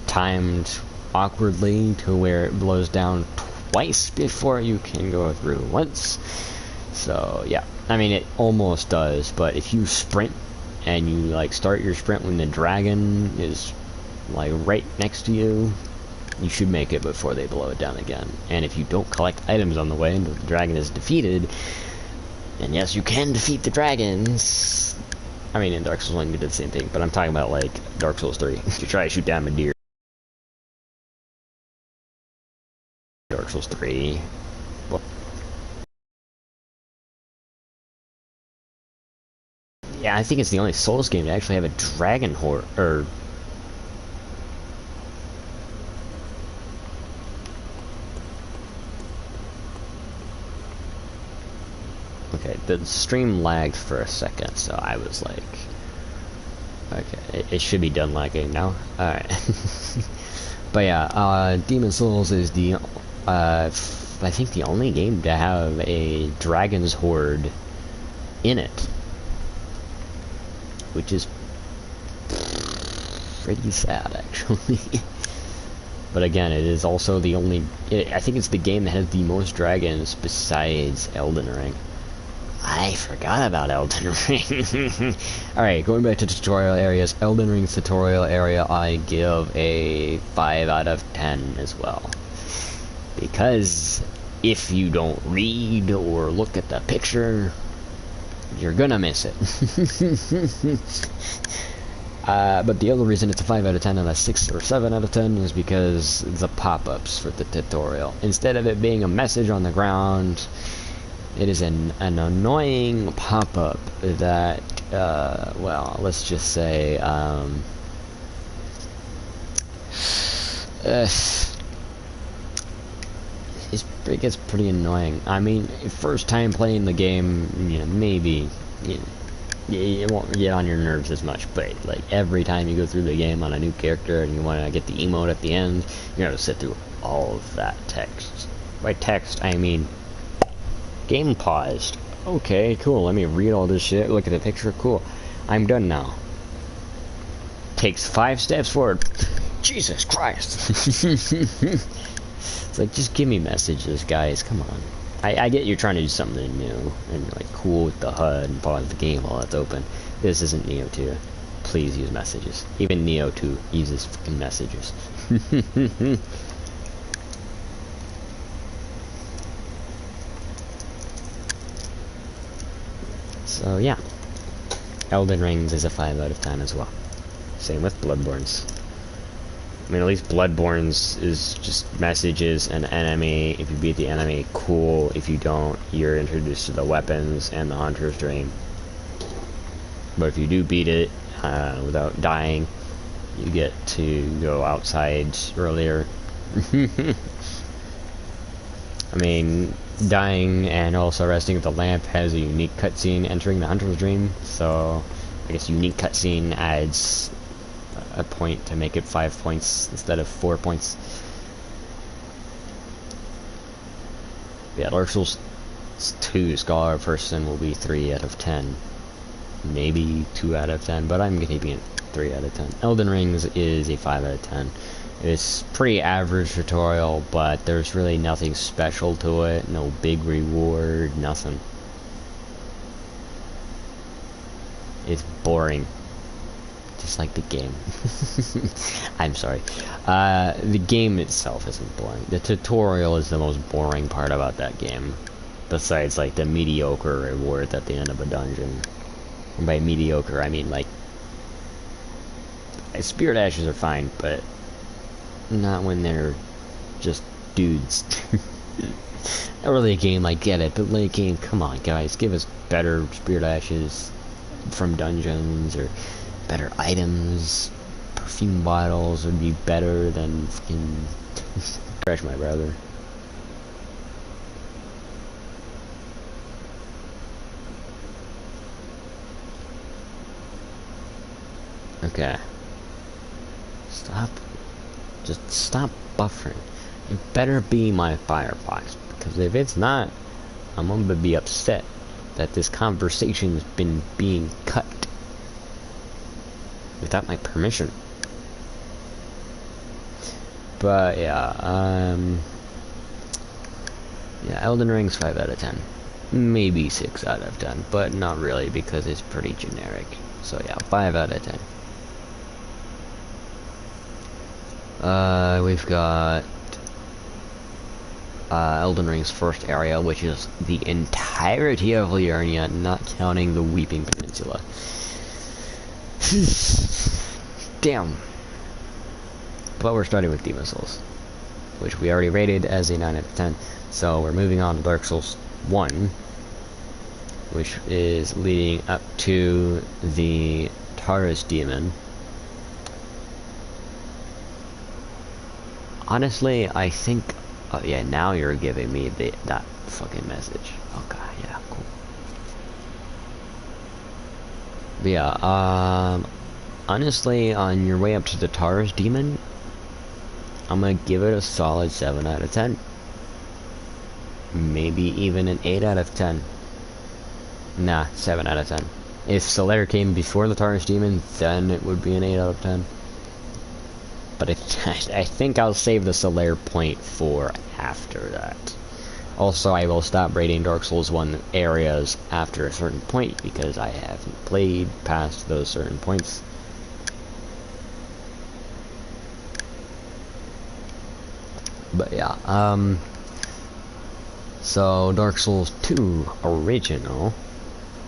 timed awkwardly to where it blows down twice before you can go through once. So yeah, I mean, it almost does, but if you sprint and you like start your sprint when the dragon is like right next to you, you should make it before they blow it down again. And if you don't collect items on the way until the dragon is defeated, then yes, you can defeat the dragons. I mean, in Dark Souls 1 you did the same thing, but I'm talking about like Dark Souls 3. You try to shoot down a deer. Dark Souls 3. Well, yeah, I think it's the only Souls game to actually have a dragon horde, or... Okay, the stream lagged for a second, so I was like... Okay, it should be done lagging now. Alright. But yeah, Demon Souls is the, I think the only game to have a dragon's horde in it. Which is pretty sad, actually. But again, it is also the only... I think it's the game that has the most dragons besides Elden Ring. I forgot about Elden Ring. Alright, going back to tutorial areas. Elden Ring's tutorial area, I give a 5 out of 10 as well. Because if you don't read or look at the picture, you're gonna miss it. But the other reason it's a 5 out of 10 and a 6 or 7 out of 10 is because the pop-ups for the tutorial. Instead of it being a message on the ground, it is an annoying pop-up that, well, let's just say, it gets pretty annoying. I mean, first time playing the game, you know, maybe, it won't get on your nerves as much, but, like, every time you go through the game on a new character and you want to get the emote at the end, you gotta sit through all of that text. By text, I mean... Game paused. Okay, cool. Let me read all this shit. Look at the picture. Cool. I'm done now. Takes 5 steps forward. Jesus Christ. It's like, just give me messages, guys. Come on. I get you're trying to do something new and like cool with the HUD and pause the game while it's open. This isn't Neo 2. Please use messages. Even Neo 2 uses fucking messages. So yeah, Elden Rings is a 5 out of 10 as well. Same with Bloodborne's. I mean, at least Bloodborne's is just messages and enemy. If you beat the enemy, cool. If you don't, you're introduced to the weapons and the Hunter's Dream. But if you do beat it without dying, you get to go outside earlier. I mean, dying and also resting with the lamp has a unique cutscene entering the Hunter's Dream, so I guess unique cutscene adds a point to make it 5 points instead of 4 points. Yeah, Dark Souls 2 Scholar Person will be 3 out of 10. Maybe 2 out of 10, but I'm gonna be in 3 out of 10. Elden Rings is a 5 out of 10. It's pretty average tutorial, but there's really nothing special to it. No big reward, nothing. It's boring. Just like the game. I'm sorry. The game itself isn't boring. The tutorial is the most boring part about that game. Besides, like, the mediocre reward at the end of a dungeon. And by mediocre, I mean, like... Spirit Ashes are fine, but... not when they're just dudes. Not really a game, I get it, but late game, come on guys, give us better Spirit Ashes from dungeons, or better items. Perfume bottles would be better than fucking... Crash my brother. Okay. Stop. Just stop buffering. It better be my Firefox, because if it's not, I'm gonna be upset that this conversation's been being cut without my permission. But yeah, yeah, Elden Ring's 5 out of 10. maybe 6 out of 10, but not really because it's pretty generic. So yeah, 5 out of 10. We've got Elden Ring's first area, which is the entirety of Liurnia, not counting the Weeping Peninsula. Damn. But we're starting with Demon Souls, which we already rated as a 9 out of 10. So we're moving on to Dark Souls 1, which is leading up to the Taurus Demon. Honestly, I think... Oh yeah, now you're giving me that fucking message. Okay, yeah, cool. But yeah, honestly, on your way up to the Taurus Demon, I'm gonna give it a solid 7 out of 10. Maybe even an 8 out of 10. Nah, 7 out of 10. If Solaire came before the Taurus Demon, then it would be an 8 out of 10. But I think I'll save the Solaire point for after that. Also, I will stop rating Dark Souls 1 areas after a certain point because I haven't played past those certain points. But yeah, so Dark Souls 2 original,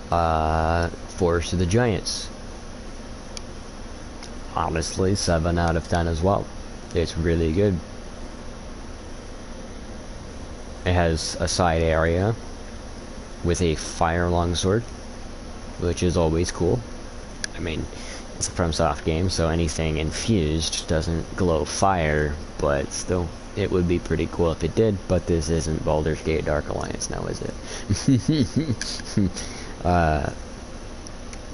Forest of the Giants. Honestly, 7 out of 10 as well. It's really good. It has a side area with a fire longsword, which is always cool. I mean, it's a FromSoft game, so anything infused doesn't glow fire, but still, it would be pretty cool if it did, but this isn't Baldur's Gate Dark Alliance now, is it?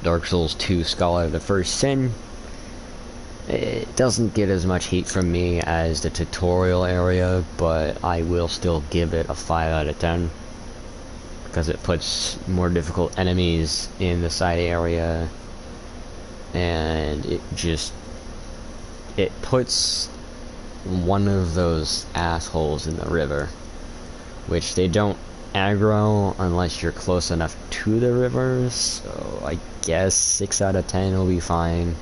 Dark Souls 2 Scholar of the First Sin. It doesn't get as much heat from me as the tutorial area, but I will still give it a 5 out of 10. Because it puts more difficult enemies in the side area. And it puts one of those assholes in the river. Which they don't aggro unless you're close enough to the river, so I guess 6 out of 10 will be fine.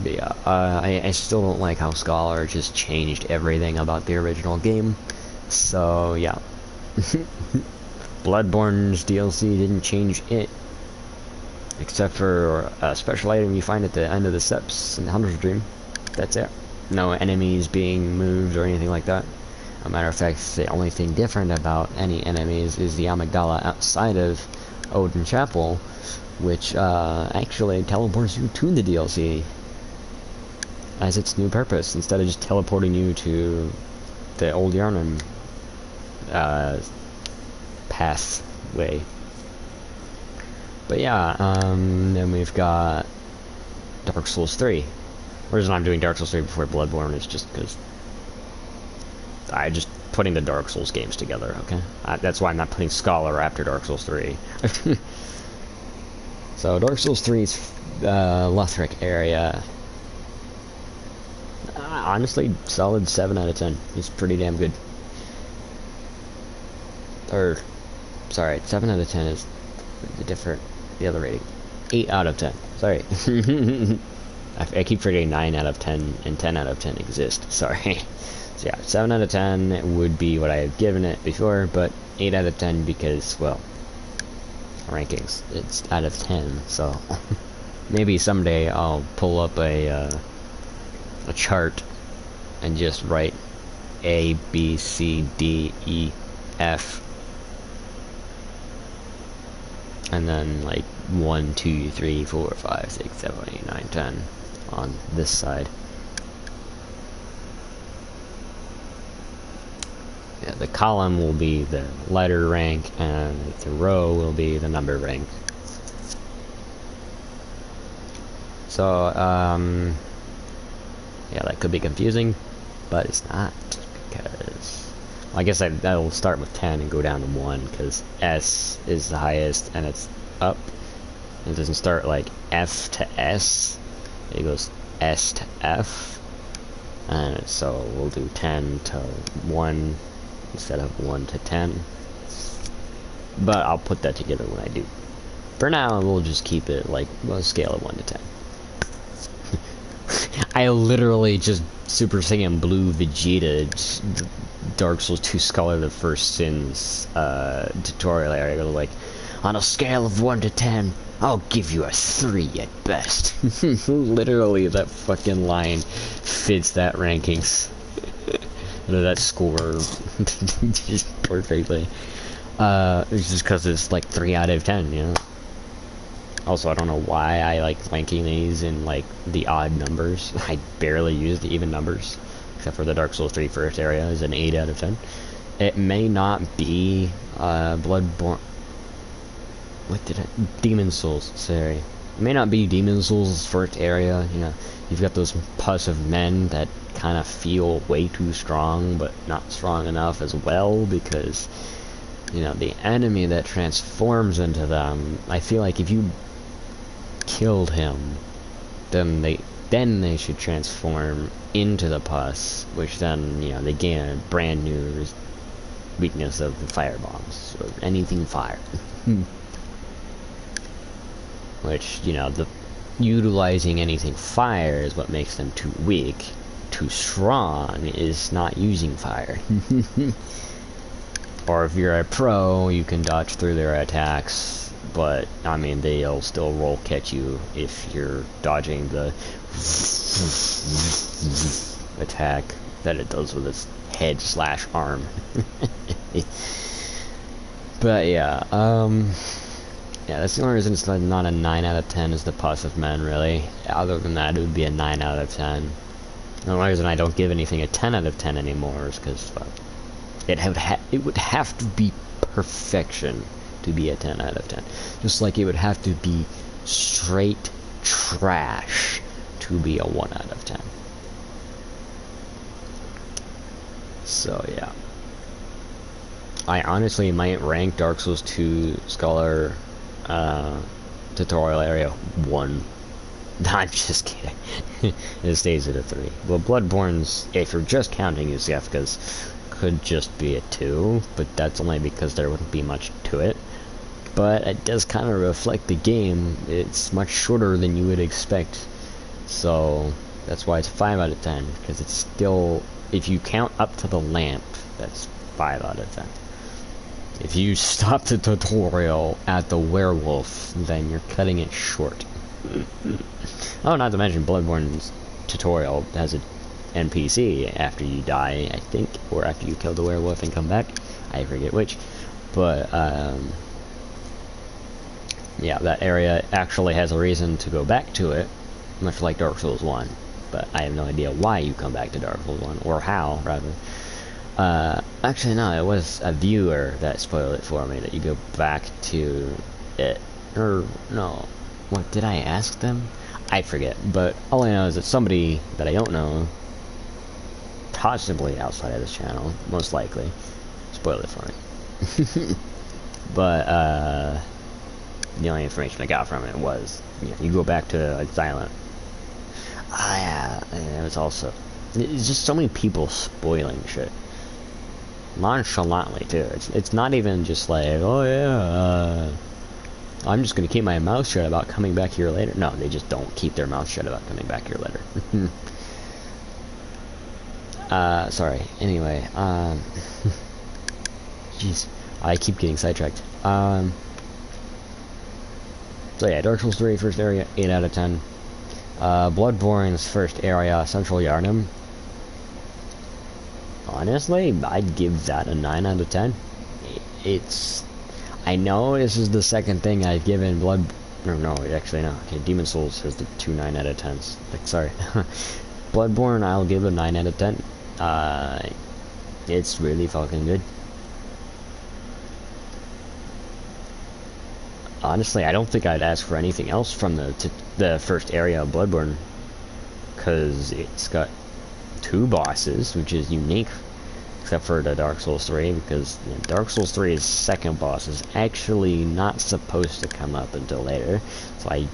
But yeah, I still don't like how Scholar just changed everything about the original game. So yeah. Bloodborne's DLC didn't change it. Except for a special item you find at the end of the steps in the Hunter's Dream. That's it. No enemies being moved or anything like that. As a matter of fact, the only thing different about any enemies is the Amygdala outside of Odin Chapel, which actually teleports you to the DLC as its new purpose, instead of just teleporting you to the old Yharnam pathway. But yeah, then we've got Dark Souls 3. The reason I'm doing Dark Souls 3 before Bloodborne is just because I just putting the Dark Souls games together, okay? That's why I'm not putting Scholar after Dark Souls 3. So Dark Souls 3's Lothric area. Honestly, solid 7 out of 10. It's pretty damn good. Or, sorry, 7 out of 10 is the other rating. 8 out of 10. Sorry. I keep forgetting 9 out of 10 and 10 out of 10 exist. Sorry. So yeah, 7 out of 10 would be what I have given it before, but 8 out of 10 because, well, rankings. It's out of 10, so maybe someday I'll pull up a chart and just write A, B, C, D, E, F, and then like 1, 2, 3, 4, 5, 6, 7, 8, 9, 10 on this side. Yeah, the column will be the letter rank and the row will be the number rank. So, yeah, that could be confusing, but it's not, because, well, I guess that'll start with 10 and go down to 1, because S is the highest, and it's up. It doesn't start like F to S, it goes S to F, and so we'll do 10 to 1, instead of 1 to 10. But I'll put that together when I do. For now, we'll just keep it like a scale of 1 to 10. I literally just Super Saiyan Blue Vegeta Dark Souls 2 Scholar the First Sins tutorial area. Like, on a scale of 1 to 10, I'll give you a 3 at best. Literally, that fucking line fits that rankings. That score just perfectly. It's just because it's like 3 out of 10, you know? Also, I don't know why I like ranking these in like the odd numbers. I barely use the even numbers, except for the Dark Souls 3 first area is an 8 out of 10. It may not be Bloodborne. What did I? Demon Souls. Sorry, it may not be Demon Souls' first area. You know, you've got those pus of men that kind of feel way too strong, but not strong enough as well, because you know the enemy that transforms into them. I feel like if you killed him, then they should transform into the pus, which then, you know, they gain a brand new weakness of the fire bombs or anything fire. Which, you know, the utilizing anything fire is what makes them too weak. Too strong is not using fire. Or if you're a pro, you can dodge through their attacks. But, I mean, they'll still roll catch you if you're dodging the attack that it does with its head slash arm. But, yeah, that's the only reason it's not a 9 out of 10 is the pus of men, really. Other than that, it would be a 9 out of 10. The only reason I don't give anything a 10 out of 10 anymore is because it would have to be perfection to be a 10 out of 10. Just like it would have to be straight trash to be a 1 out of 10. So, yeah. I honestly might rank Dark Souls 2 Scholar tutorial area 1. I'm just kidding. It stays at a 3. Well, Bloodborne's, if you're just counting Yuzefka's, could just be a 2, but that's only because there wouldn't be much to it. But it does kind of reflect the game. It's much shorter than you would expect, so that's why it's 5 out of 10, because it's still, if you count up to the lamp, that's 5 out of 10. If you stop the tutorial at the werewolf, then you're cutting it short. Oh, not to mention Bloodborne's tutorial has an NPC after you die, I think, or after you kill the werewolf and come back. I forget which, but yeah, that area actually has a reason to go back to it, much like Dark Souls 1. But I have no idea why you come back to Dark Souls 1, or how, rather. Actually, no, it was a viewer that spoiled it for me, that you go back to it. Or, no, what, did I ask them? I forget, but all I know is that somebody that I don't know, possibly outside of this channel, most likely, spoiled it for me. But, the only information I got from it was, you know, you go back to Silent. Yeah, and it was also, it's just so many people spoiling shit. Nonchalantly, too. It's not even just like, oh yeah, I'm just gonna keep my mouth shut about coming back here later. No, they just don't keep their mouth shut about coming back here later. Sorry. Anyway, jeez, I keep getting sidetracked. So yeah, Dark Souls 3 first area, 8 out of 10. Bloodborne's first area, Central Yharnam. Honestly, I'd give that a 9 out of 10. It's, I know this is the second thing I've given no, actually no. Okay, Demon Souls has the 2 9 out of 10s. Like, sorry. Bloodborne, I'll give a 9 out of 10. It's really fucking good. Honestly, I don't think I'd ask for anything else from the first area of Bloodborne, because it's got 2 bosses, which is unique, except for the Dark Souls 3, because you know, Dark Souls 3's second boss is actually not supposed to come up until later, so I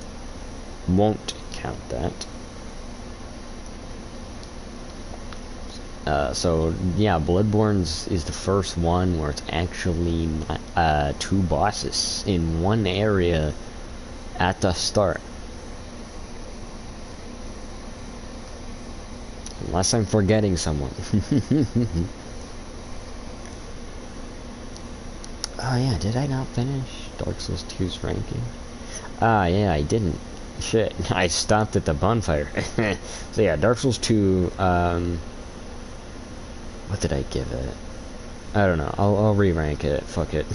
won't count that. So yeah, Bloodborne's is the first one where it's actually two bosses in one area at the start. Unless I'm forgetting someone. Oh yeah, did I not finish Dark Souls 2's ranking? Ah yeah, I didn't. Shit, I stopped at the bonfire. So yeah, Dark Souls 2, what did I give it? I don't know, I'll re-rank it, fuck it.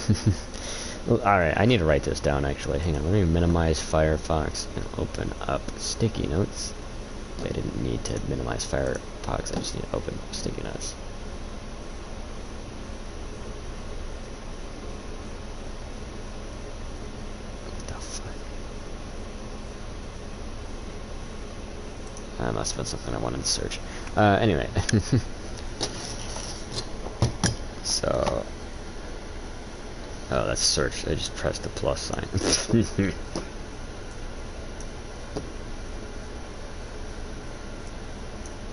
Alright, I need to write this down actually. Hang on, let me minimize Firefox and open up sticky notes. I didn't need to minimize Firefox, I just need to open sticky notes. What the fuck? That must have been something I wanted to search. Anyway. So... Oh, that's search. I just pressed the plus sign.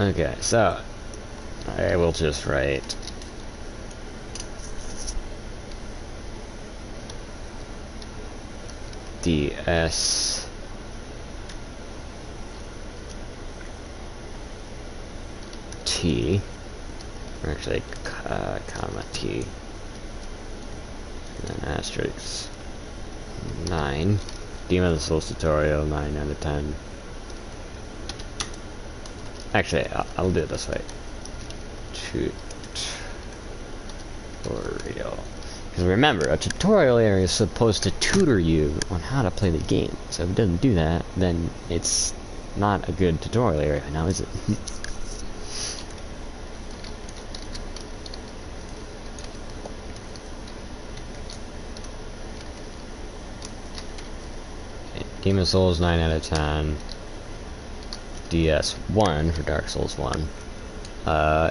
Okay, so I will just write DS T, or actually comma T, and then asterisk 9. Demon Souls tutorial 9 out of 10. Actually, I'll do it this way. Tutorial. Because remember, a tutorial area is supposed to tutor you on how to play the game. So if it doesn't do that, then it's not a good tutorial area now, is it? Okay, Demon Souls 9 out of 10. DS1 for Dark Souls 1.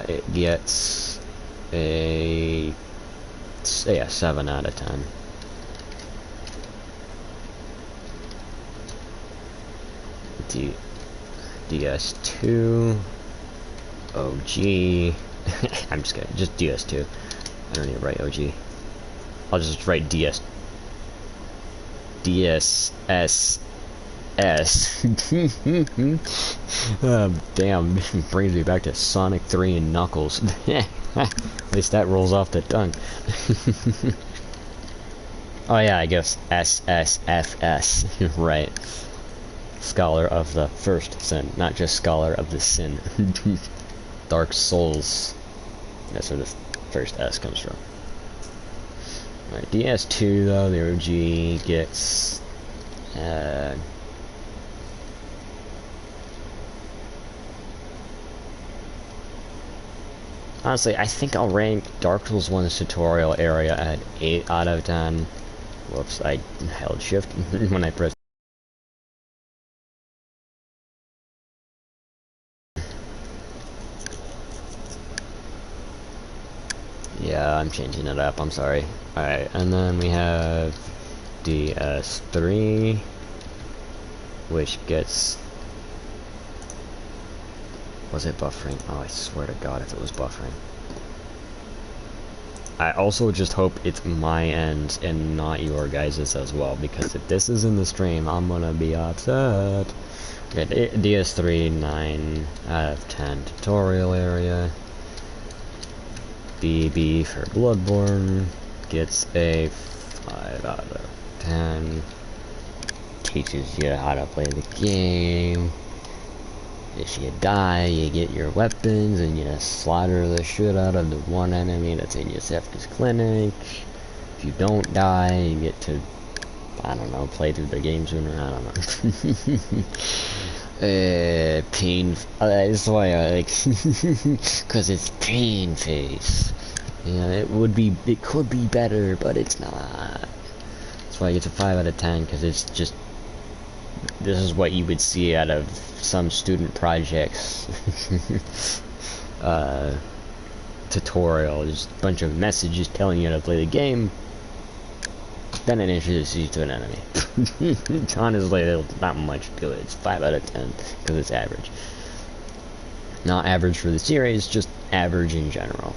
It gets a 7 out of 10. DS2 OG. I'm just kidding, just DS2. I don't need to write OG. I'll just write DSS. Damn, brings me back to Sonic 3 and Knuckles. At least that rolls off the tongue. Oh yeah, I guess SSFS. Right. Scholar of the First Sin, not just Scholar of the Sin. Dark Souls. That's where the first S comes from. Alright, DS2 though, the OG gets... Honestly, I think I'll rank Dark Souls 1's tutorial area at 8 out of 10. Whoops, I held shift when I pressed. Yeah, I'm changing it up, I'm sorry. Alright, and then we have DS3, which gets... Was it buffering? Oh, I swear to God if it was buffering. I also just hope it's my end and not your guys's as well, because if this is in the stream, I'm gonna be upset. Okay, DS3, 9 out of 10 tutorial area. BB for Bloodborne gets a 5 out of 10. Teaches you how to play the game. If you die, you get your weapons and you slaughter the shit out of the one enemy that's in Yosefka's clinic. If you don't die, you get to, I don't know, play through the game sooner, I don't know. Pain, that's why I like, cause it's pain face. Yeah, it could be better, but it's not. That's why I get a 5 out of 10, cause it's just, this is what you would see out of some student projects tutorial, just a bunch of messages telling you how to play the game, then it introduces you to an enemy. Honestly, there's not much to it. It's 5 out of 10 because it's average. Not average for the series, just average in general.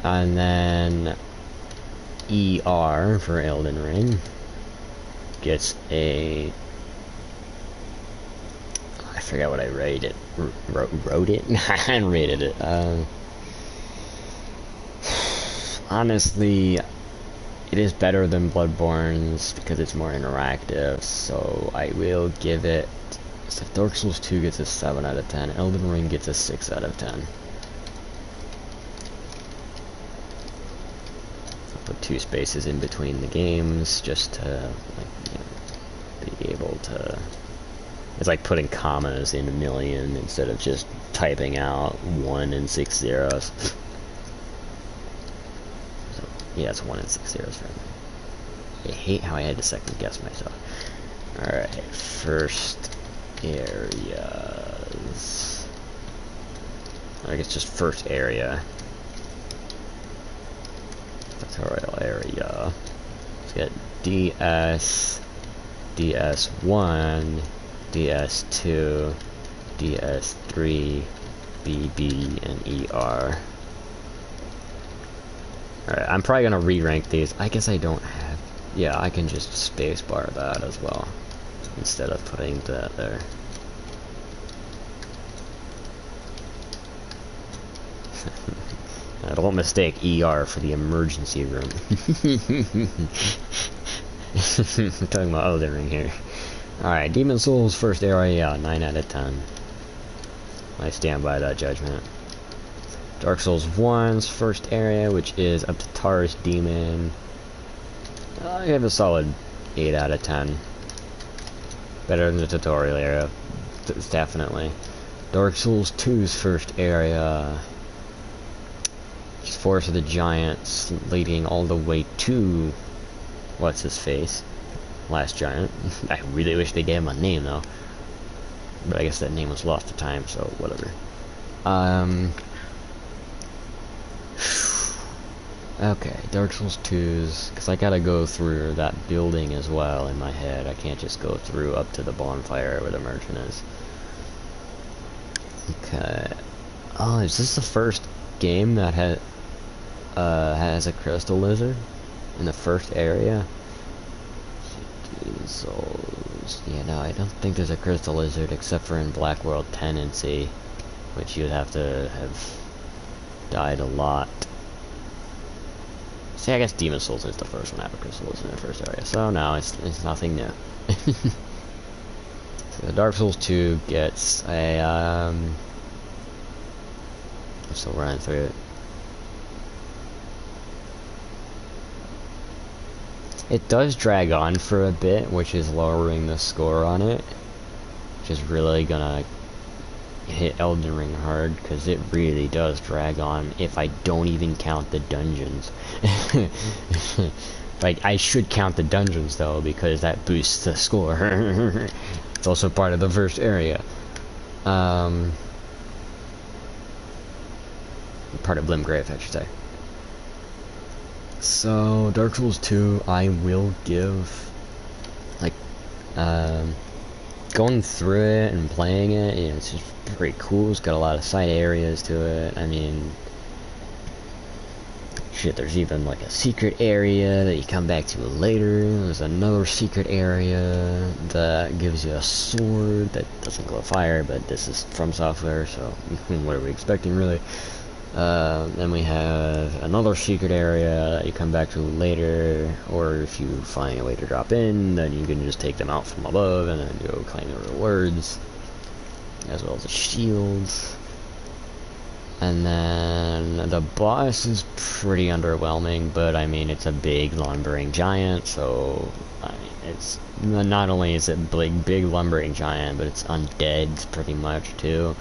And then ER for Elden Ring gets a... I forget what I wrote it. Wrote it? I rated it. Honestly, it is better than Bloodborne's because it's more interactive, so I will give it... So Dark Souls 2 gets a 7 out of 10, Elden Ring gets a 6 out of 10. I'll put 2 spaces in between the games just to, like, you know, be able to... It's like putting commas in a million instead of just typing out 1 and 6 zeros. So, yeah, it's 1 and 6 zeros for me. I hate how I had to second guess myself. Alright, first areas. I guess just first area. Tutorial area. Let's get DS, DS1, DS2, DS3, BB, and ER. Alright, I'm probably gonna re-rank these. I guess I don't have... Yeah, I can just spacebar that as well, instead of putting that there. Don't mistake ER for the emergency room. I'm talking about Elden Ring here. Alright, Demon Souls first area, 9 out of 10. I stand by that judgment. Dark Souls 1's first area, which is up to Taurus Demon. I give a solid 8 out of 10. Better than the tutorial area, definitely. Dark Souls 2's first area, which is Forest of the Giants, leading all the way to what's his face, Last Giant. I really wish they gave him a name though, but I guess that name was lost to time, so whatever. Okay, Dark Souls 2's, because I gotta go through that building as well in my head. I can't just go through up to the bonfire where the merchant is. Okay. Oh, is this the first game that has a crystal lizard in the first area? Demon Souls. Yeah, no, I don't think there's a crystal lizard except for in Black World Tendency, which you'd have to have died a lot. See, I guess Demon Souls is the first one to have a crystal lizard in the first area, so no, it's nothing new. So Dark Souls 2 gets a I'm still running through it. It does drag on for a bit, which is lowering the score on it, which is really gonna hit Elden Ring hard, because it really does drag on if I don't even count the dungeons. Like, I should count the dungeons though, because that boosts the score. It's also part of the first area. Part of Limgrave, I should say. So, Dark Souls 2, I will give, like, going through it and playing it, you know, it's just pretty cool. It's got a lot of side areas to it. I mean, shit, there's even like a secret area that you come back to later. There's another secret area that gives you a sword that doesn't glow fire, but this is from software, so what are we expecting, really? Then we have another secret area that you come back to later, or if you find a way to drop in, then you can just take them out from above and then go claim the rewards, as well as the shields. And then the boss is pretty underwhelming, but I mean, it's a big lumbering giant, so I mean, it's not only is it big lumbering giant, but it's undead pretty much too.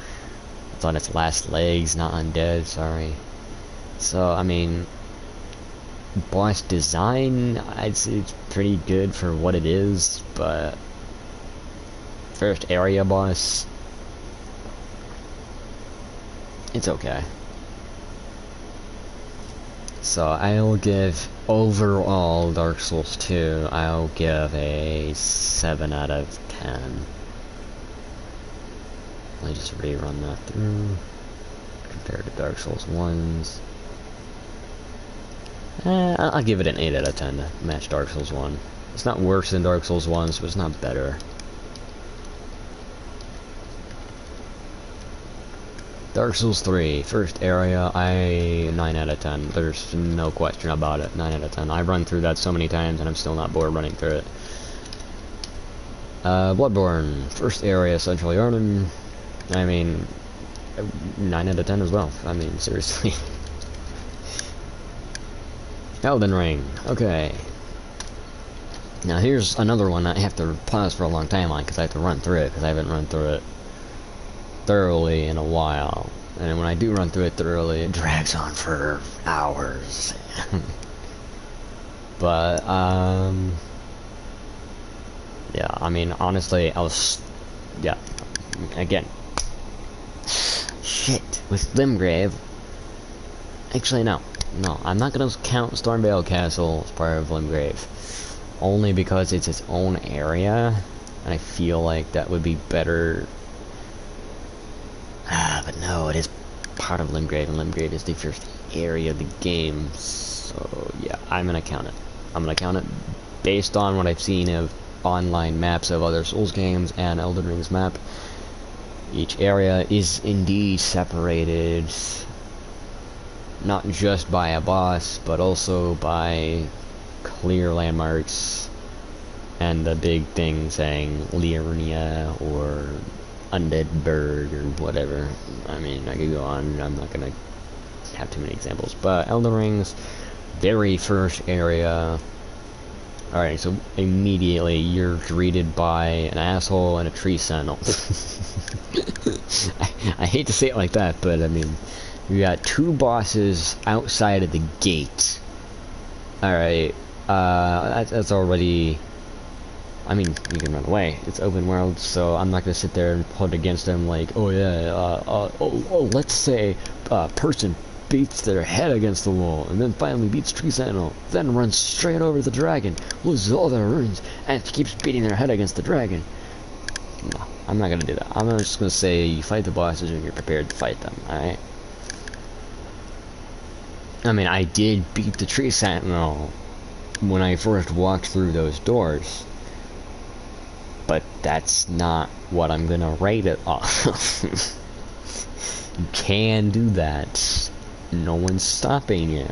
It's on its last legs, not undead, sorry. So, I mean, boss design, I'd say it's pretty good for what it is, but first area boss, it's okay. So, I'll give, overall, Dark Souls 2, I'll give a 7 out of 10. Let me just rerun that through. Compared to Dark Souls 1's. I'll give it an 8 out of 10 to match Dark Souls 1. It's not worse than Dark Souls 1's, but it's not better. Dark Souls 3, first area, 9 out of 10. There's no question about it, 9 out of 10. I've run through that so many times and I'm still not bored running through it. Bloodborne, first area, Central Yarnum. I mean, 9 out of 10 as well. I mean, seriously. Elden Ring, okay. Now here's another one I have to pause for a long time on because I have to run through it because I haven't run through it thoroughly in a while. And when I do run through it thoroughly, it drags on for hours. But, yeah, I mean, honestly, yeah, again, shit, with Limgrave, actually, no, I'm not gonna count Stormvale Castle as part of Limgrave, only because it's its own area, and I feel like that would be better. But no, it is part of Limgrave, and Limgrave is the first area of the game, so yeah, I'm gonna count it. I'm gonna count it based on what I've seen of online maps of other Souls games and Elden Ring's map. Each area is indeed separated, not just by a boss, but also by clear landmarks, and the big thing saying Liurnia or Undead Berg or whatever. I mean, I could go on, I'm not gonna have too many examples, but Elden Ring's very first area. Alright, so immediately you're greeted by an asshole and a tree sentinel. I hate to say it like that, but I mean, you got two bosses outside of the gate. Alright, that's already, I mean, you can run away. It's open world, so I'm not gonna sit there and put against them like, oh yeah, let's say a person beats their head against the wall, and then finally beats Tree Sentinel, then runs straight over the dragon, loses all their runes, and keeps beating their head against the dragon. No, I'm not gonna do that. I'm just gonna say you fight the bosses when you're prepared to fight them, alright? I mean, I did beat the Tree Sentinel when I first walked through those doors, but that's not what I'm gonna rate it off. You can do that. No one's stopping you.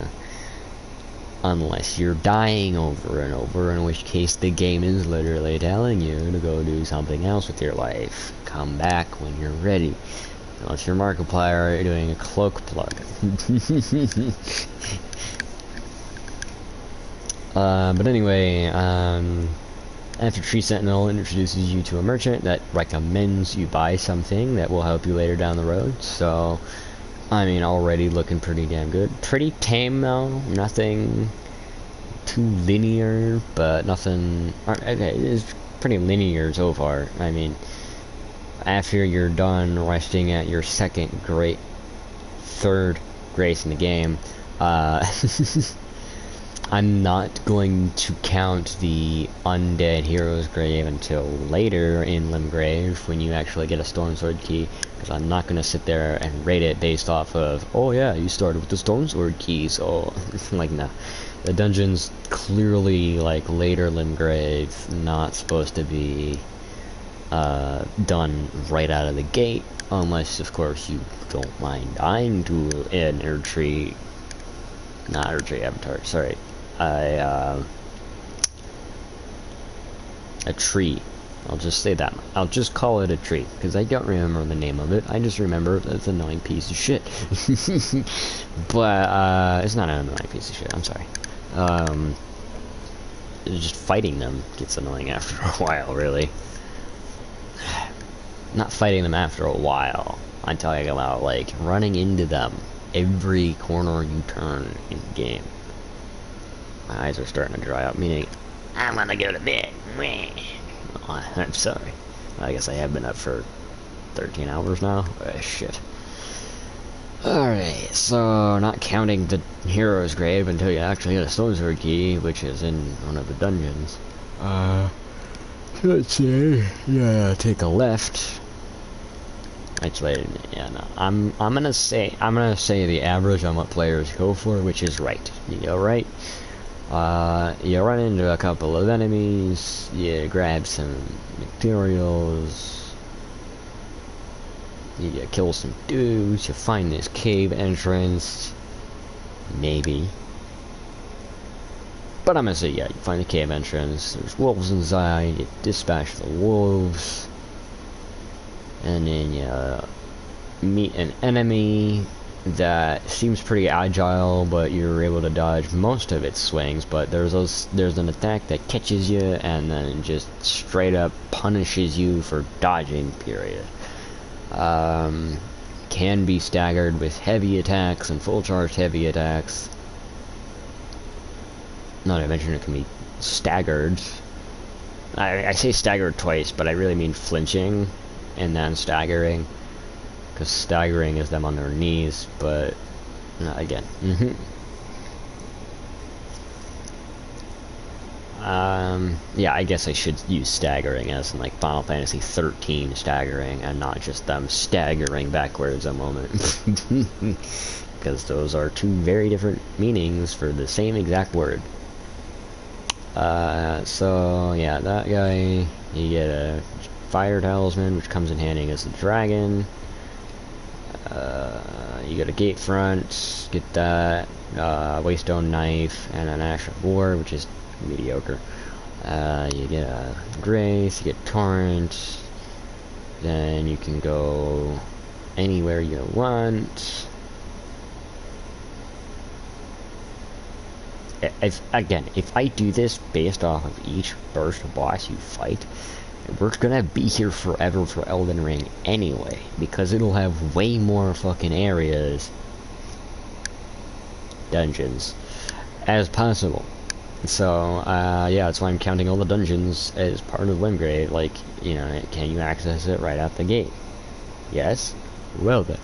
Unless you're dying over and over, in which case the game is literally telling you to go do something else with your life. Come back when you're ready. Unless you're Markiplier, you're doing a cloak plug. But anyway, after Tree Sentinel introduces you to a merchant that recommends you buy something that will help you later down the road, so I mean, already looking pretty damn good. Pretty tame though, nothing too linear, but nothing, okay, it's pretty linear so far. I mean, after you're done resting at your third grace in the game, I'm not going to count the undead hero's grave until later in Limgrave when you actually get a Storm Sword key, because I'm not going to sit there and rate it based off of, oh yeah, you started with the Storm Sword key, so like, no. The dungeon's clearly like later Limgrave, not supposed to be done right out of the gate, unless of course you don't mind dying to an Erdtree, not Erdtree avatar, sorry. A tree. I'll just say that. I'll just call it a tree, because I don't remember the name of it. I just remember it's an annoying piece of shit. But, it's not an annoying piece of shit, I'm sorry. Just fighting them gets annoying after a while, really. Not fighting them after a while. I'm talking about, like, running into them every corner you turn in the game. My eyes are starting to dry up, meaning I'm gonna go to bed. Oh, I'm sorry. I guess I have been up for 13 hours now. Oh, shit. Alright, so not counting the hero's grave until you actually get a Stone Sword key, which is in one of the dungeons. Let's see. Yeah, take a left. Actually, yeah, no. I'm gonna say the average on what players go for, which is right. You go right. You run into a couple of enemies. You grab some materials. You kill some dudes. You find this cave entrance. Maybe. But I'm gonna say, yeah, you find the cave entrance. There's wolves inside. You dispatch the wolves. And then you meet an enemy that seems pretty agile, but you're able to dodge most of its swings. But there's an attack that catches you and then just straight up punishes you for dodging. Period. Can be staggered with heavy attacks and full charged heavy attacks. Not to mention it can be staggered. I say staggered twice, but I really mean flinching and then staggering, because staggering is them on their knees, but again. Yeah, I guess I should use staggering as in like Final Fantasy 13 staggering, and not just them staggering backwards a moment, because those are two very different meanings for the same exact word. So yeah, that guy, you get a fire talisman, which comes in handy against the dragon. You get a gate front, get that, waystone knife, and an ash of war, which is mediocre. You get a grace, you get torrent, then you can go anywhere you want. If I do this based off of each first boss you fight, we're gonna be here forever for Elden Ring anyway, because it'll have way more fucking areas, dungeons, as possible. So, yeah, that's why I'm counting all the dungeons as part of Limgrave. Like, you know, can you access it right out the gate? Yes? Well then.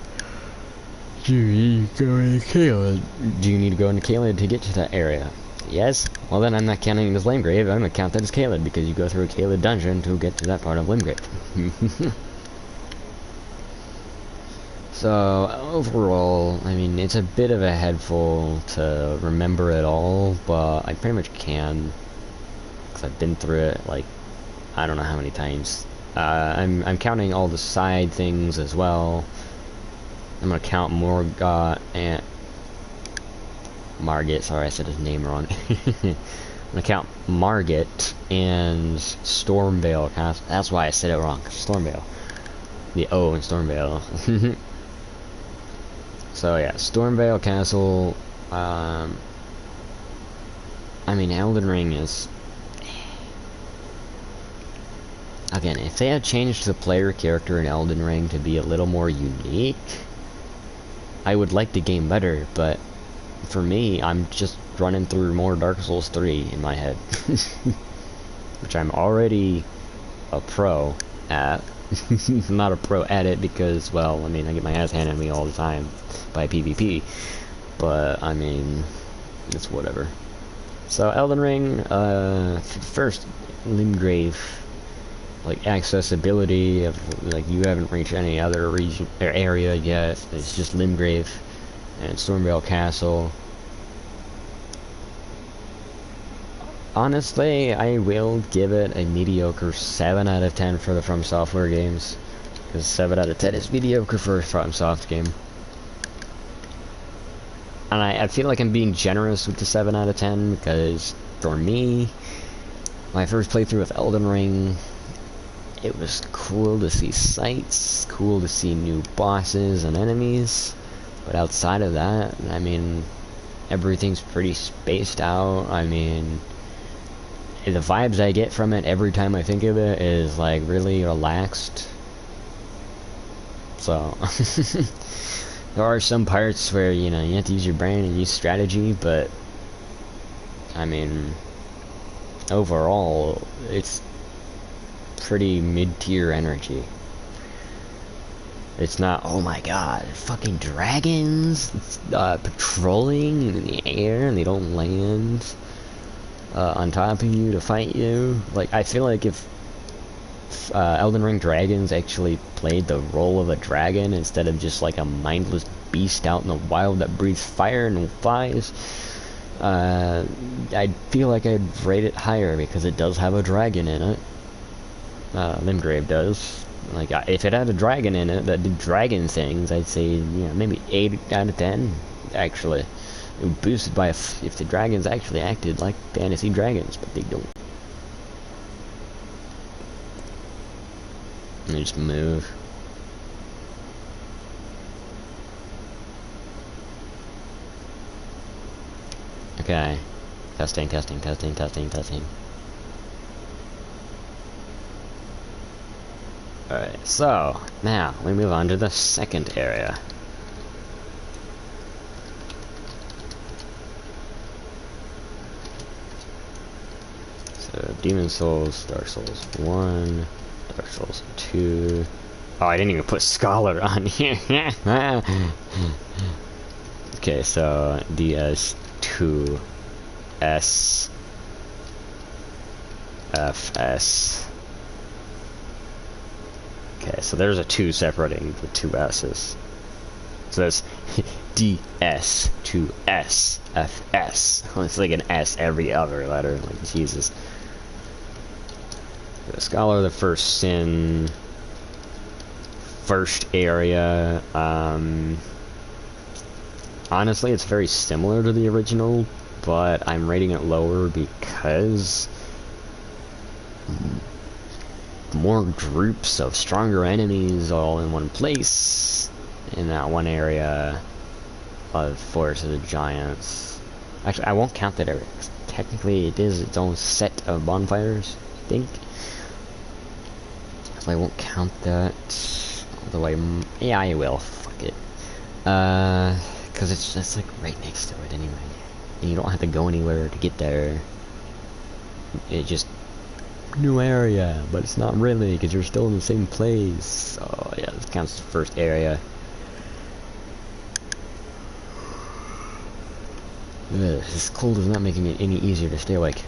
Do you need to go into Caelid? Do you need to go into Caelid to get to that area? Yes? Well then I'm not counting it as Limgrave, I'm gonna count that as Caelid, because you go through a Caelid dungeon to get to that part of Limgrave. So, overall, I mean, it's a bit of a headful to remember it all, but I pretty much can, because I've been through it, like, I don't know how many times. I'm counting all the side things as well. I'm gonna count Morgott and Margit, sorry I said his name wrong. I'm gonna count Margit and Stormvale. That's why I said it wrong. Stormvale. The O in Stormvale. So yeah, Stormvale Castle. I mean, Elden Ring is... Again, if they had changed the player character in Elden Ring to be a little more unique, I would like the game better, but for me, I'm just running through more Dark Souls 3 in my head. Which I'm already a pro at. I'm not a pro at it because, well, I mean, I get my ass handed to me all the time by PvP. But, I mean, it's whatever. So, Elden Ring, first, Limgrave, like, accessibility of, like, you haven't reached any other region, or area yet. It's just Limgrave and Stormvale Castle. Honestly, I will give it a mediocre 7 out of 10 for the From Software games. Because 7 out of 10 is mediocre for a From Soft game. And I feel like I'm being generous with the 7 out of 10, because for me, my first playthrough of Elden Ring, it was cool to see sights, cool to see new bosses and enemies. But outside of that, I mean, everything's pretty spaced out. I mean, the vibes I get from it every time I think of it is like really relaxed. So there are some parts where, you know, you have to use your brain and use strategy, but I mean, overall it's pretty mid-tier energy. It's not, oh my god, fucking dragons patrolling in the air and they don't land on top of you to fight you. Like, I feel like if Elden Ring dragons actually played the role of a dragon instead of just like a mindless beast out in the wild that breathes fire and flies, I feel like I'd rate it higher because it does have a dragon in it. Limgrave does. Like, if it had a dragon in it that did dragon things, I'd say, you know, maybe 8 out of 10, actually. It would boosted by if the dragons actually acted like fantasy dragons, but they don't. And they just move. Okay. Testing. Alright, so, now, we move on to the second area. So, Demon Souls, Dark Souls 1, Dark Souls 2... Oh, I didn't even put Scholar on here! Okay, so, DS2, S, FS... Okay, so there's a 2 separating the 2 S's. So that's DS to S, FS. It's like an S every other letter, like Jesus. The Scholar of the First Sin, first area. Honestly, it's very similar to the original, but I'm rating it lower because more groups of stronger enemies all in one place in that one area of Forest of the Giants. Actually, I won't count that area, 'cause technically it is its own set of bonfires, I think. So I won't count that. Although yeah, I will. Fuck it. Because it's just like right next to it anyway. And you don't have to go anywhere to get there. It just new area, but it's not really because you're still in the same place. So yeah, this counts as the first area. Ugh, this cold is not making it any easier to stay awake.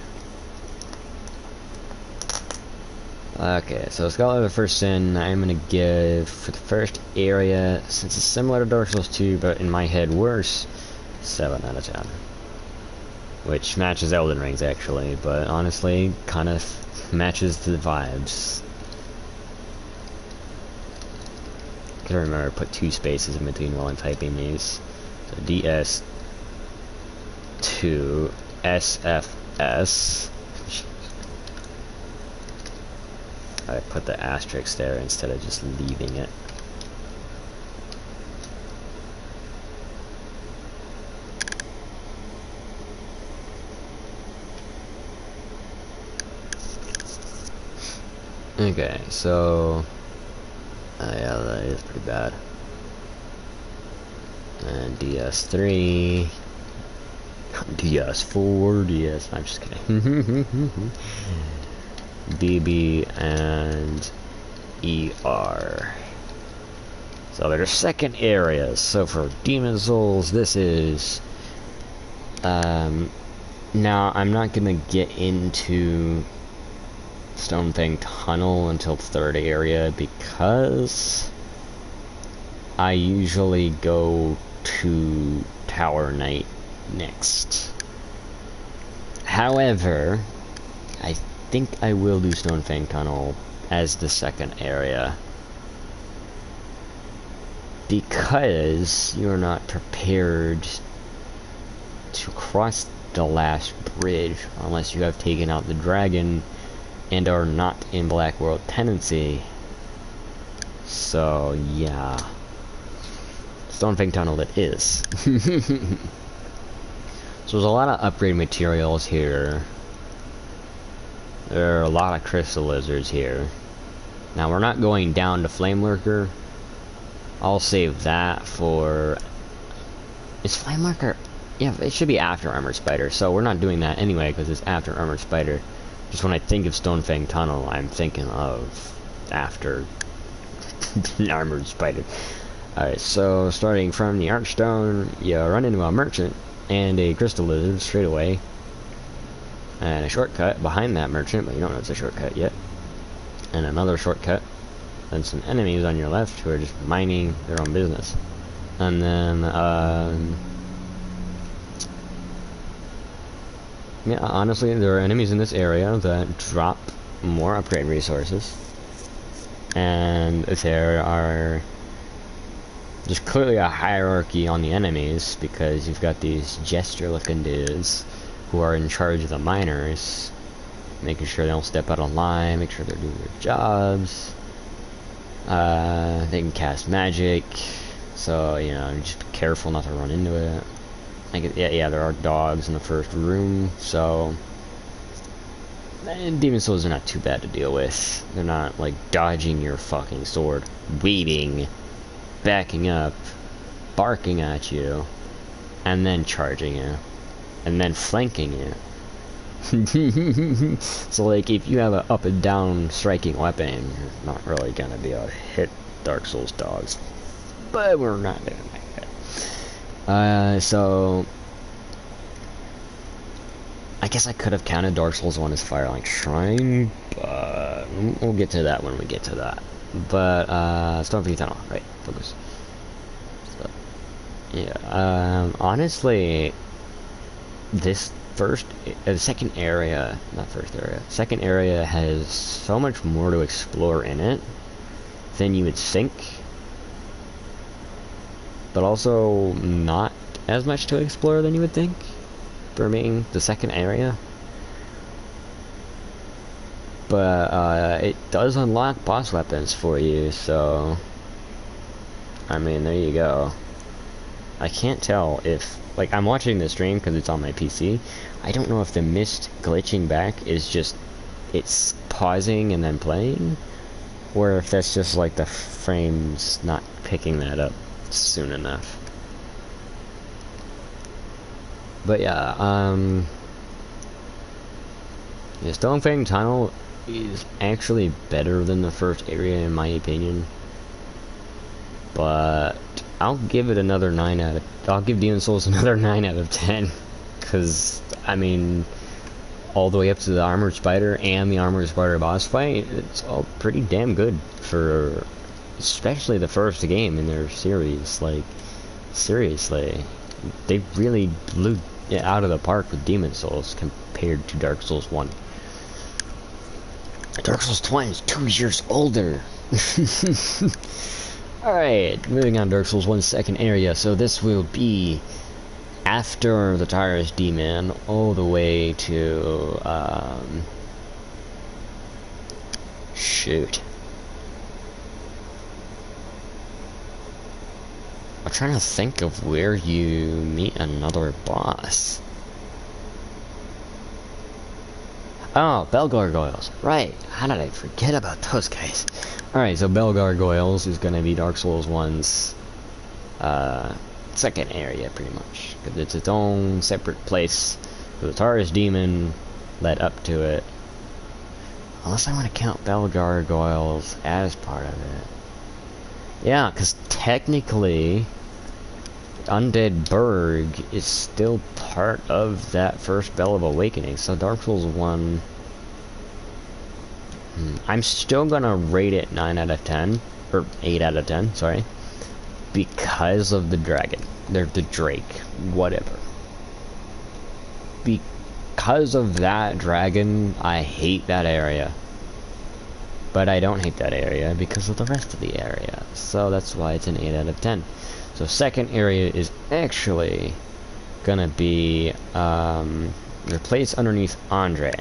Okay, so Scholar of the First Sin, I'm gonna give for the first area, since it's similar to Dark Souls 2, but in my head worse, 7 out of 10. Which matches Elden Ring's actually, but honestly, kind of matches the vibes. Gotta remember to put 2 spaces in between while I'm typing these. So DS to SFS. I put the asterisk there instead of just leaving it. Okay, so yeah, that is pretty bad. And DS3, DS4, DS. I'm just kidding. BB and ER. So there's second areas. So for Demon Souls, this is. Now I'm not gonna get into Stonefang Tunnel until third area because I usually go to Tower Knight next. However, I think I will do Stonefang Tunnel as the second area because you're not prepared to cross the last bridge unless you have taken out the dragon and are not in Black World Tenancy. So yeah, Stonefang Tunnel it is. So there's a lot of upgrade materials here. There are a lot of crystal lizards here. Now we're not going down to Flame Lurker. I'll save that for... Is Flame Lurker... Yeah, it should be after Armored Spider, so we're not doing that anyway because it's after Armored Spider. Just when I think of Stonefang Tunnel, I'm thinking of after Armored Spider. Alright, so starting from the Archstone, you run into a merchant and a crystal lizard straight away. And a shortcut behind that merchant, but you don't know it's a shortcut yet. and another shortcut, and some enemies on your left who are just minding their own business. And then, yeah, honestly, there are enemies in this area that drop more upgrade resources. And there are... there's clearly a hierarchy on the enemies, because you've got these jester-looking dudes who are in charge of the miners, making sure they don't step out of line, make sure they're doing their jobs. They can cast magic, so, you know, just be careful not to run into it. Yeah, there are dogs in the first room, so... and demon souls are not too bad to deal with. They're not, like, dodging your fucking sword, waiting, backing up, barking at you, and then charging you, and then flanking you. So, like, if you have an up and down striking weapon, you're not really gonna be able to hit Dark Souls dogs. But we're not doing that. So I guess I could have counted Dark Souls 1 as Firelight Shrine, but we'll get to that when we get to that. But Stone for Tunnel, right? Focus. So, yeah. Honestly, this second area has so much more to explore in it than you would think, but also not as much to explore than you would think for being the second area. But it does unlock boss weapons for you, so I mean, there you go. I can't tell if, like, I'm watching the stream because it's on my PC. I don't know if the mist glitching back is just it's pausing and then playing, or if that's just like the frames not picking that up soon enough. But yeah, the Stonefang Tunnel is actually better than the first area in my opinion, but I'll give it another 9 out of... I'll give Demon Souls another 9 out of 10, because, I mean, all the way up to the Armored Spider and the Armored Spider boss fight, it's all pretty damn good for, especially the first game in their series. Like, seriously, they really blew it out of the park with Demon Souls compared to Dark Souls 1. Dark Souls 1 is 2 years older. Alright, moving on to Dark Souls 1's second area. So this will be after the Tyrus Demon, all the way to, shoot. I'm trying to think of where you meet another boss. Oh, Bell Gargoyles. Right. How did I forget about those guys? Alright, so Bell Gargoyles is going to be Dark Souls 1's second area, pretty much. Because it's its own separate place. The Taurus Demon led up to it. Unless I want to count Bell Gargoyles as part of it. Yeah, because technically, Undead Burg is still part of that first Bell of Awakening. So Dark Souls 1... I'm still gonna rate it 9 out of 10. Or 8 out of 10, sorry. Because of the dragon. The Drake. Whatever. Because of that dragon, I hate that area. But I don't hate that area because of the rest of the area. So that's why it's an 8 out of 10. So second area is actually gonna be the place underneath Andre,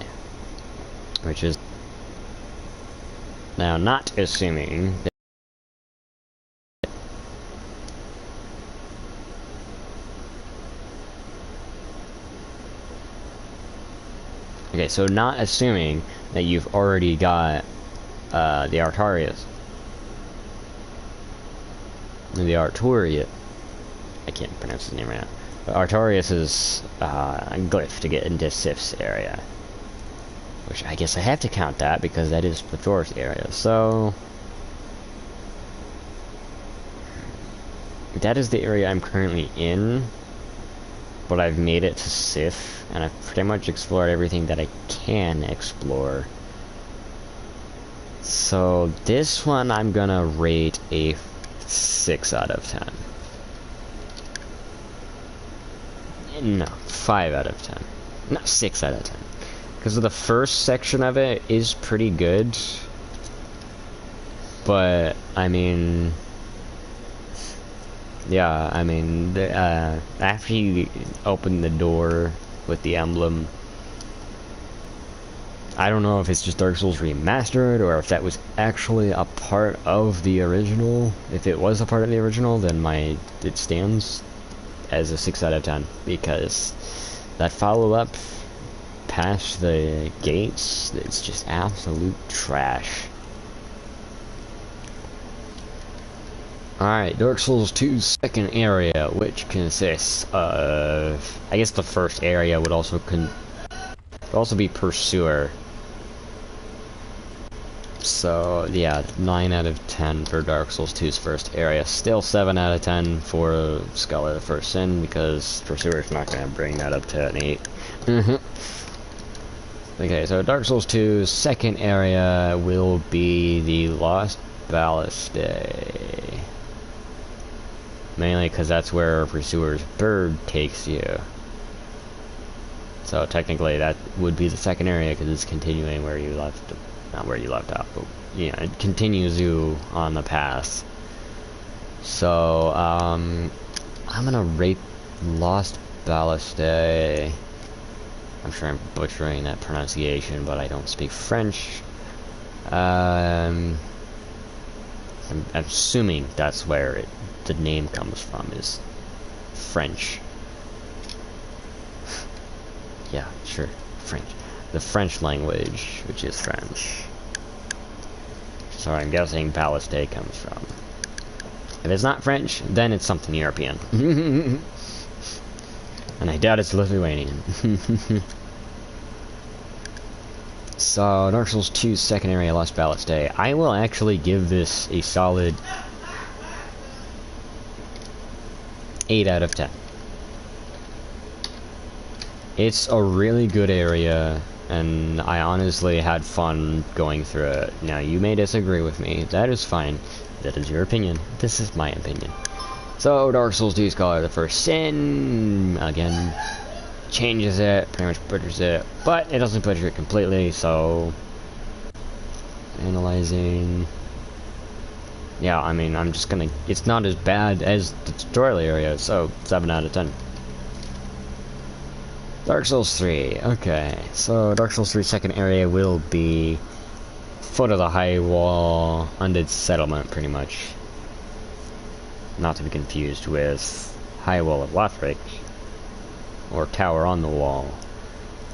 which is now not assuming that okay, so not assuming that you've already got the Arturius. The Arturius. I can't pronounce his name right now. But Arturius is a glyph to get into Sif's area. Which I guess I have to count that because that is the forest area. So that is the area I'm currently in. But I've made it to Sif, and I've pretty much explored everything that I can explore. So this one I'm gonna rate a 6 out of 10. No, 5 out of 10. No, 6 out of 10. Because the first section of it is pretty good. But, I mean... yeah, I mean, after you open the door with the emblem, I don't know if it's just Dark Souls Remastered, or if that was actually a part of the original. If it was a part of the original, then it stands as a 6 out of 10, because that follow-up past the gates, it's just absolute trash. Alright, Dark Souls 2's second area, which consists of... I guess the first area would also be Pursuer. So, yeah, 9 out of 10 for Dark Souls 2's first area. Still 7 out of 10 for Scholar of the First Sin, because Pursuer's not going to bring that up to an 8. Okay, so Dark Souls 2's second area will be the Lost Balliste. Mainly because that's where Pursuer's bird takes you. So technically that would be the second area, because it's continuing where you left... not where you left off, but yeah, it continues you on the path. So, I'm gonna rate Lost Balliste. I'm sure I'm butchering that pronunciation, but I don't speak French. I'm assuming that's where the name comes from, is French. Yeah, sure, French. The French language, which is French. So I'm guessing Balliste comes from. If it's not French, then it's something European. And I doubt it's Lithuanian. So, Dark Souls 2's second area, Lost Balliste. I will actually give this a solid 8 out of 10. It's a really good area, and I honestly had fun going through it. Now, you may disagree with me. That is fine. That is your opinion. This is my opinion. So, Dark Souls 2 Scholar of the First Sin, again, changes it, pretty much butchers it, but it doesn't butcher it completely, so... Analyzing... Yeah, I mean, I'm just gonna... It's not as bad as the tutorial area, so 7 out of 10. Dark Souls 3, okay, so Dark Souls 3 second area will be foot of the high wall, Undead Settlement, pretty much. Not to be confused with High Wall of Lothric, or Tower on the Wall,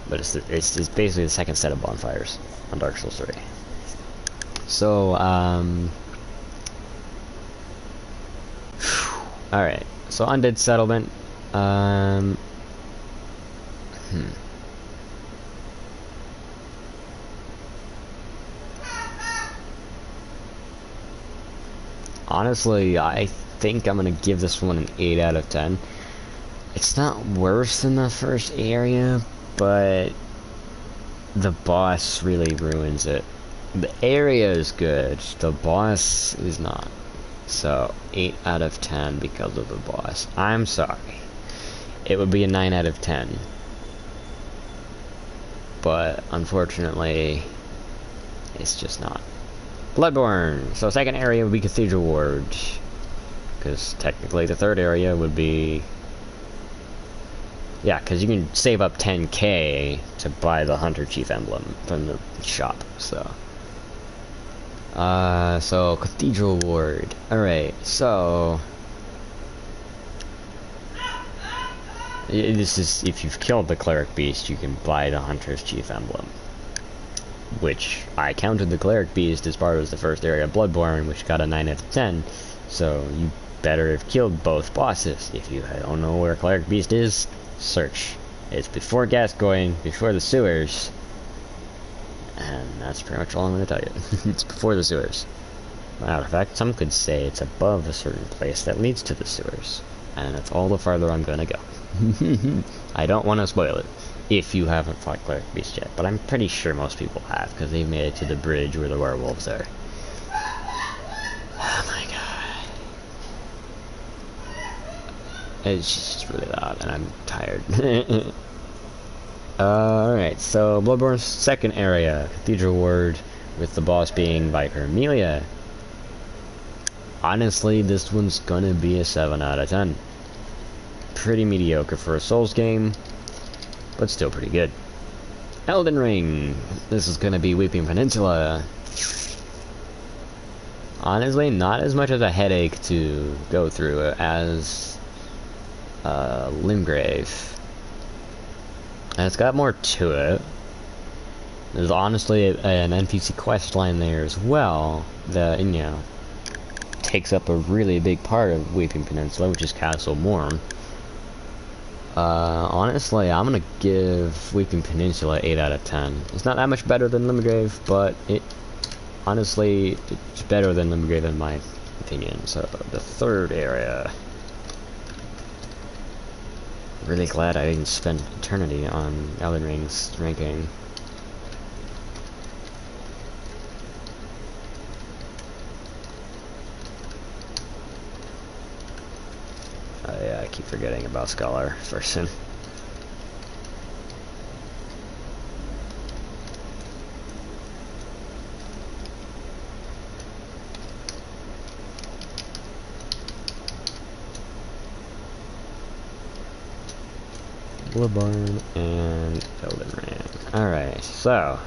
but it's basically the second set of bonfires on Dark Souls 3. So, alright, so Undead Settlement, Honestly, I think I'm gonna give this one an 8 out of 10. It's not worse than the first area, but the boss really ruins it. The area is good, the boss is not. So, 8 out of 10 because of the boss. I'm sorry. It would be a 9 out of 10. But, unfortunately, it's just not. Bloodborne! So, second area would be Cathedral Ward. Because, technically, the third area would be... Yeah, because you can save up 10k to buy the Hunter Chief emblem from the shop, so... So, Cathedral Ward. Alright, so... This is, if you've killed the Cleric Beast, you can buy the Hunter's Chief emblem. Which, I counted the Cleric Beast as part of the first area of Bloodborne, which got a 9 out of 10. So, you better have killed both bosses. If you don't know where Cleric Beast is, search. It's before Gascoigne, before the sewers. And that's pretty much all I'm going to tell you. It's before the sewers. Matter of fact, some could say it's above a certain place that leads to the sewers. And that's all the farther I'm going to go. I don't want to spoil it, if you haven't fought Cleric Beast yet, but I'm pretty sure most people have, because they've made it to the bridge where the werewolves are. It's just really loud, and I'm tired. Alright, so Bloodborne's second area, Cathedral Ward, with the boss being Viper Amelia. Honestly, this one's gonna be a 7 out of 10. Pretty mediocre for a Souls game, but still pretty good. Elden Ring. This is gonna be Weeping Peninsula. Honestly, not as much of a headache to go through as Limgrave. And it's got more to it. There's honestly an NPC quest line there as well that, you know, takes up a really big part of Weeping Peninsula, which is Castle Morn. Honestly, I'm gonna give Weeping Peninsula 8 out of 10. It's not that much better than Limgrave, but honestly, it's better than Limgrave in my opinion. So, the third area. Really glad I didn't spend eternity on Elden Ring's ranking. Yeah, I keep forgetting about Scholar person. Bloodborne and Elden Ring. Alright, so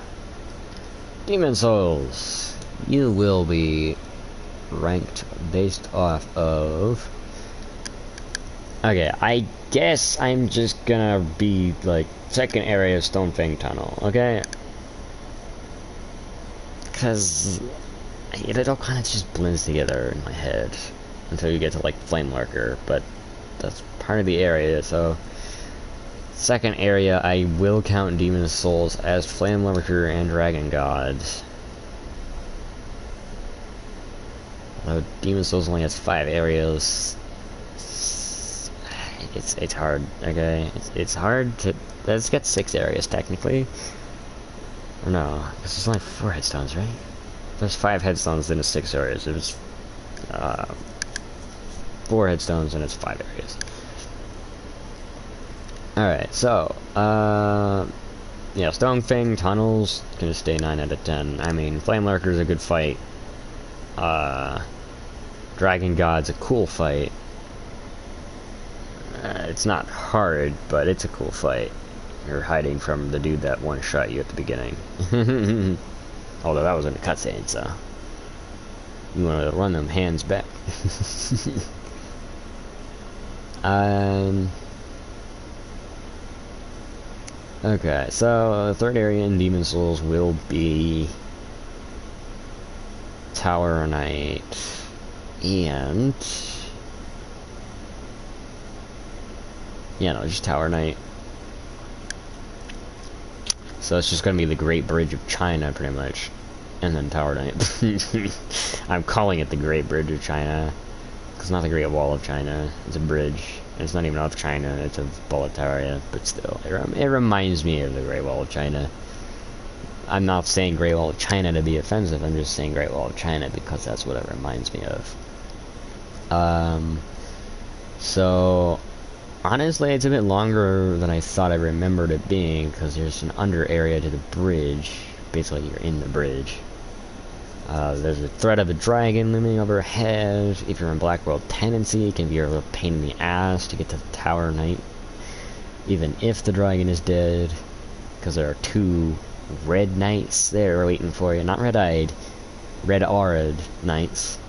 Demon Souls. You will be ranked based off of... Okay, I guess I'm just gonna be like second area of Stonefang Tunnel, okay? Because it all kind of just blends together in my head until you get to like Flame Lurker, but that's part of the area, so second area I will count Demon Souls as Flame Lurker and Dragon Gods. Although Demon Souls only has 5 areas, it's hard, okay? It's hard to... Let's get 6 areas, technically. Or no, because there's only 4 headstones, right? There's 5 headstones, then it's 6 areas. There's 4 headstones, and it's 5 areas. Alright, so, yeah, Stonefang Tunnels gonna stay 9 out of 10. I mean, Flame Lurker's a good fight. Dragon God's a cool fight. It's not hard, but it's a cool fight. You're hiding from the dude that one-shot you at the beginning. Although that was in a cutscene, so... You want to run them hands back. Okay, so the third area in Demon Souls will be... Tower Knight. And... Yeah, no, just Tower Knight. So it's just gonna be the Great Bridge of China, pretty much. And then Tower Knight. I'm calling it the Great Bridge of China. It's not the Great Wall of China. It's a bridge. And it's not even of China, it's of Boletaria. But still, it reminds me of the Great Wall of China. I'm not saying Great Wall of China to be offensive, I'm just saying Great Wall of China because that's what it reminds me of. So... Honestly, it's a bit longer than I thought I remembered it being, because there's an under area to the bridge. Basically, you're in the bridge. There's a threat of a dragon looming overhead. If you're in Black World Tendency, it can be a real pain in the ass to get to the Tower Knight. Even if the dragon is dead, because there are 2 red knights there waiting for you. Not red-eyed, red-aura'd knights.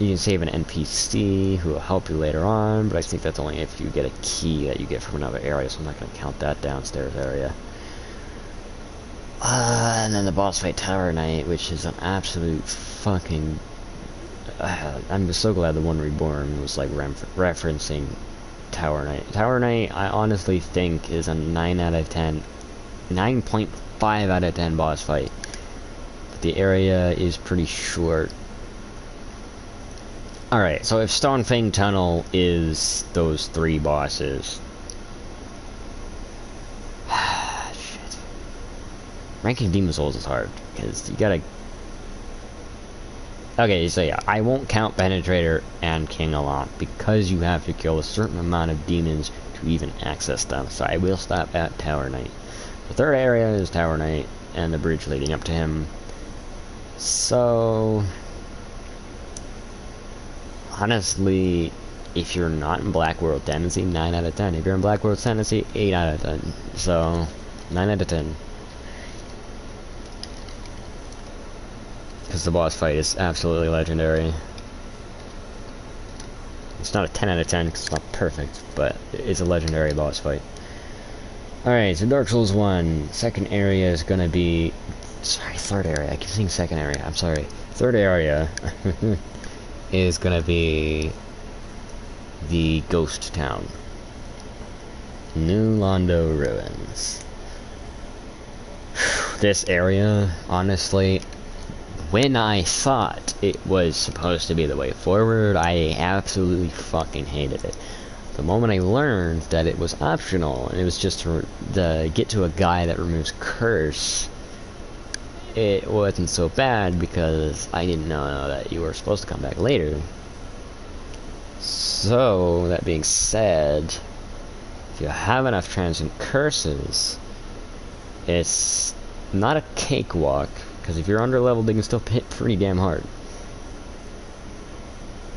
You can save an NPC who will help you later on, but I think that's only if you get a key that you get from another area, so I'm not going to count that downstairs area. And then the boss fight Tower Knight, which is an absolute fucking... I'm so glad the One Reborn was like referencing Tower Knight. Tower Knight, I honestly think, is a 9 out of 10, 9.5 out of 10 boss fight. But the area is pretty short. Alright, so if Stonefang Tunnel is those 3 bosses... Shit. Ranking Demon Souls is hard, because you gotta... Okay, so yeah, I won't count Penetrator and King Alon because you have to kill a certain amount of demons to even access them. So I will stop at Tower Knight. The third area is Tower Knight and the bridge leading up to him. So honestly, if you're not in Black World Tendency, 9 out of 10. If you're in Black World Tendency, 8 out of 10. So 9 out of 10. Because the boss fight is absolutely legendary. It's not a 10 out of 10 because it's not perfect, but it's a legendary boss fight. Alright, so Dark Souls 1. Second area is gonna be... Sorry, third area. I keep saying second area. I'm sorry. Third area is gonna be the Ghost Town. New Londo Ruins. This area, honestly... When I thought it was supposed to be the way forward, I absolutely fucking hated it. The moment I learned that it was optional, and it was just to get to a guy that removes curse, it wasn't so bad because I didn't know that you were supposed to come back later. So, that being said, if you have enough transient curses, it's not a cakewalk. Because if you're underleveled, they can still hit pretty damn hard.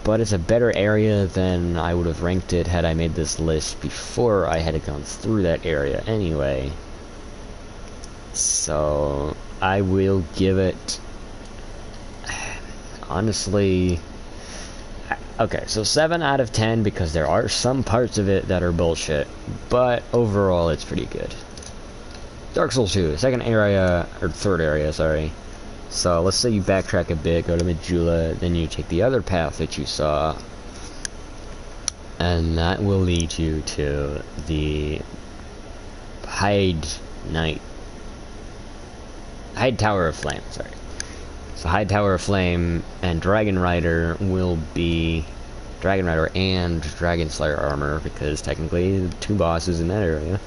But it's a better area than I would have ranked it had I made this list before I had gone through that area anyway. So, I will give it... Honestly... Okay, so 7 out of 10 because there are some parts of it that are bullshit. But overall, it's pretty good. Dark Souls 2, second area, or third area, sorry. So, let's say you backtrack a bit, go to Majula, then you take the other path that you saw, and that will lead you to the Hyde Tower of Flame, sorry. So, Hyde Tower of Flame and Dragon Rider will be Dragon Rider and Dragon Slayer armor, because technically, 2 bosses in that area.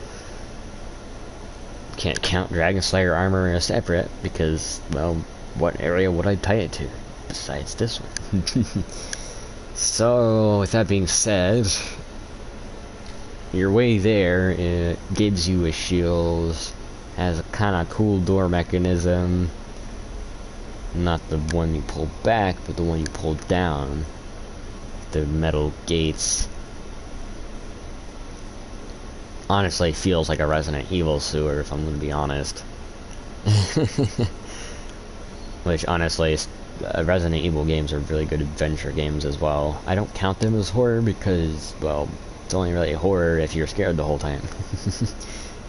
Can't count Dragon Slayer armor as separate because, well, what area would I tie it to besides this one? So, with that being said, your way there, it gives you a shield, has a kind of cool door mechanism, not the one you pull back, but the one you pull down, the metal gates. Honestly, feels like a Resident Evil sewer, if I'm gonna be honest. Which, honestly, Resident Evil games are really good adventure games as well. I don't count them as horror because, well, it's only really horror if you're scared the whole time.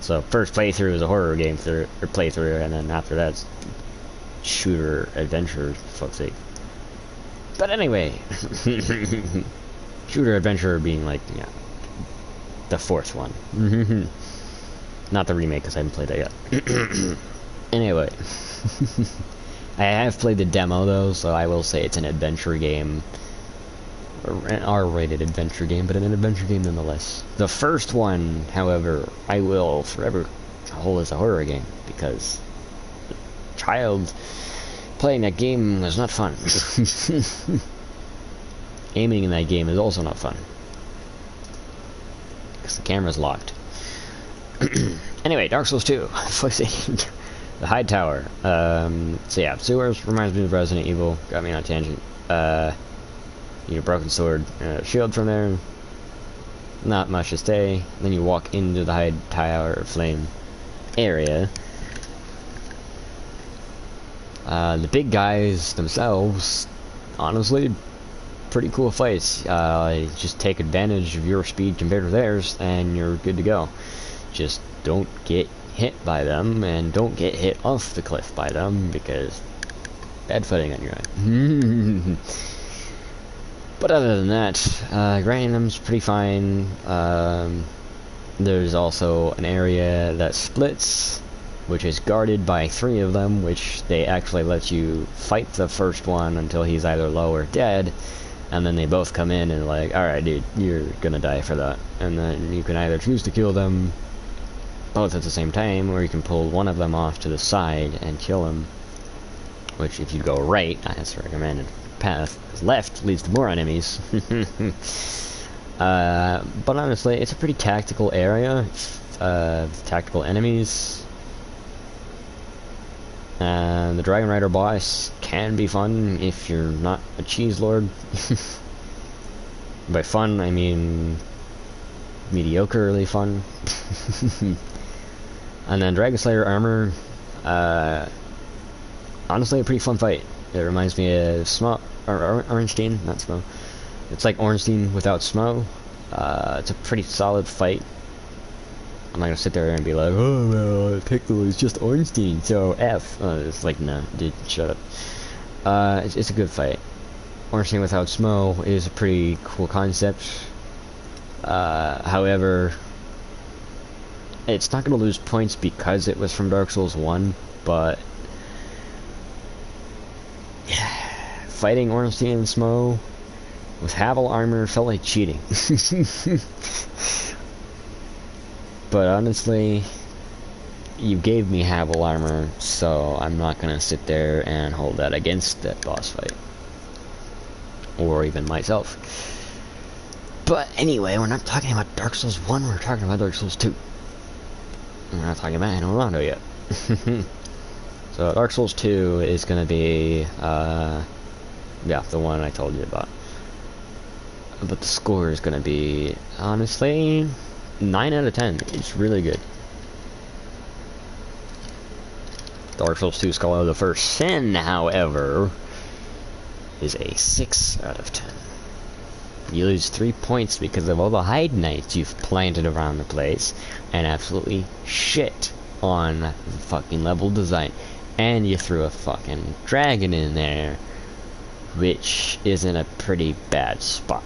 So, first playthrough is a horror game playthrough, and then after that's shooter adventure, for fuck's sake. But anyway, shooter adventure being like, yeah, the 4th one. Not the remake, because I haven't played that yet. Anyway. I have played the demo, though, so I will say it's an adventure game. An R-rated adventure game, but an adventure game nonetheless. The first one, however, I will forever hold as a horror game, because a child playing that game was not fun. Aiming in that game is also not fun. The camera's locked. Anyway, Dark Souls 2. The Hyde Tower. So yeah, sewers reminds me of Resident Evil. Got me on a tangent. You need a broken sword, shield from there. Not much to say. Then you walk into the Hyde Tower of Flame area. The big guys themselves, honestly, pretty cool fights. Just take advantage of your speed compared to theirs, and you're good to go. Just don't get hit by them, and don't get hit off the cliff by them, because bad footing on your eye. But other than that, grinding them's pretty fine. There's also an area that splits, which is guarded by 3 of them, which they actually let you fight the first one until he's either low or dead. And then they both come in and like, alright dude, you're gonna die for that. And then you can either choose to kill them both at the same time, or you can pull one of them off to the side and kill him. Which, if you go right, that's recommended. path left leads to more enemies. But honestly, it's a pretty tactical area. Tactical enemies. And the Dragon Rider boss can be fun if you're not a cheese lord. By fun, I mean mediocrely fun. And then Dragon Slayer armor, honestly a pretty fun fight. It reminds me of Ornstein, not Smo. It's like Ornstein without Smo. It's a pretty solid fight. I'm not gonna sit there and be like, oh well, Piccolo is just Ornstein, so F. It's like, no, dude, shut up. It's a good fight. Ornstein without Smo is a pretty cool concept. However, it's not gonna lose points because it was from Dark Souls 1, but yeah, fighting Ornstein and Smo with Havel armor felt like cheating. But honestly, you gave me Havel armor, so I'm not gonna sit there and hold that against that boss fight. Or even myself. But anyway, we're not talking about Dark Souls 1, we're talking about Dark Souls 2. We're not talking about Anno Rondo yet. So Dark Souls 2 is gonna be, yeah, the one I told you about. But the score is gonna be, honestly, 9 out of 10. It's really good. Dark Souls 2 Scholar of the First Sin, however, is a 6 out of 10. You lose 3 points because of all the hide knights you've planted around the place, and absolutely shit on the fucking level design. And you threw a fucking dragon in there, which is in a pretty bad spot.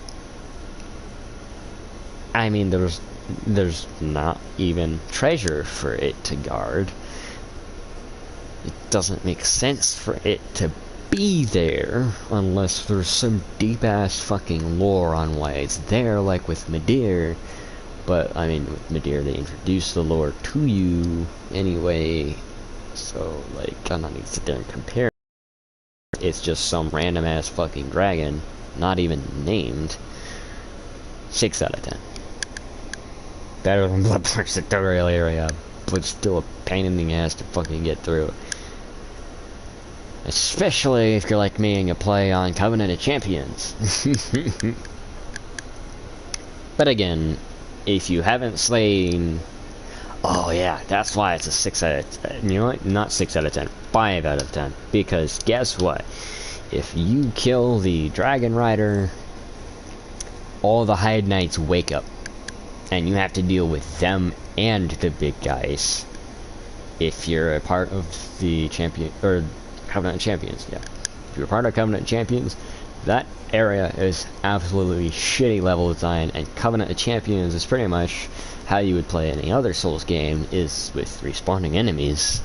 I mean, there's not even treasure for it to guard. It doesn't make sense for it to be there unless there's some deep ass fucking lore on why it's there, like with Midir. But I mean, with Midir they introduce the lore to you anyway, so like I'm not gonna sit there and compare. It's just some random ass fucking dragon, not even named. 6 out of 10. Better than Bloodborne's tutorial area, but still a pain in the ass to fucking get through. Especially if you're like me and you play on Covenant of Champions. But again, if you haven't slain... Oh yeah, that's why it's a 6 out of 10. You know what? Not 6 out of 10. 5 out of 10. Because guess what? If you kill the Dragon Rider, all the Hide Knights wake up. And you have to deal with them and the big guys. If you're a part of the champion... or Covenant of Champions, yeah. If you're part of Covenant of Champions, that area is absolutely shitty level design, and Covenant of Champions is pretty much how you would play any other Souls game, is with respawning enemies.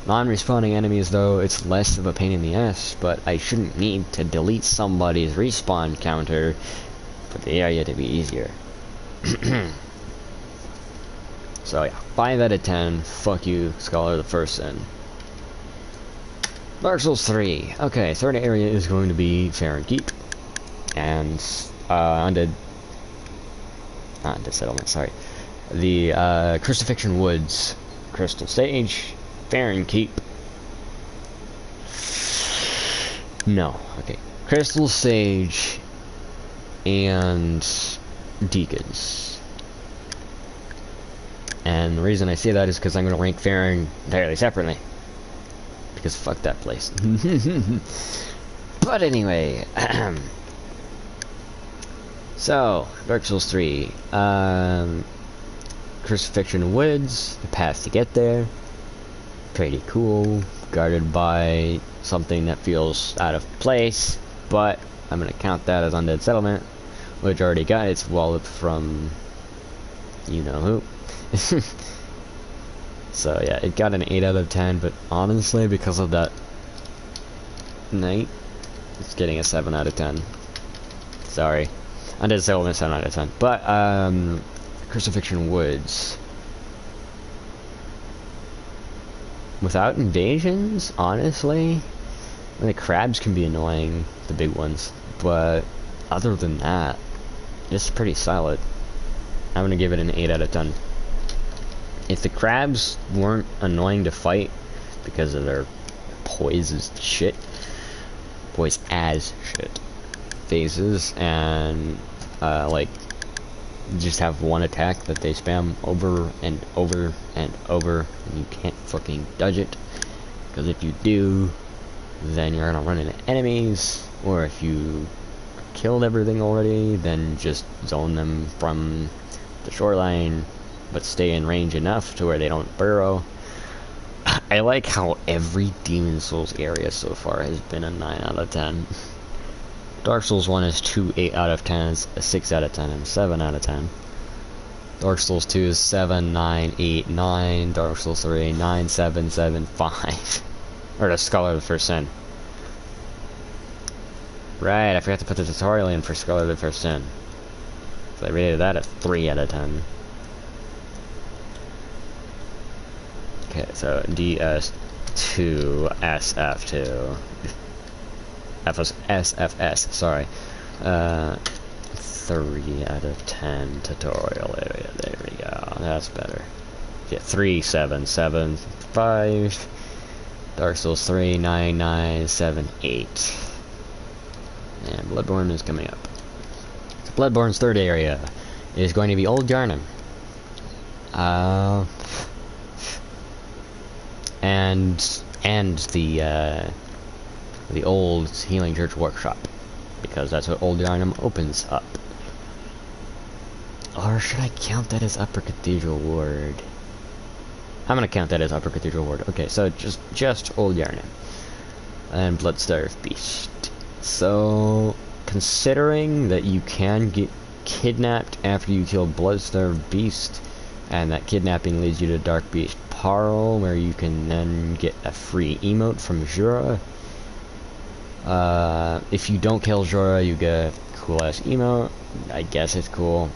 Non-respawning enemies, though, it's less of a pain in the ass, but I shouldn't need to delete somebody's respawn counter for the area to be easier. So yeah, 5 out of 10, fuck you, Scholar of the First Sin. Dark Souls 3. Okay, third area is going to be Fair and Keep. And, Undead Settlement, sorry. The, Crucifixion Woods, Crystal Stage, Fair and Keep. No, okay. Crystal Sage and Deacons. And the reason I say that is because I'm going to rank Fair entirely separately. Because fuck that place. But anyway, so Dark Souls 3, Crucifixion Woods, the path to get there, pretty cool, guarded by something that feels out of place, but I'm gonna count that as Undead Settlement, which already got its wallet from you know who. So yeah, it got an 8 out of 10, but honestly, because of that night, it's getting a 7 out of 10. Sorry. I did say almost 7 out of 10. But, Crucifixion Woods. Without invasions, honestly, The crabs can be annoying, the big ones, but other than that, it's pretty solid. I'm gonna give it an 8 out of 10. If the crabs weren't annoying to fight because of their poise as shit phases, and like just have one attack that they spam over and over and over, and you can't fucking dodge it, because if you do, then you're gonna run into enemies, or if you killed everything already, then just zone them from the shoreline, but stay in range enough to where they don't burrow. I like how every Demon Souls area so far has been a 9 out of 10. Dark Souls 1 is 2 8 out of 10s, a 6 out of 10, and 7 out of 10. Dark Souls 2 is 7, 9, 8, 9. Dark Souls 3, 9, 7, 7, 5. Or the Scholar of the First Sin. Right, I forgot to put the tutorial in for Scholar of the First Sin. So I rated that at 3 out of 10. Okay, so DS2, SF2. SFS, sorry. 3 out of 10 tutorial area. There we go. That's better. Yeah, 3, 7, 7, 5. Dark Souls 3, 9, 9, 7, 8. And Bloodborne is coming up. Bloodborne's third area is going to be Old Yarnum. And the old Healing Church Workshop, because that's what Old Yarnum opens up. Or should I count that as Upper Cathedral Ward? I'm gonna count that as Upper Cathedral Ward. Okay, so just Old Yarnum and Bloodstarved Beast. So, considering that you can get kidnapped after you kill Bloodstarved Beast, and that kidnapping leads you to Dark Beast Parle, where you can then get a free emote from Jura. If you don't kill Jura, you get a cool-ass emote. I guess it's cool.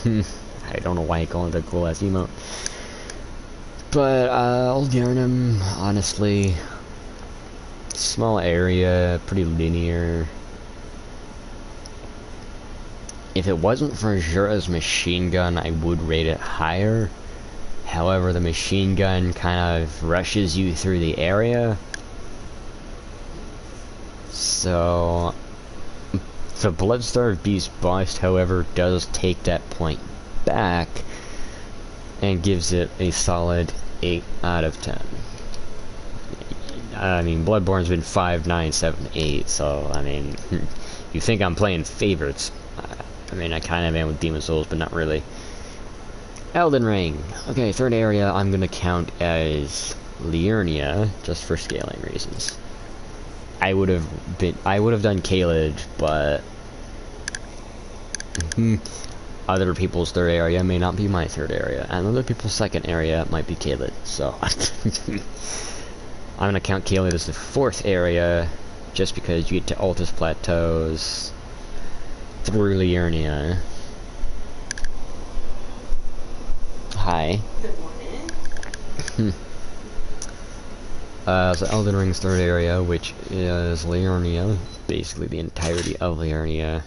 I don't know why you call it a cool-ass emote. But, Old Yarnum, honestly, small area, pretty linear. If it wasn't for Jura's machine gun, I would rate it higher. However, the machine gun kind of rushes you through the area. So, the Bloodstarved Beast boss, however, does take that point back and gives it a solid 8 out of 10. I mean, Bloodborne's been 5, 9, 7, 8, so, I mean, you think I'm playing favorites. I mean, I kind of am with Demon Souls, but not really. Elden Ring. Okay, third area I'm gonna count as Liurnia, just for scaling reasons. I would have done Caelid, but other people's third area may not be my third area, and other people's second area might be Caelid, so I'm gonna count Caelid as the fourth area, just because you get to Altus Plateaus through Liurnia. Hi. Good morning. So Elden Ring's third area, which is Liurnia, basically the entirety of Liurnia.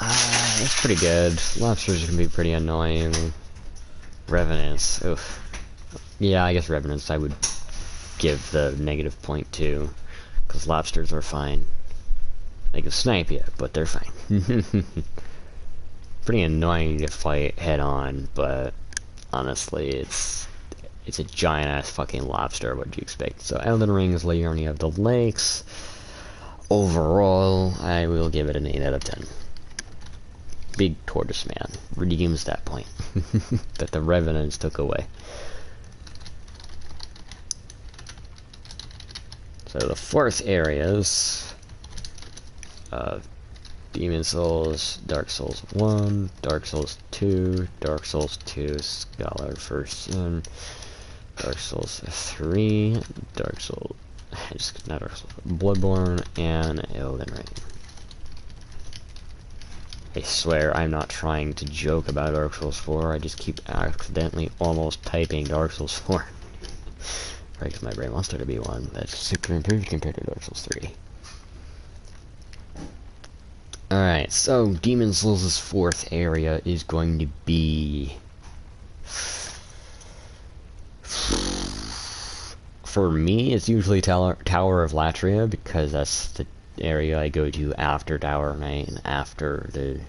It's pretty good. Lobsters can be pretty annoying. Revenants, oof. Yeah, I guess Revenants I would give the negative point to, because lobsters are fine. They can snipe you, but they're fine. Pretty annoying to fight head on, but honestly, it's a giant ass fucking lobster. What do you expect? So Elden Ring's Liurnia of the Lakes. Overall, I will give it an 8 out of 10. Big Tortoise Man redeems that point that the Revenants took away. So the fourth areas of Demon Souls, Dark Souls 1, Dark Souls 2, Dark Souls 2, Scholar First Sin, Dark Souls 3, Dark Souls, not Dark Souls, Bloodborne, and Elden Ring. I swear I'm not trying to joke about Dark Souls 4, I just keep accidentally almost typing Dark Souls 4. Right, because my brain wants there to be one that's super improved compared to Dark Souls 3. Alright, so Demon Souls' fourth area is going to be... For me, it's usually Tower of Latria, because that's the area I go to after Tower Knight and after the...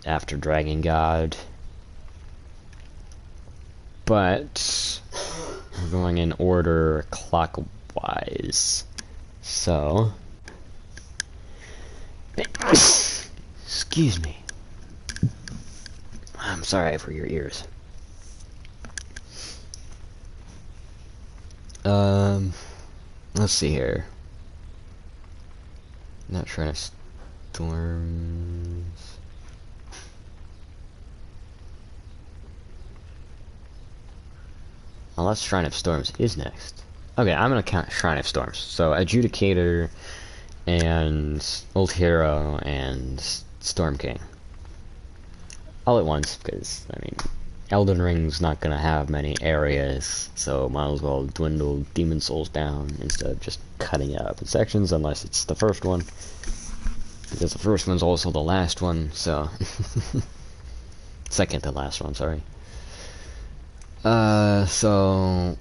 after Dragon God. But we're going in order clockwise. So, excuse me. I'm sorry for your ears. Let's see here. Not trying to storms. Unless Shrine of Storms is next. Okay, I'm gonna count Shrine of Storms. So Adjudicator and Old Hero and Storm King. All at once, because, I mean, Elden Ring's not gonna have many areas, so might as well dwindle Demon Souls down instead of just cutting it up in sections, unless it's the first one. Because the first one's also the last one, so... Second to last one, sorry. So...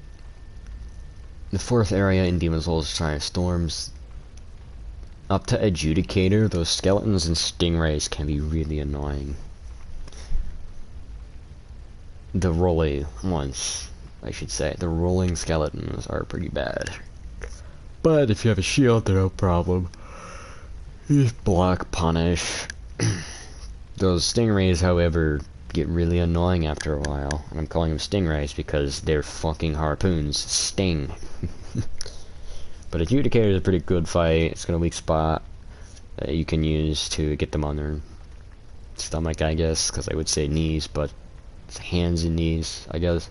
The fourth area in Demon Souls is Shrine of Storms. Up to Adjudicator, those skeletons and stingrays can be really annoying. The rolling ones, I should say. The rolling skeletons are pretty bad. But if you have a shield, they're no problem. You just block, punish. Those stingrays, however, get really annoying after a while. And I'm calling them stingrays because their fucking harpoons sting. But Adjudicator is a pretty good fight. It's got a weak spot that you can use to get them on their stomach, I guess, because I would say knees, but it's hands and knees, I guess.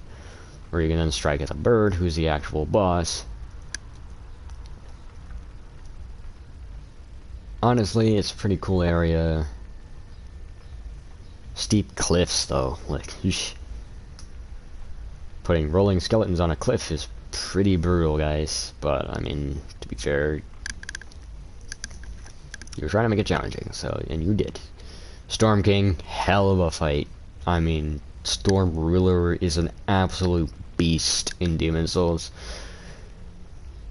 Or you can then strike at the bird, who's the actual boss. Honestly, it's a pretty cool area. Steep cliffs, though. Like, eesh. Putting rolling skeletons on a cliff is pretty brutal, guys. But, I mean, to be fair, you were trying to make it challenging, so, and you did. Storm King, hell of a fight. I mean, Storm Ruler is an absolute beast in Demon Souls.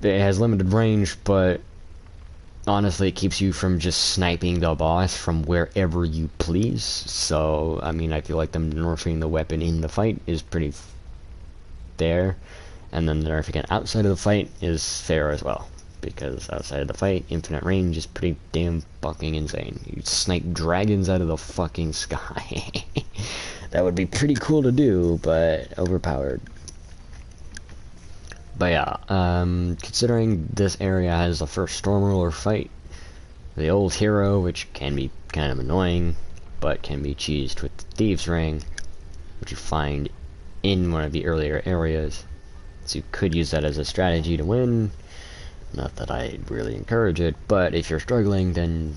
It has limited range, but honestly, it keeps you from just sniping the boss from wherever you please. So, I mean, I feel like them nerfing the weapon in the fight is pretty fair. And then the nerfing it outside of the fight is fair as well. Because outside of the fight, infinite range is pretty damn fucking insane. You snipe dragons out of the fucking sky. That would be pretty cool to do, but overpowered. But yeah, considering this area has the first Storm Ruler fight, the Old Hero, which can be kind of annoying, but can be cheesed with the Thieves' Ring, which you find in one of the earlier areas. So you could use that as a strategy to win. Not that I really encourage it, but if you're struggling, then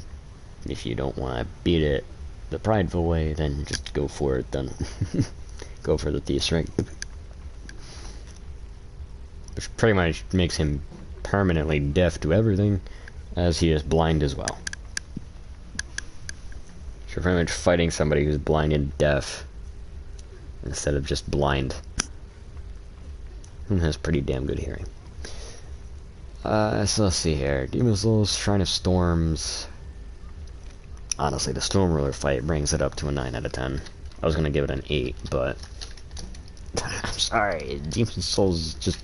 if you don't want to beat it the prideful way, then just go for it, then. Go for the Thieves' Ring. Which pretty much makes him permanently deaf to everything, as he is blind as well. So you're pretty much fighting somebody who's blind and deaf, instead of just blind. And has pretty damn good hearing. So let's see here. Demon Souls, Shrine of Storms. Honestly, the Storm Ruler fight brings it up to a 9 out of 10. I was gonna give it an 8, but I'm sorry. Demon Souls just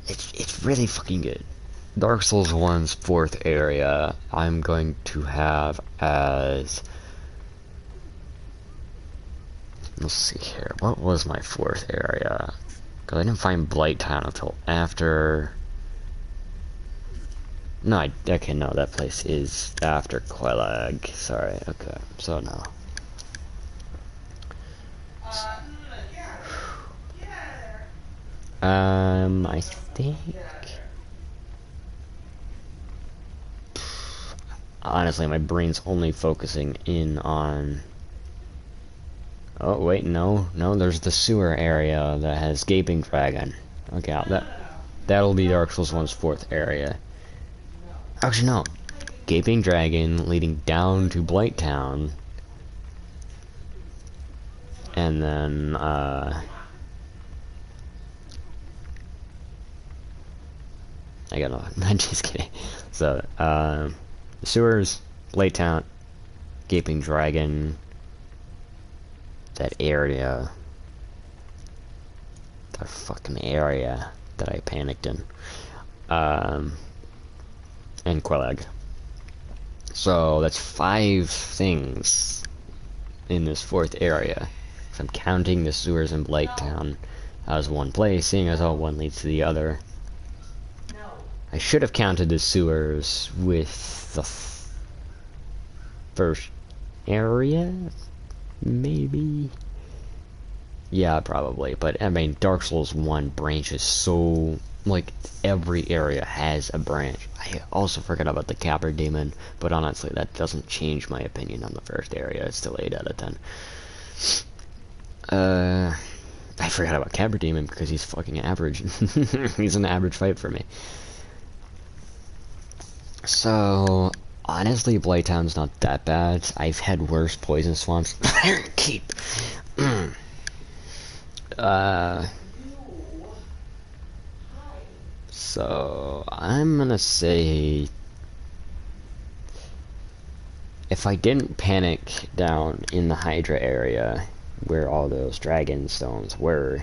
it's really fucking good. Dark Souls 1's fourth area I'm going to have as, let's see here. What was my fourth area? Because I didn't find Blight Town until after. No, okay, no, that place is after Quelag. Sorry, okay, so no. I think... Honestly, my brain's only focusing in on Oh wait, no, there's the sewer area that has Gaping Dragon. Okay, that'll be Dark Souls 1's 4th area. Actually, no. Gaping Dragon leading down to Blighttown. And then, I got no, I'm just kidding. So, the sewers, Blighttown, Gaping Dragon, that area, that fucking area that I panicked in, and Quelag. So that's 5 things in this 4th area. So I'm counting the sewers in Blighttown as one place, seeing as how one leads to the other. I should have counted the sewers with the first area, maybe? Yeah, probably. But, I mean, Dark Souls 1 branches so... Like, every area has a branch. I also forgot about the Capper Demon, but honestly, that doesn't change my opinion on the first area. It's still 8 out of 10. I forgot about Capper Demon because he's fucking average. He's an average fight for me. So, honestly, Blighttown's not that bad. I've had worse poison swamps. Keep. So, I'm gonna say... If I didn't panic down in the Hydra area, where all those dragon stones were...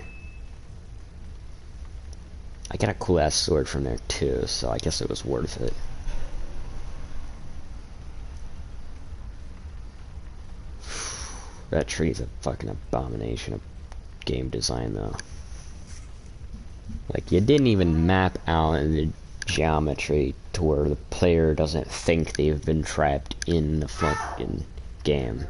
I got a cool-ass sword from there, too, so I guess it was worth it. That tree's a fucking abomination of game design, though. Like, you didn't even map out the geometry to where the player doesn't think they've been trapped in the fucking game.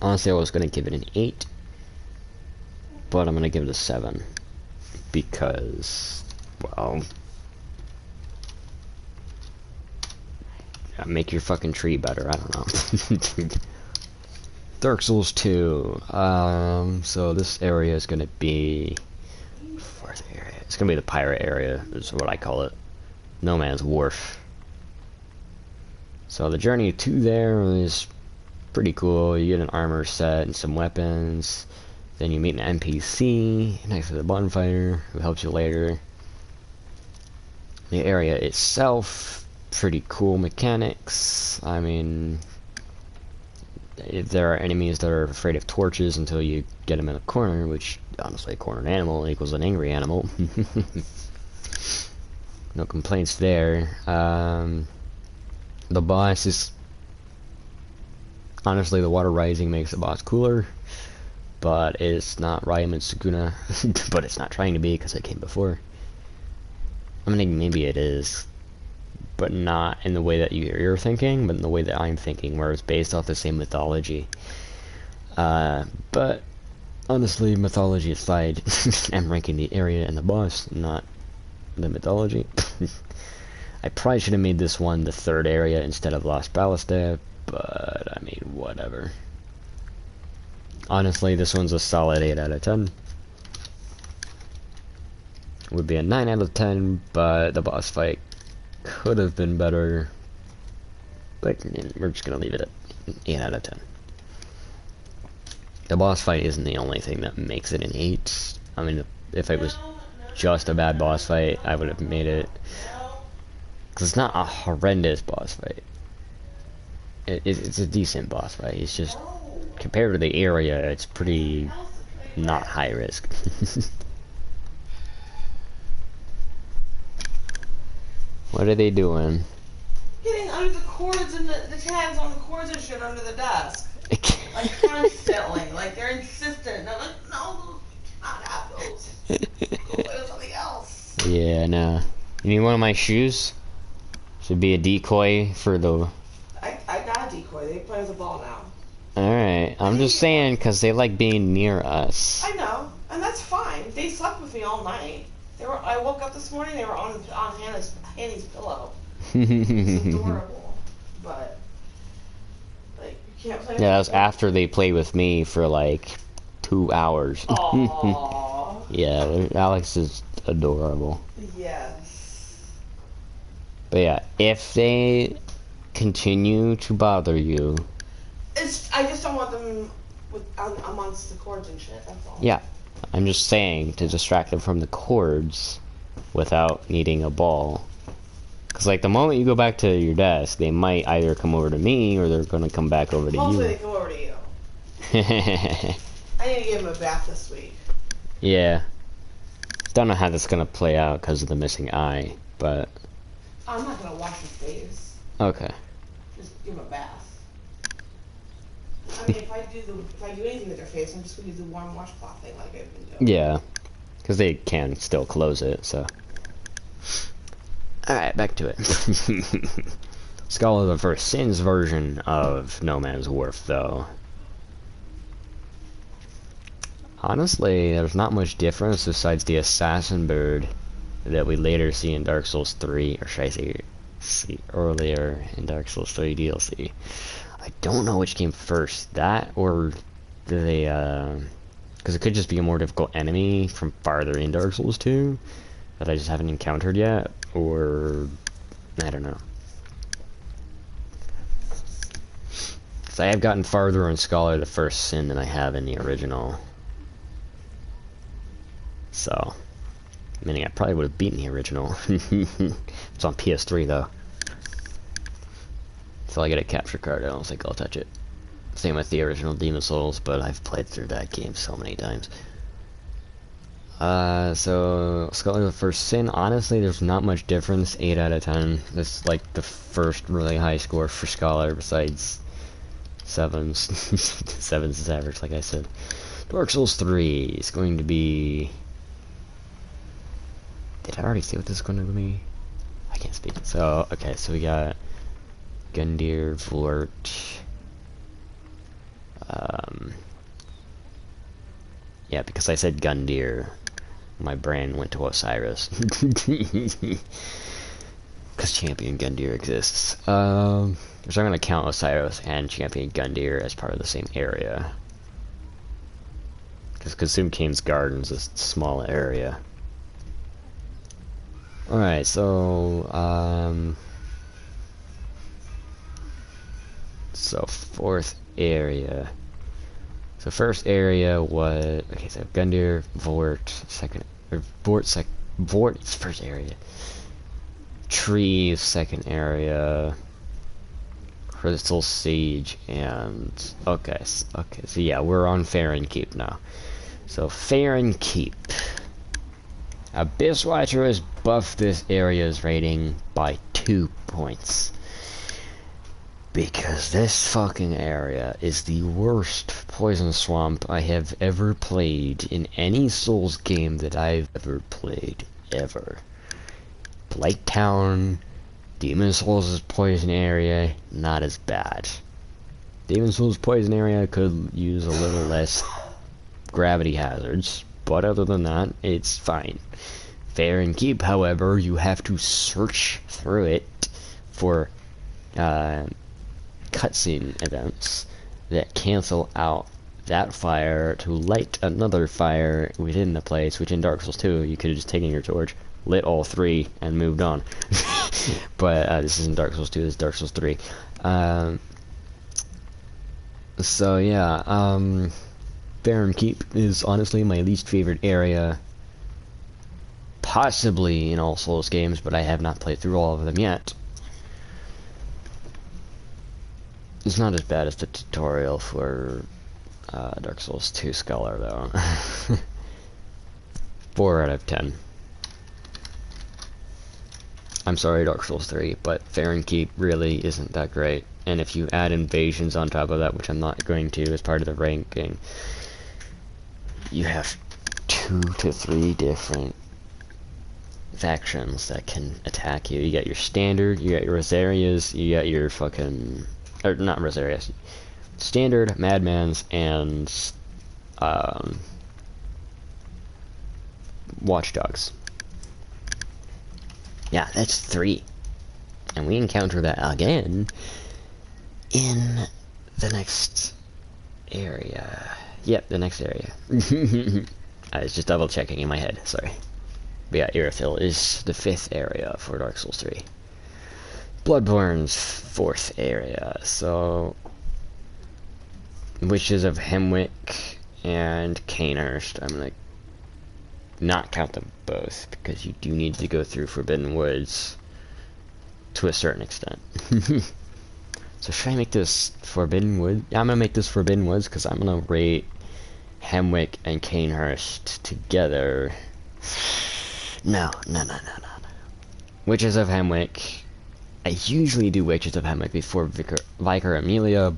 Honestly, I was gonna give it an 8, but I'm gonna give it a 7 because, well, make your fucking tree better. I don't know. Dark Souls 2. So this area is gonna be 4th area. It's gonna be the pirate area. Is what I call it. No Man's Wharf. So the journey to there is pretty cool. You get an armor set and some weapons. Then you meet an NPC next to the bonfire who helps you later. The area itself, pretty cool mechanics. I mean, if there are enemies that are afraid of torches until you get them in a corner, which honestly, a cornered animal equals an angry animal. No complaints there. The boss is... Honestly, the water rising makes the boss cooler, but it's not Rayam and Sukuna, but it's not trying to be because it came before. I mean, maybe it is, but not in the way that you're thinking, but in the way that I'm thinking, where it's based off the same mythology. But honestly, mythology aside, I'm ranking the area and the boss, not the mythology. I probably should have made this one the 3rd area instead of Lost Ballista, but I mean, whatever. Honestly, this one's a solid 8 out of 10. Would be a 9 out of 10, but the boss fight could have been better. But we're just gonna leave it at 8 out of 10. The boss fight isn't the only thing that makes it an 8. I mean, if it was just a bad boss fight, I would have made it... Because it's not a horrendous boss fight. It's a decent boss fight. It's just, compared to the area, it's pretty not high risk. What are they doing? Getting under the cords and the tags on the cords and shit under the desk. Like constantly. Like they're insistent. And I'm like, no, not have those. Go play with something else. Yeah, no. You need one of my shoes? Should be a decoy for the... I got a decoy. They play with the ball now. Alright, I'm just saying because they like being near us. I know, and that's fine. They slept with me all night. I woke up this morning. They were on Annie's pillow. It's adorable, but like you can't play. Yeah, that was after they played with me for like 2 hours. Aww. Yeah, Alex is adorable. Yes. But yeah, if they continue to bother you, I just don't want them amongst the cords and shit. That's all. yeah, I'm just saying to distract them from the cords without needing a ball. Because like the moment you go back to your desk, they might either come over to me or they're going to come back over to Hopefully you. they come over to you. I need to give him a bath this week. Yeah. Don't know how that's going to play out because of the missing eye, but... I'm not going to wash his face. Okay. Just give him a bath. I mean, if I do anything with their face, I'm just going to use the warm washcloth thing like I've been doing. Yeah. Because they can still close it, so... Alright, back to it. Scholar of the First Sins version of No Man's Wharf, though. Honestly, there's not much difference besides the assassin bird that we later see in Dark Souls 3, or should I say, see earlier in Dark Souls 3 DLC. I don't know which came first, that or they, because it could just be a more difficult enemy from farther in Dark Souls 2 that I just haven't encountered yet, or I don't know. So I have gotten farther in Scholar of the First Sin than I have in the original. So, meaning I probably would have beaten the original. It's on PS3 though. So I get a capture card, I don't think I'll touch it. Same with the original Demon Souls, but I've played through that game so many times. So Scholar of the First Sin, honestly there's not much difference, 8 out of 10. That's like the first really high score for Scholar besides 7's. 7's is average, like I said. Dark Souls 3 is going to be... Did I already say what this is going to be? I can't speak. So, okay, so we got Gundyr, Vort, yeah, because I said Gundyr, my brain went to Osiris. Because Champion Gundyr exists. So I'm going to count Osiris and Champion Gundyr as part of the same area. Because Consume Kane's Garden's a small area. Alright, so, so fourth area. So first area was, okay, so Gundyr, Vort, second, or Vort is first area. Tree, second area. Crystal Siege, and, okay, so yeah, we're on Farron Keep now. So Farron Keep. Abyss Watcher has buffed this area's rating by 2 points. Because this fucking area is the worst poison swamp I have ever played in any Souls game that I've ever played, ever. Blight Town, Demon Souls' poison area, not as bad. Demon Souls' poison area could use a little less gravity hazards, but other than that, it's fine. Farron Keep, however, you have to search through it for cutscene events that cancel out that fire to light another fire within the place, which in Dark Souls 2, you could have just taken your torch, lit all 3, and moved on. But this isn't Dark Souls 2, this is Dark Souls 3. So yeah, Farron Keep is honestly my least favorite area, possibly in all Souls games, but I have not played through all of them yet. It's not as bad as the tutorial for Dark Souls 2 Scholar, though. 4 out of 10. I'm sorry, Dark Souls 3, but Farron Keep really isn't that great. And if you add invasions on top of that, which I'm not going to as part of the ranking, you have 2 to 3 different factions that can attack you. You got your standard, you got your Rosarias, you got your fucking... or not Rosarias. Standard, Madmans, and watchdogs. Yeah, that's 3. And we encounter that again in the next area. Yep, the next area. I was just double checking in my head, sorry. But yeah, Irithyll is the 5th area for Dark Souls 3. Bloodborne's 4th area, so Witches of Hemwick and Canehurst. I'm gonna not count them both because you do need to go through Forbidden Woods to a certain extent. So should I make this Forbidden Woods? Yeah, I'm gonna make this Forbidden Woods because I'm gonna rate Hemwick and Canehurst together. No. Witches of Hemwick. I usually do Witches of Hemwick before Vicar Amelia,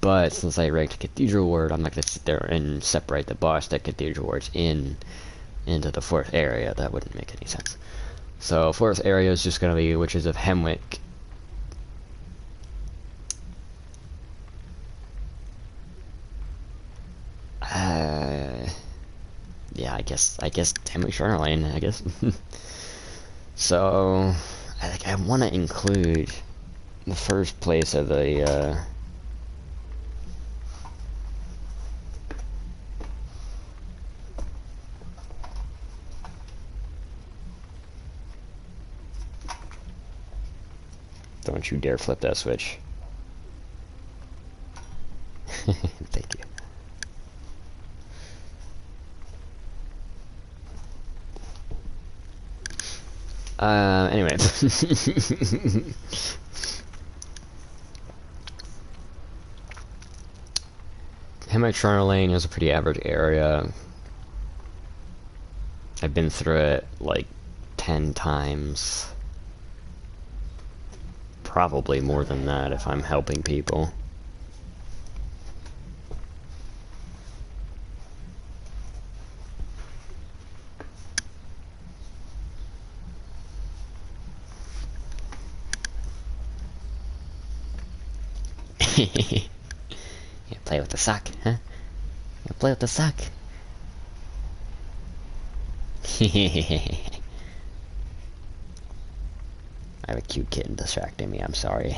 but since I ranked Cathedral Ward, I'm not gonna sit there and separate the boss that Cathedral Ward's into the 4th area. That wouldn't make any sense. So 4th area is just gonna be Witches of Hemwick. Yeah, I guess Hemwick Charnel Lane, I guess. So I want to include the first place of the don't you dare flip that switch. Thank you. Anyway. Hemwick Charnel Lane is a pretty average area. I've been through it like 10 times. Probably more than that if I'm helping people. You play with the sock, huh? You play with the sock. I have a cute kitten distracting me, I'm sorry.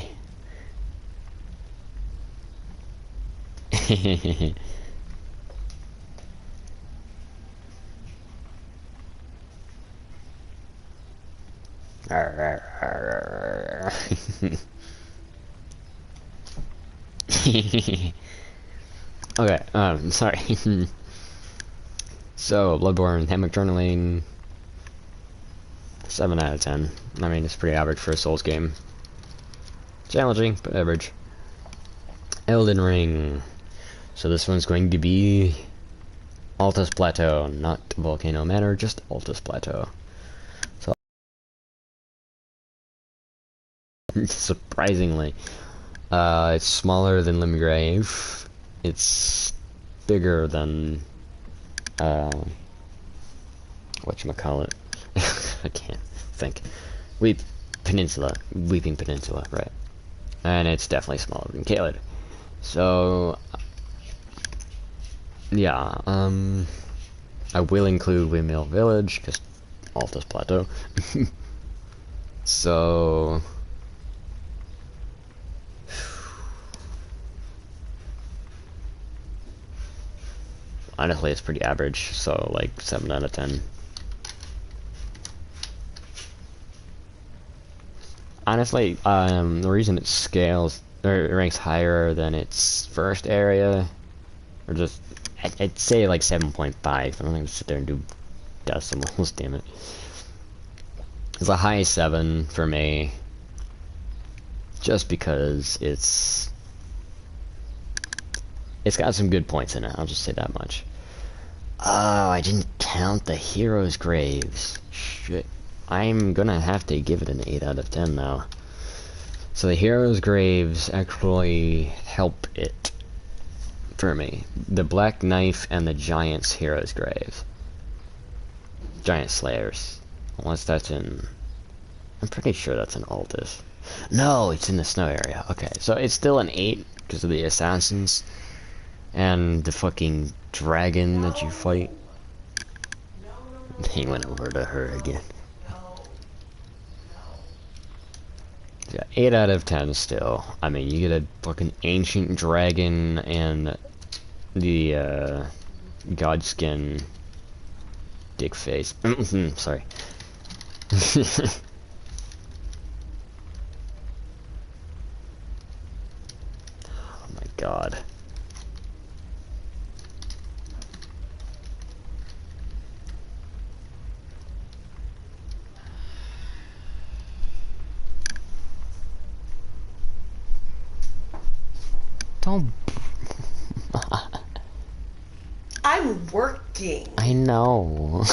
Okay, sorry. So, Bloodborne, Hemwick Charnel Lane, 7 out of 10. I mean, it's pretty average for a Souls game. Challenging, but average. Elden Ring. So this one's going to be Altus Plateau, not Volcano Manor, just Altus Plateau. So, surprisingly, it's smaller than Limgrave. It's bigger than whatchamacallit. I can't think. Weeping Peninsula, right? And it's definitely smaller than Caelid. So, yeah, I will include Windmill Village, because Altus Plateau. So, honestly, it's pretty average, so like 7 out of 10. Honestly, the reason it scales, or it ranks higher than its first area, or just, I'd say like 7.5. I don't think sit there and do decimals, damn it. It's a high 7 for me, just because it's got some good points in it, I'll just say that much. Oh, I didn't count the heroes' graves. Shit. I'm gonna have to give it an 8 out of 10 now. So the heroes' graves actually help it for me. The Black Knife and the Giant's heroes' graves. Giant Slayers. Unless that's in... I'm pretty sure that's in Altus. No, it's in the snow area. Okay, so it's still an 8 because of the assassins and the fucking dragon that you fight. He went over to her again. No. Yeah, 8 out of 10 still. I mean, you get a fucking ancient dragon and the, godskin dick face. Sorry. Oh my god. Don't. I'm working. I know.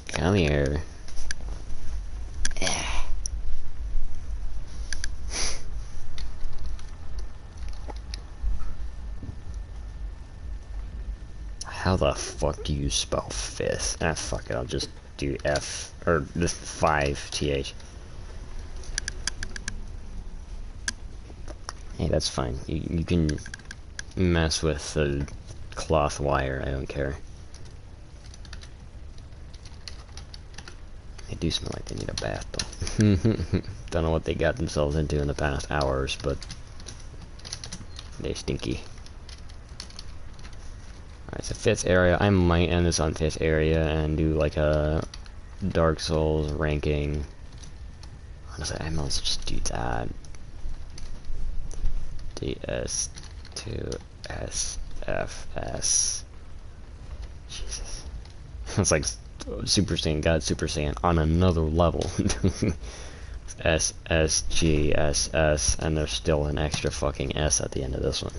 Come here. How the fuck do you spell fifth? Ah, fuck it, I'll just do F, or just 5th. Hey, that's fine. You can mess with the cloth wire, I don't care. They do smell like they need a bath, though. Don't know what they got themselves into in the past hours, but they're stinky. Alright, so 5th area. I might end this on 5th area and do like a Dark Souls ranking. Honestly, I might as well just do that. DS to SFS. Jesus. It's like Super Saiyan God Super Saiyan on another level. SSGSS, and there's still an extra fucking S at the end of this one.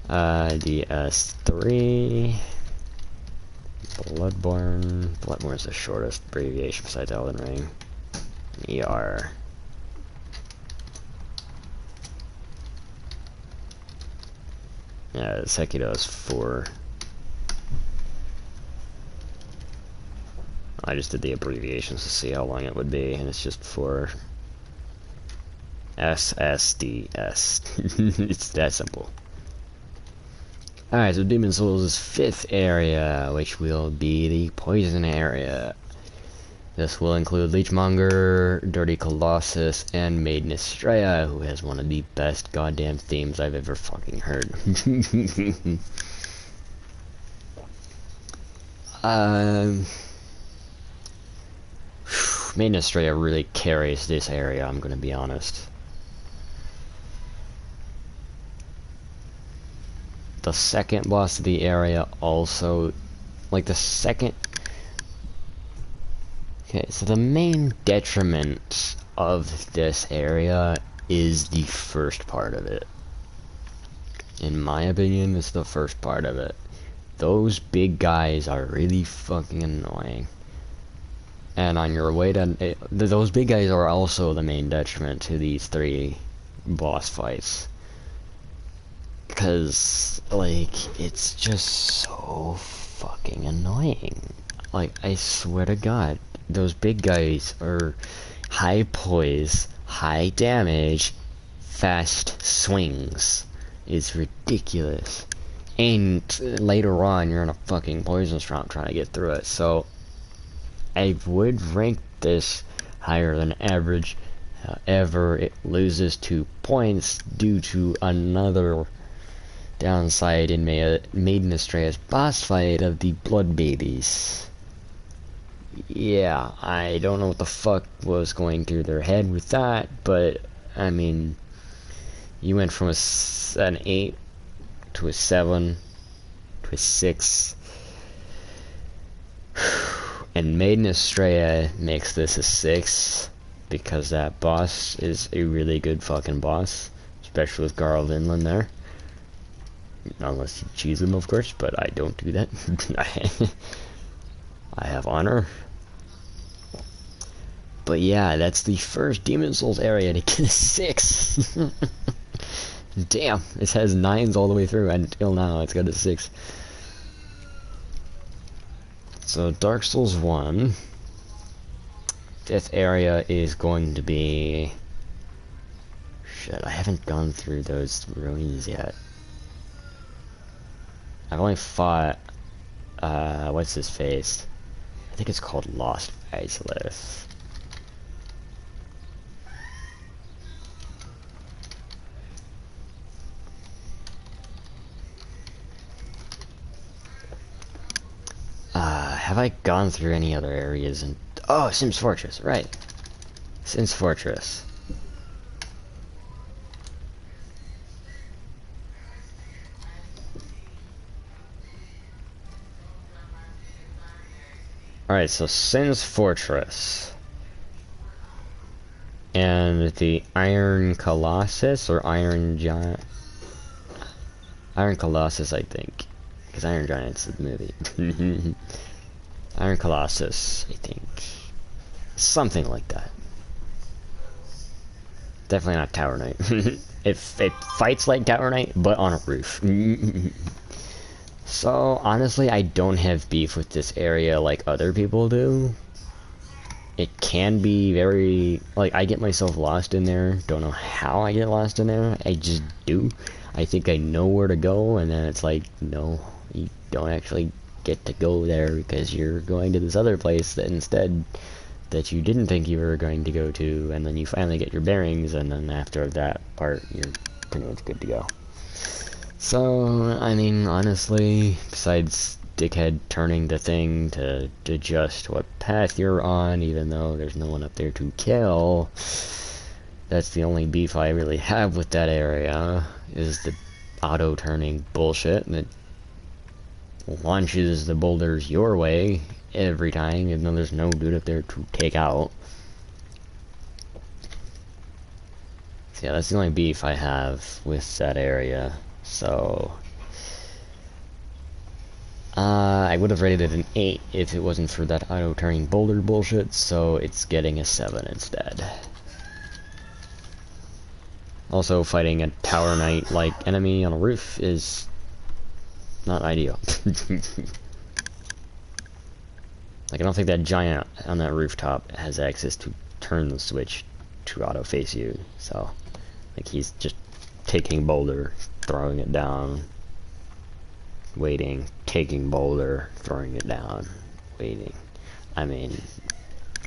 DS3. Bloodborne. Bloodborne is the shortest abbreviation besides Elden Ring. ER. Yeah, Sekiro is 4. I just did the abbreviations to see how long it would be, and it's just 4. SSDS. It's that simple. Alright, so Demon Souls' 5th area, which will be the poison area. This will include Leechmonger, Dirty Colossus, and Maiden Estrella, who has one of the best goddamn themes I've ever fucking heard. Maiden Estrella really carries this area, I'm gonna be honest. The second boss of the area also, like the second... Okay, so the main detriment of this area is the first part of it. In my opinion, it's the first part of it. Those big guys are really fucking annoying. And on your way to... those big guys are also the main detriment to these 3 boss fights. Because, like, it's just so fucking annoying. Like, I swear to God. Those big guys are high poise, high damage, fast swings. It's ridiculous. And later on, you're in a fucking poison swamp trying to get through it. So, I would rank this higher than average. However, it loses 2 points due to another downside in Maiden Estrella's boss fight of the Blood Babies. Yeah, I don't know what the fuck was going through their head with that, but, I mean, you went from an 8 to a 7 to a 6, and Maiden Estrella makes this a 6, because that boss is a really good fucking boss, especially with Garl Vinland there. Unless you choose him, of course, but I don't do that. I have honor. But yeah, that's the first Demon Souls area to get a 6. Damn, it has 9s all the way through, and until now it's got a 6. So Dark Souls 1. 5th area is going to be... Shit, I haven't gone through those ruins yet. I've only fought, what's his face? I think it's called Lost Isless. Have I gone through any other areas in... Oh, Sims Fortress, right. Sims Fortress. Alright, so Sims Fortress. And the Iron Colossus, or Iron Giant? Iron Colossus, I think. Because Iron Giant's the movie. Iron Colossus, I think. Something like that. Definitely not Tower Knight. it fights like Tower Knight, but on a roof. So, honestly, I don't have beef with this area like other people do. It can be very... Like, I get myself lost in there. Don't know how I get lost in there. I just do. I think I know where to go, and then it's like, no, you don't actually get to go there because you're going to this other place that instead that you didn't think you were going to go to, and then you finally get your bearings, and then after that part you're pretty much good to go. So, I mean, honestly, besides dickhead turning the thing to adjust what path you're on, even though there's no one up there to kill, that's the only beef I really have with that area, is the auto-turning bullshit that launches the boulders your way every time, even though there's no dude up there to take out. So yeah, that's the only beef I have with that area. So I would have rated it an 8 if it wasn't for that auto-turning boulder bullshit, so it's getting a 7 instead. Also, fighting a Tower Knight-like enemy on a roof is not ideal. Like, I don't think that giant on that rooftop has access to turn the switch to auto-face you, so, like, he's just taking boulder, throwing it down, waiting, taking boulder, throwing it down, waiting. I mean,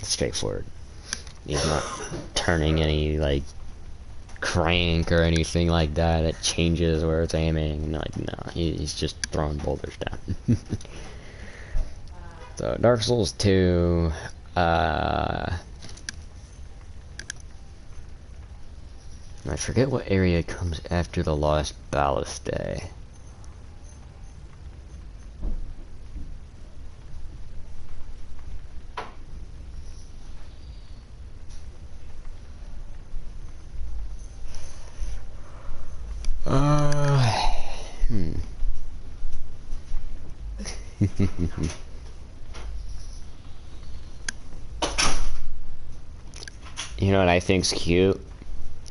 straightforward. He's not turning any, like, crank or anything like that. It changes where it's aiming. Like, no, he's just throwing boulders down. So, Dark Souls 2, I forget what area comes after the Lost Ballast Day. You know what I think's cute?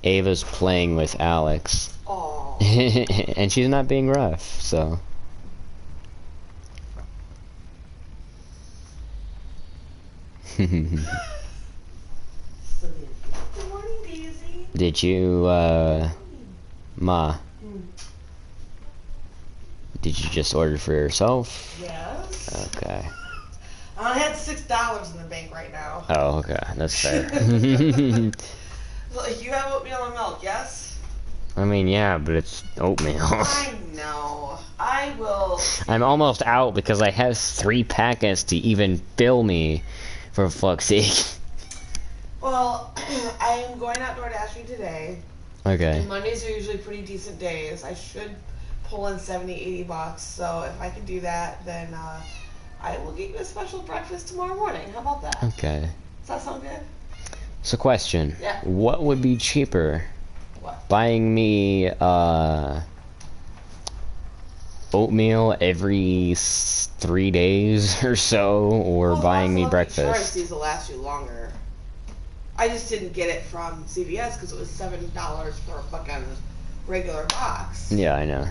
Ava's playing with Alex. Aww. And she's not being rough, so. Good morning, Daisy. Did you, Ma? Did you just order for yourself? Yes. Okay. I had $6 in the bank right now. Oh, okay. That's fair. So, you have oatmeal and milk, yes? I mean, yeah, but it's oatmeal. I know. I will. I'm almost out because I have 3 packets to even fill me, for fuck's sake. Well, I am going out DoorDashing today. Okay. And Mondays are usually pretty decent days. I should pull in $70-80. So if I can do that, then I will get you a special breakfast tomorrow morning. How about that? Okay. Does that sound good? So, question. Yeah. What would be cheaper? What? Buying me oatmeal every 3 days or so, or buying me breakfast? Choice, these will last you longer. I just didn't get it from CVS because it was $7 for a fucking regular box. Yeah, I know.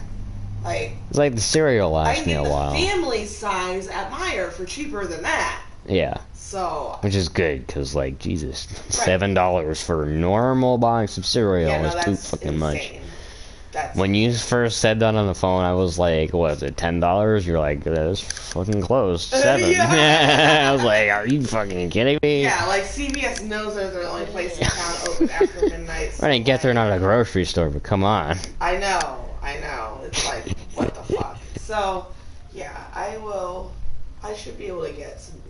Like, it's like the cereal I lasts can me a get while. the family size at Meijer for cheaper than that. Yeah. So. Which is good, because, like, Jesus, Right. $7 for a normal box of cereal Yeah, no, is too that's fucking insane. much. that. When you first said that on the phone, I was like, what is it, $10? You're like, that's fucking close. 7. Yeah. I was like, are you fucking kidding me? Yeah, like CVS knows they're the only place in town open after midnight. So I didn't get there, not a grocery store, but come on. I know. It's like, what the fuck? So, yeah, I should be able to get some,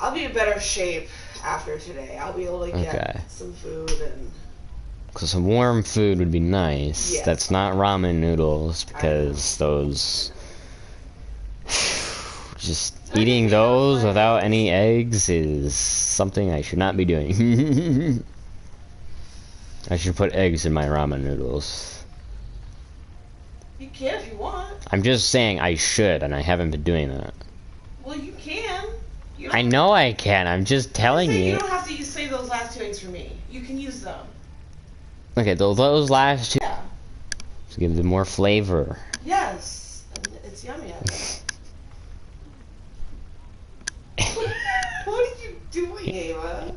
I'll be in better shape after today. I'll be able to get some food and... So some warm food would be nice. Yes. That's not ramen noodles, because those... Just eating those without any eggs is something I should not be doing. I should put eggs in my ramen noodles. You can if you want. I'm just saying I should, and I haven't been doing that. Well, you can. I know I can. I'm just telling you. You don't have to say those last 2 eggs for me. You can use them. Okay, those last 2. Yeah. To give them more flavor. Yes. And it's yummy. What are you doing, Ava?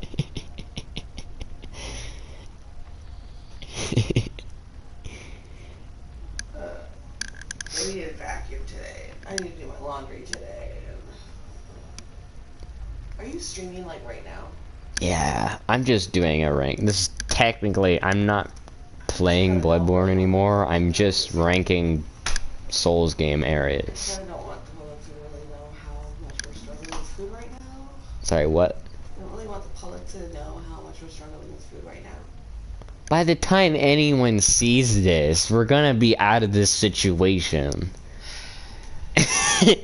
I need to vacuum today. I need to do my laundry today. Are you streaming like right now? Yeah, I'm just doing a rank. This is technically, I'm not playing Bloodborne anymore. I'm just ranking Souls game areas. I don't want the public to really know how much we're struggling with food right now. Sorry, what? I don't really want the public to know how much we're struggling with food right now. By the time anyone sees this, we're gonna be out of this situation. Yeah.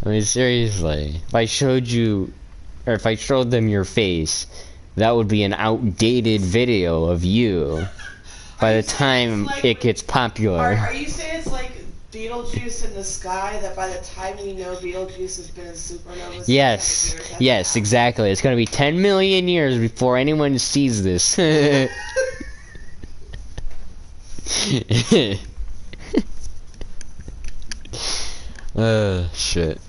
I mean, seriously. If I showed you, or if I showed them your face, that would be an outdated video of you by the time it gets popular. Are you saying it's like Beetlejuice in the sky, that by the time you know Beetlejuice has been in supernova? Yes, yes, exactly. It's gonna be 10 million years before anyone sees this. Shit.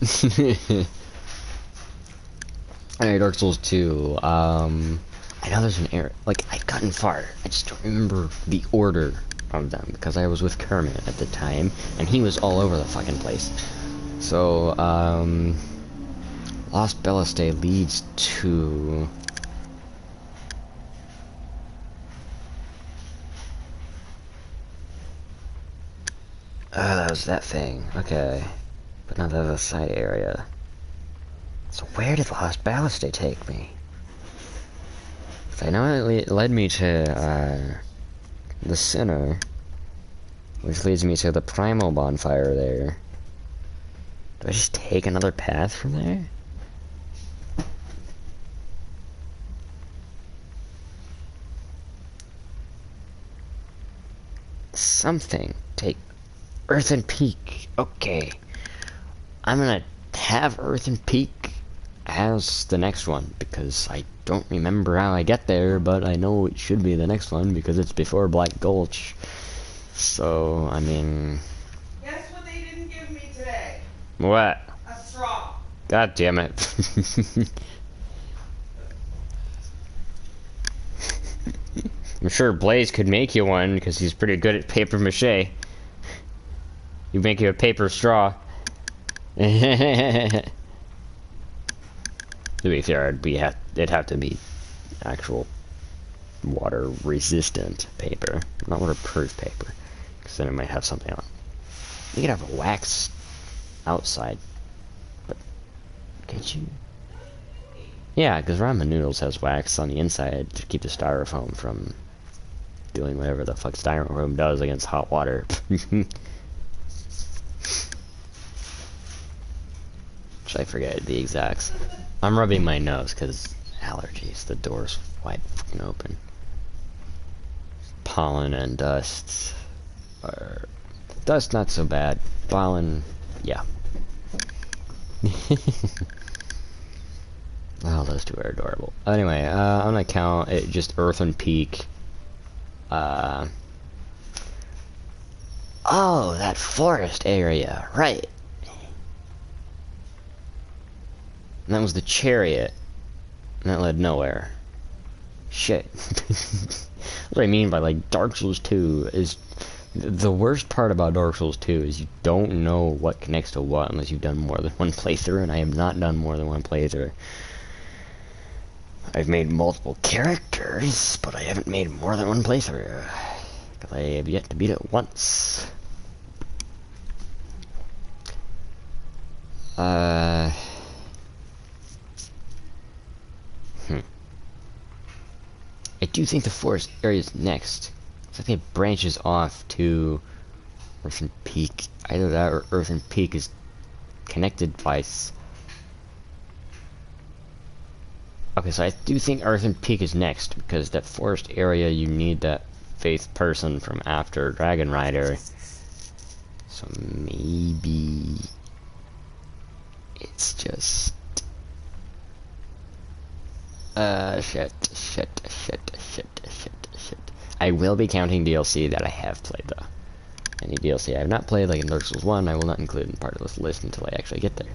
Alright, Dark Souls 2. I know there's an error. Like, I've gotten far. I just don't remember the order of them, because I was with Kermit at the time, and he was all over the fucking place. So, Lost Balliste leads to... that was that thing. Okay. But now that's a side area. So where did Lost Balliste take me? 'Cause I know it led me to, the center, which leads me to the primal bonfire there. Do I just take another path from there? Something. Take Earthen Peak. Okay. I'm gonna have Earthen Peak as the next one, because I don't remember how I get there, but I know it should be the next one because it's before Black Gulch. So, I mean... Guess what they didn't give me today? What? A straw. God damn it. I'm sure Blaze could make you one, because he's pretty good at paper mache. You make you a paper straw. To be fair, it'd have to be actual water-resistant paper, not waterproof paper, because then it might have something on. You could have a wax outside, but can't you? Yeah, because ramen noodles has wax on the inside to keep the styrofoam from doing whatever the fuck styrofoam does against hot water. Which I forget the exacts. I'm rubbing my nose because allergies. The door's wide fucking open. Pollen and dust. Or dust not so bad. Pollen, yeah. Oh, those two are adorable. Anyway, I'm gonna count it just Earthen Peak. Oh, that forest area, right. And that was the chariot. And that led nowhere. shit. What I mean by like Dark Souls 2 is the worst part about Dark Souls 2 is you don't know what connects to what unless you've done more than one playthrough, and I have not done more than one playthrough. I've made multiple characters, but I haven't made more than one playthrough. Because I have yet to beat it once. I do think the forest area is next. It's like it branches off to Earthen Peak. Either that or Earthen Peak is connected by... Okay, so I do think Earthen Peak is next, because that forest area you need that faith person from after Dragon Rider. So maybe... it's just... shit. I will be counting DLC that I have played, though. Any DLC I have not played, like in Dark Souls 1, I will not include in part of this list until I actually get there.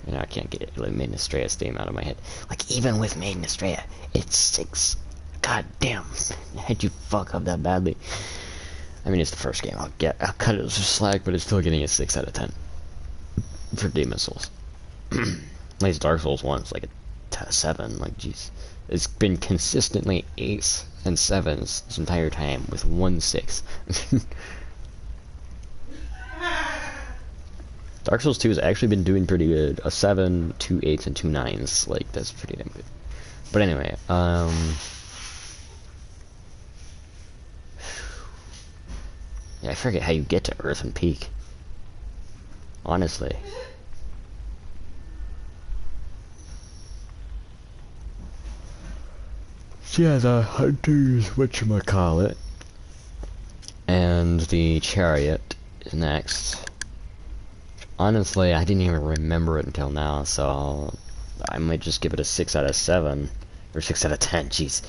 You know, I can't get Maiden Estrea's theme out of my head. Like, even with Maiden Estrella, it's 6. God damn. How'd you fuck up that badly? I mean, it's the first game I'll cut it as a slack, but it's still getting a 6 out of 10. For Demon Souls. At least Dark Souls 1 is like a 7. Like, jeez. It's been consistently 8s and 7s this entire time, with 1 6. Dark Souls 2 has actually been doing pretty good. A 7, 2 8s, and 2 9s. Like, that's pretty damn good. But anyway, yeah, I forget how you get to Earthen Peak. Honestly. Yeah, the hunters, whatchamacallit, and the chariot is next. Honestly, I didn't even remember it until now, so I might just give it a 6 out of 7, or 6 out of 10, jeez.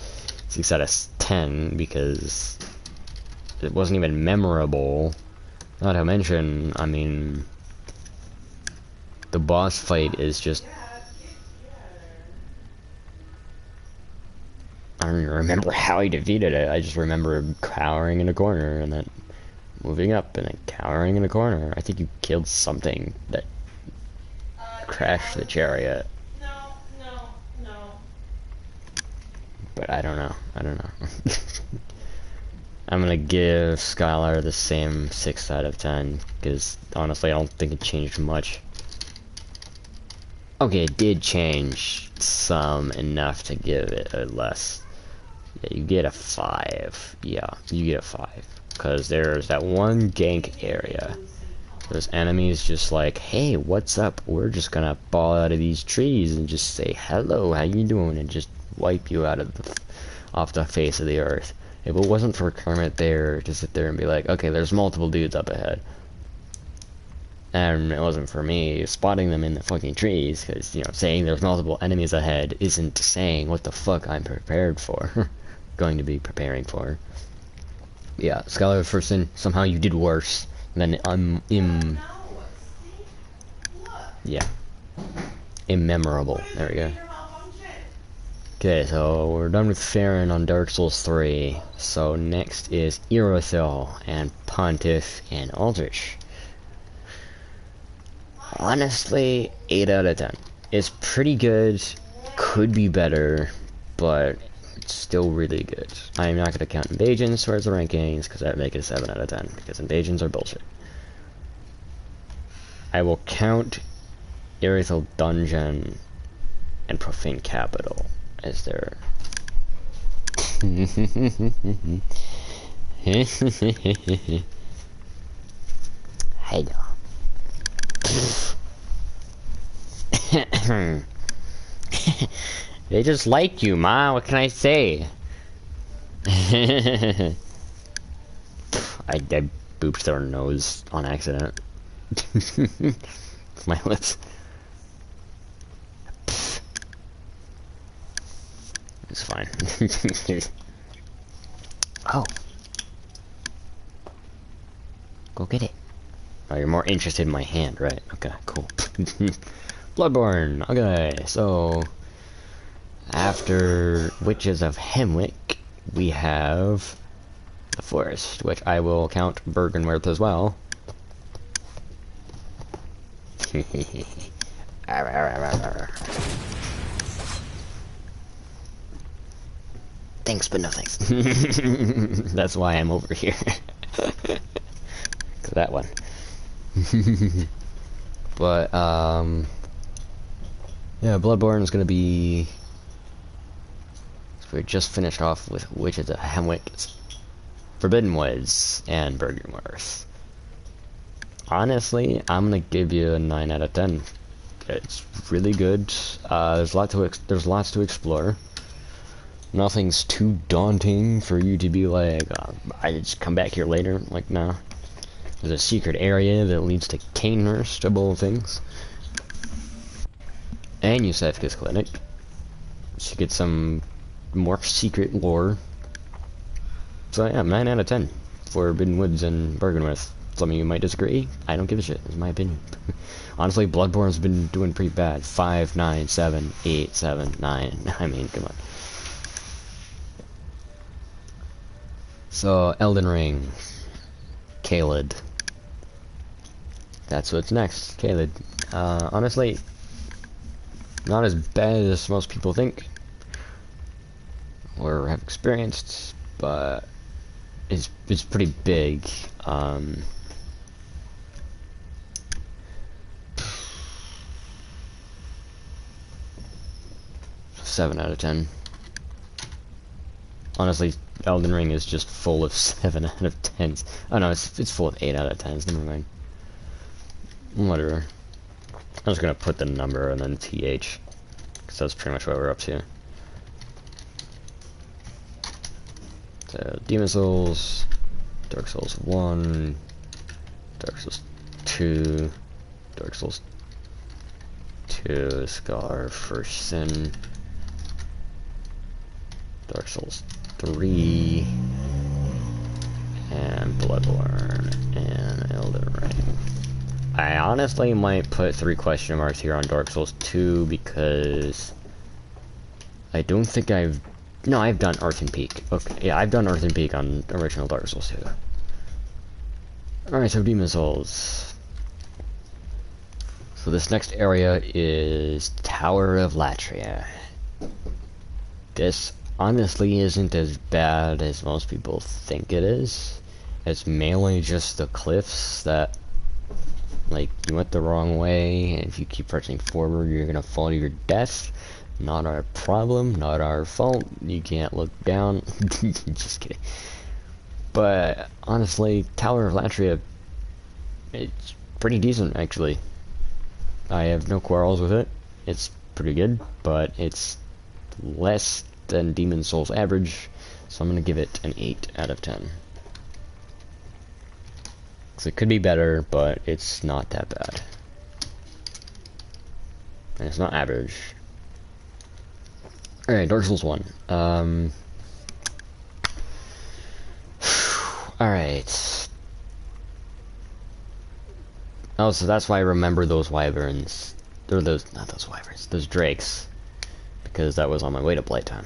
6 out of 10, because it wasn't even memorable. Not to mention, I mean, the boss fight is just... I don't even remember how he defeated it. I just remember him cowering in a corner and then moving up and then cowering in a corner. I think you killed something that crashed the chariot. No. But I don't know. I'm gonna give Skylar the same 6 out of 10, because honestly I don't think it changed much. Okay, it did change some enough to give it a less. Yeah, you get a 5. Yeah, you get a 5. Because there's that one gank area. Those enemies just like, hey, what's up? We're just gonna fall out of these trees and just say, hello, how you doing? And just wipe you out of off the face of the earth. If it wasn't for Kermit there to sit there and be like, okay, there's multiple dudes up ahead. And it wasn't for me spotting them in the fucking trees, because, you know, saying there's multiple enemies ahead isn't saying what the fuck I'm prepared for. Going to be preparing for. Yeah, Skylar Ferguson, somehow you did worse than yeah. Immemorable. There we go. Okay, so we're done with Farron on Dark Souls 3. So next is Irothel and Pontiff and Aldrich. Honestly, 8 out of 10. It's pretty good, could be better, but it's still really good. I'm not going to count Invasions towards the rankings, because that would make it a 7 out of 10, because Invasions are bullshit. I will count Irothel Dungeon and Profane Capital as their... Hey, no. They just like you, Ma. What can I say? I booped their nose on accident. My lips. It's fine. Oh. Go get it. Oh, you're more interested in my hand, right? Okay, cool. Bloodborne. Okay, so after Witches of Hemwick, we have the Forest, which I will count Bergenworth as well. Thanks, but no thanks. That's why I'm over here. That one. But, yeah, Bloodborne is gonna be... So we just finished off with Witches of Hemwick, Forbidden Woods, and Bergenworth. Honestly, I'm gonna give you a 9 out of 10. It's really good. There's lots to explore. Nothing's too daunting for you to be like, I just come back here later. Like, no. There's a secret area that leads to Canehurst, of all things. And Yusefka's Clinic. So you get some more secret lore. So yeah, 9 out of 10 for Forbidden Woods and Bergenworth. Some of you might disagree. I don't give a shit. It's my opinion. Honestly, Bloodborne's been doing pretty bad. 5, 9, 7, 8, 7, 9. I mean, come on. So, Elden Ring. Caelid. That's what's next. Caelid. Honestly, not as bad as most people think. Or have experienced, but it's pretty big. 7 out of 10. Honestly, Elden Ring is just full of 7 out of 10s. Oh no, it's full of 8 out of 10s. Never mind. Whatever. I'm just gonna put the number and then TH, because that's pretty much what we're up to. So, Demon Souls, Dark Souls 1, Dark Souls 2, Dark Souls 2, Scar, First Sin, Dark Souls 3, and Bloodborne, and Elden Ring. I honestly might put 3 question marks here on Dark Souls 2 because I don't think I've done Earthen Peak. Okay, yeah, I've done Earthen Peak on original Dark Souls 2. Alright, so Demon Souls. So this next area is Tower of Latria. This honestly isn't as bad as most people think it is. It's mainly just the cliffs that, like, you went the wrong way, and if you keep pressing forward, you're gonna fall to your death. Not our problem, not our fault. You can't look down. Just kidding. But honestly, Tower of Latria, it's pretty decent actually. I have no quarrels with it. It's pretty good, but it's less than Demon Souls average, so I'm gonna give it an 8 out of 10. So it could be better, but it's not that bad. And it's not average. Alright, Dark Souls 1. Alright. Oh, so that's why I remember those wyverns. Or those, not those wyverns, those drakes. Because that was on my way to playtime.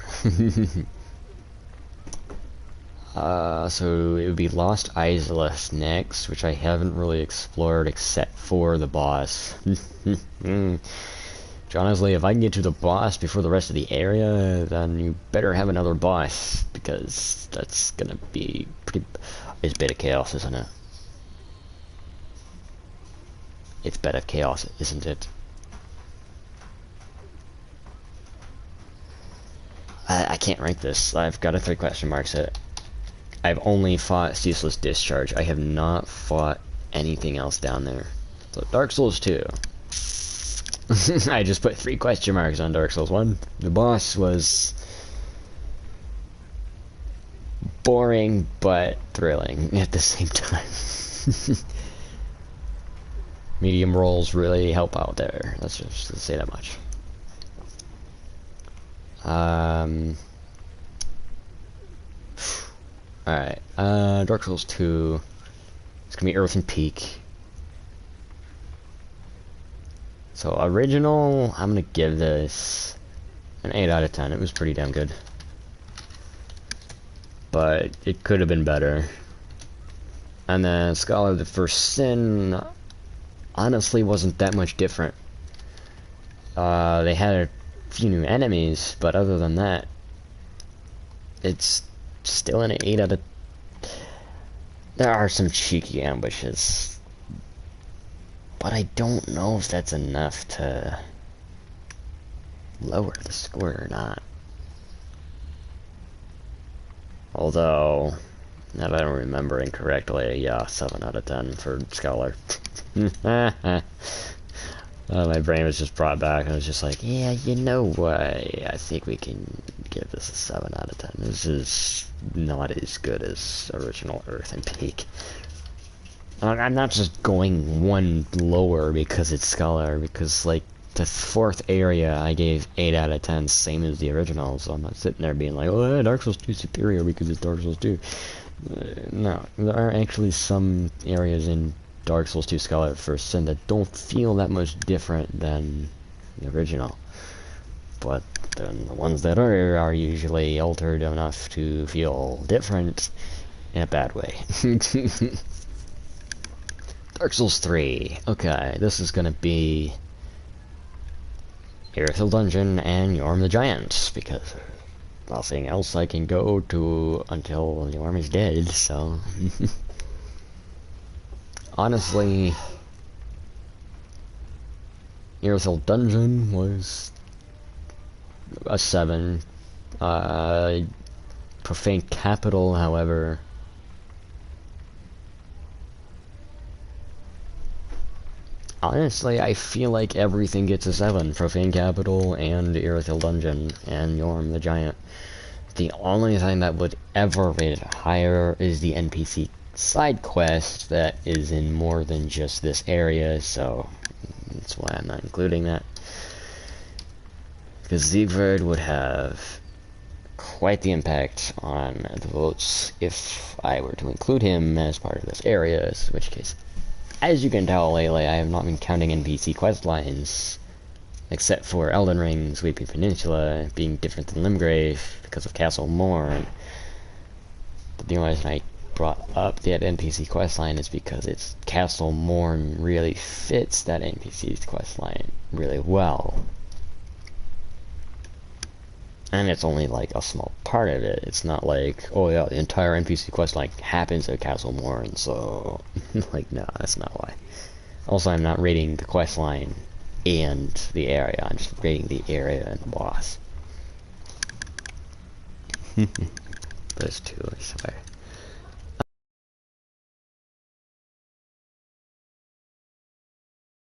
So it would be Lost Isles next, which I haven't really explored except for the boss. Honestly, if I can get to the boss before the rest of the area, then you better have another boss, because that's gonna be pretty... It's Bit of Chaos, isn't it? It's Bit of Chaos, isn't it? I can't rank this. I've got a 3 question marks at it. I've only fought Ceaseless Discharge. I have not fought anything else down there. So, Dark Souls 2. I just put 3 question marks on Dark Souls 1. The boss was boring, but thrilling at the same time. Medium rolls really help out there. Let's just say that much. Alright, Dark Souls 2. It's gonna be Earthen Peak. So original, I'm gonna give this an 8 out of 10. It was pretty damn good. But it could have been better. And then Scholar of the First Sin honestly wasn't that much different. They had a few new enemies, but other than that, it's still an 8 out of... There are some cheeky ambushes, but I don't know if that's enough to lower the score or not. Although, now that I'm remembering correctly, yeah, 7 out of 10 for Scholar. My brain was just brought back, and I was just like, yeah, you know what, I think we can give this a 7 out of 10. This is not as good as original Earth and Peak. I'm not just going one lower because it's Scholar, because, like, the 4th area I gave 8 out of 10, same as the original, so I'm not sitting there being like, oh, yeah, Dark Souls 2 is superior because it's Dark Souls 2. No, there are actually some areas in Dark Souls 2 Scholar of First Sin that don't feel that much different than the original. But then the ones that are usually altered enough to feel different in a bad way. Dark Souls 3. Okay, this is gonna be Irithyll Dungeon and Yorm the Giant, because nothing else I can go to until Yorm is dead, so... Honestly, Irithyll Dungeon was a 7. Profane Capital, however... Honestly, I feel like everything gets a 7. Profane Capital and Irithyll Dungeon and Yorm the Giant. The only thing that would ever rate it higher is the NPC side quest that is in more than just this area, so that's why I'm not including that. Because Siegfried would have quite the impact on the votes if I were to include him as part of this area, in which case, as you can tell lately, I have not been counting NPC quest lines, except for Elden Ring, Sweeping Peninsula, being different than Limgrave because of Castle Morn. But the only reason I brought up that NPC questline is because it's Castle Morn really fits that NPC's questline really well. And it's only like a small part of it. It's not like, oh yeah, the entire NPC questline happens at Castle Morn, so like, no, that's not why. Also, I'm not rating the questline and the area, I'm just rating the area and the boss. Those two, I swear.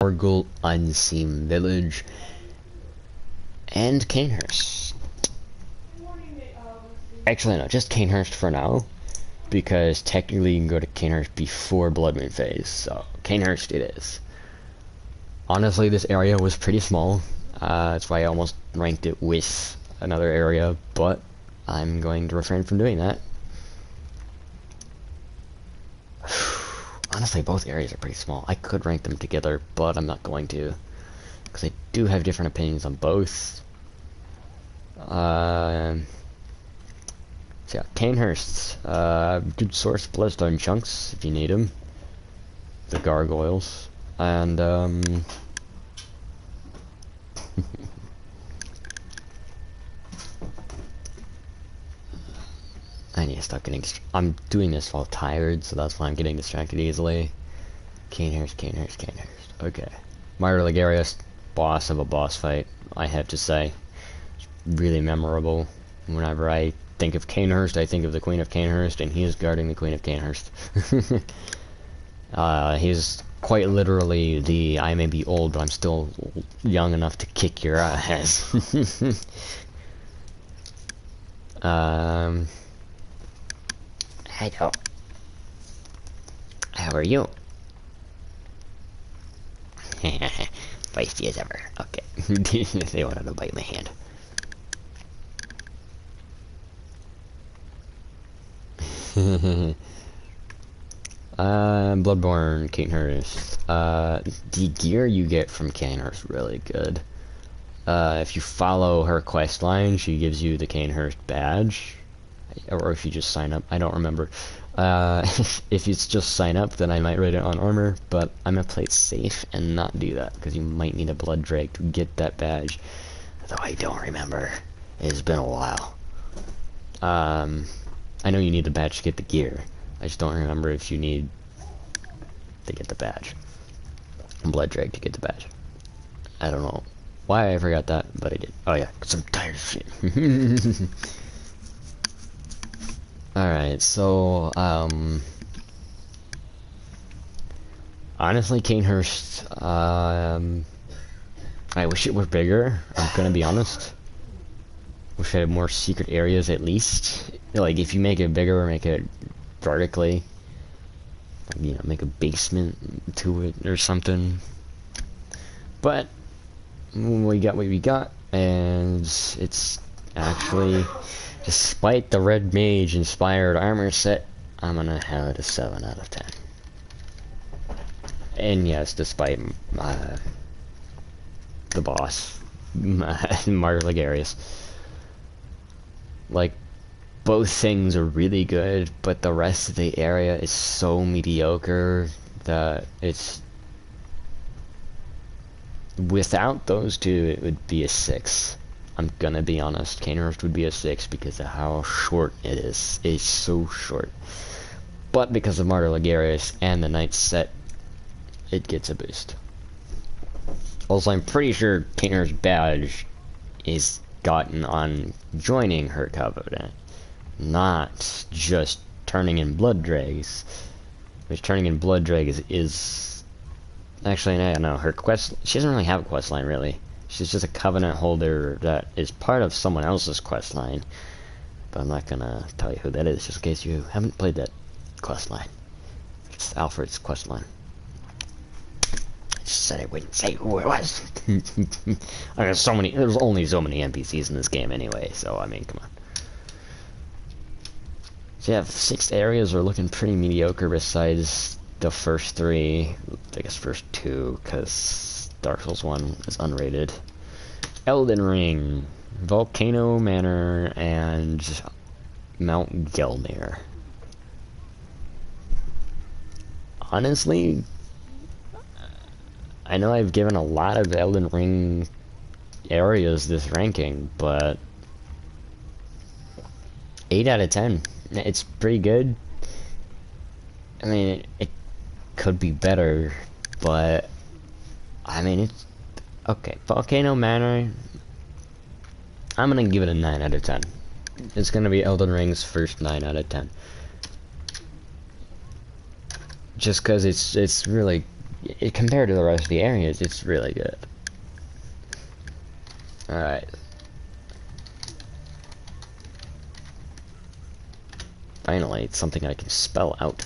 Orgul Unseen Village and Canehurst. Actually, no, just Canehurst for now, because technically you can go to Canehurst before Blood Moon phase, so Canehurst it is. Honestly, this area was pretty small, that's why I almost ranked it with another area, but I'm going to refrain from doing that. Honestly, both areas are pretty small. I could rank them together, but I'm not going to, because I do have different opinions on both. So yeah, Canehurst, good source bloodstone chunks if you need them. The gargoyles, and I need to stop getting. I'm doing this while tired, so that's why I'm getting distracted easily. Canehurst, Canehurst, Canehurst. Okay, Myra Ligarius, boss of a boss fight. I have to say, it's really memorable. Whenever I think of Canehurst, I think of the Queen of Canehurst, and he is guarding the Queen of Canehurst. He's quite literally the I may be old, but I'm still young enough to kick your ass. Hello. How are you? Feisty as ever. Okay. They wanted to bite my hand. Bloodborne, Cainhurst. The gear you get from Cainhurst is really good. If you follow her quest line, she gives you the Cainhurst badge. Or if you just sign up, I don't remember. If you just sign up, then I might rate it on armor, but I'm gonna play it safe and not do that, because you might need a blood drake to get that badge. Though I don't remember. It's been a while. I know you need the badge to get the gear. I just don't remember if you need to get the badge. Blood drake to get the badge. I don't know why I forgot that, but I did. Oh yeah, because I'm tired of shit. Alright, so, honestly, Cainhurst, I wish it were bigger, I'm gonna be honest. Wish I had more secret areas at least. Like, if you make it bigger, make it vertically. You know, make a basement to it or something. But, we got what we got, and it's actually... Despite the Red Mage inspired armor set, I'm gonna have it a 7 out of 10. And yes, despite the boss, Martyr Ligarius. Like, both things are really good, but the rest of the area is so mediocre that it's... Without those two, it would be a 6. I'm gonna be honest, Cainhurst would be a 6 because of how short it is. It's so short. But because of Martyr Ligarius and the Knight set, it gets a boost. Also, I'm pretty sure Cainhurst's badge is gotten on joining her covenant, not just turning in blood dregs. Which turning in blood dregs is... Actually, I don't know, her quest... She doesn't really have a quest line, really. She's just a covenant holder that is part of someone else's quest line. But I'm not gonna tell you who that is, just in case you haven't played that quest line. It's Alfred's quest line. I just said I wouldn't say who it was. There's only so many NPCs in this game anyway, so I mean, come on. So yeah, 6 areas are looking pretty mediocre besides the first 3. I guess first 2, because Dark Souls 1 is unrated. Elden Ring, Volcano Manor, and Mount Gelmir. Honestly, I know I've given a lot of Elden Ring areas this ranking, but 8 out of 10. It's pretty good. I mean, it could be better, but I mean, it's okay. Volcano Manor, I'm gonna give it a 9 out of 10. It's gonna be Elden Ring's first 9 out of 10. Just cause it's really, compared to the rest of the areas, it's really good. Alright. Finally, it's something I can spell out.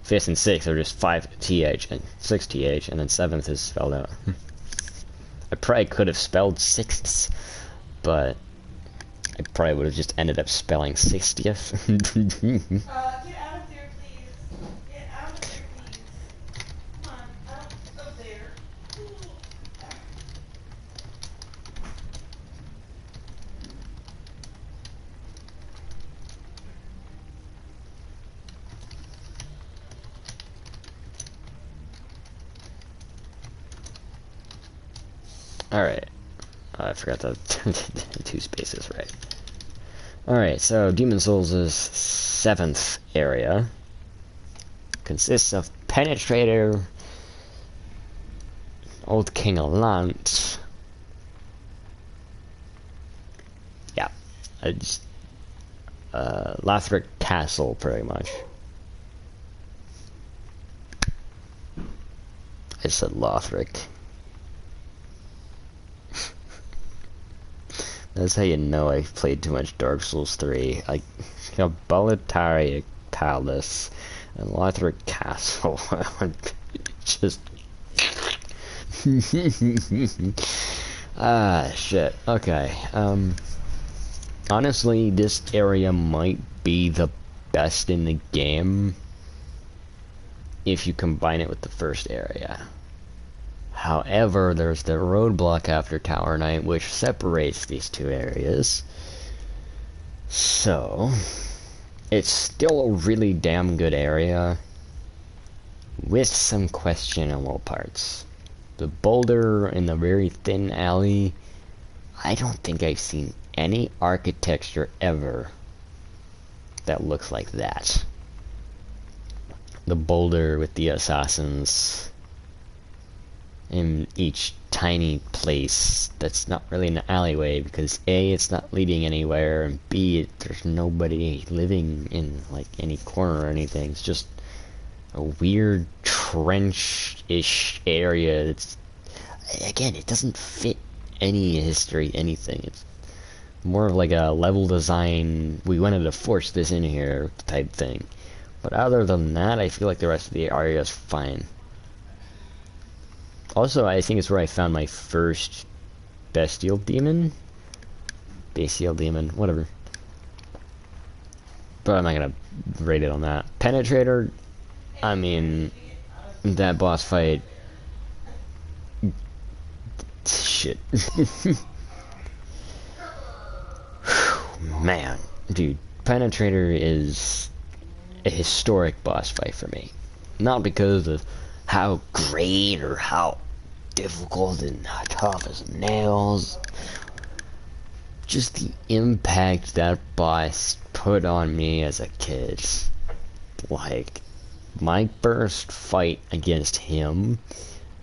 5th and 6th are just 5th and 6th, and then 7th is spelled out. I probably could have spelled 6ths, but I probably would have just ended up spelling 60th. Get out of there, please. Get out of there, please. Come on, out of there. Alright. I forgot the 2 spaces, right. Alright, so Demon Souls' 7th area consists of Penetrator, Old King Allant. Yeah. Lothric Castle, pretty much. I said Lothric. That's how you know I played too much Dark Souls 3. Like, you know, Boletaria Palace and Lothric Castle. Just... ah, shit. Okay. Honestly, this area might be the best in the game. if you combine it with the first area. However, there's the roadblock after Tower Knight, which separates these two areas. So, it's still a really damn good area, with some questionable parts. The boulder in the very thin alley, I don't think I've seen any architecture ever that looks like that. The boulder with the assassins in each tiny place that's not really an alleyway, because A, it's not leading anywhere, and B, there's nobody living in like any corner or anything. It's just a weird trench-ish area. It's, again, it doesn't fit any history, anything. It's more of like a level design, we wanted to force this in here type thing. But other than that, I feel like the rest of the area is fine. Also, I think it's where I found my first bestial demon, whatever. But I'm not gonna rate it on that. Penetrator, I mean, that boss fight, shit. Man, dude, Penetrator is a historic boss fight for me. Not because of how great or how difficult and how tough as nails. Just the impact that boss put on me as a kid. Like, my first fight against him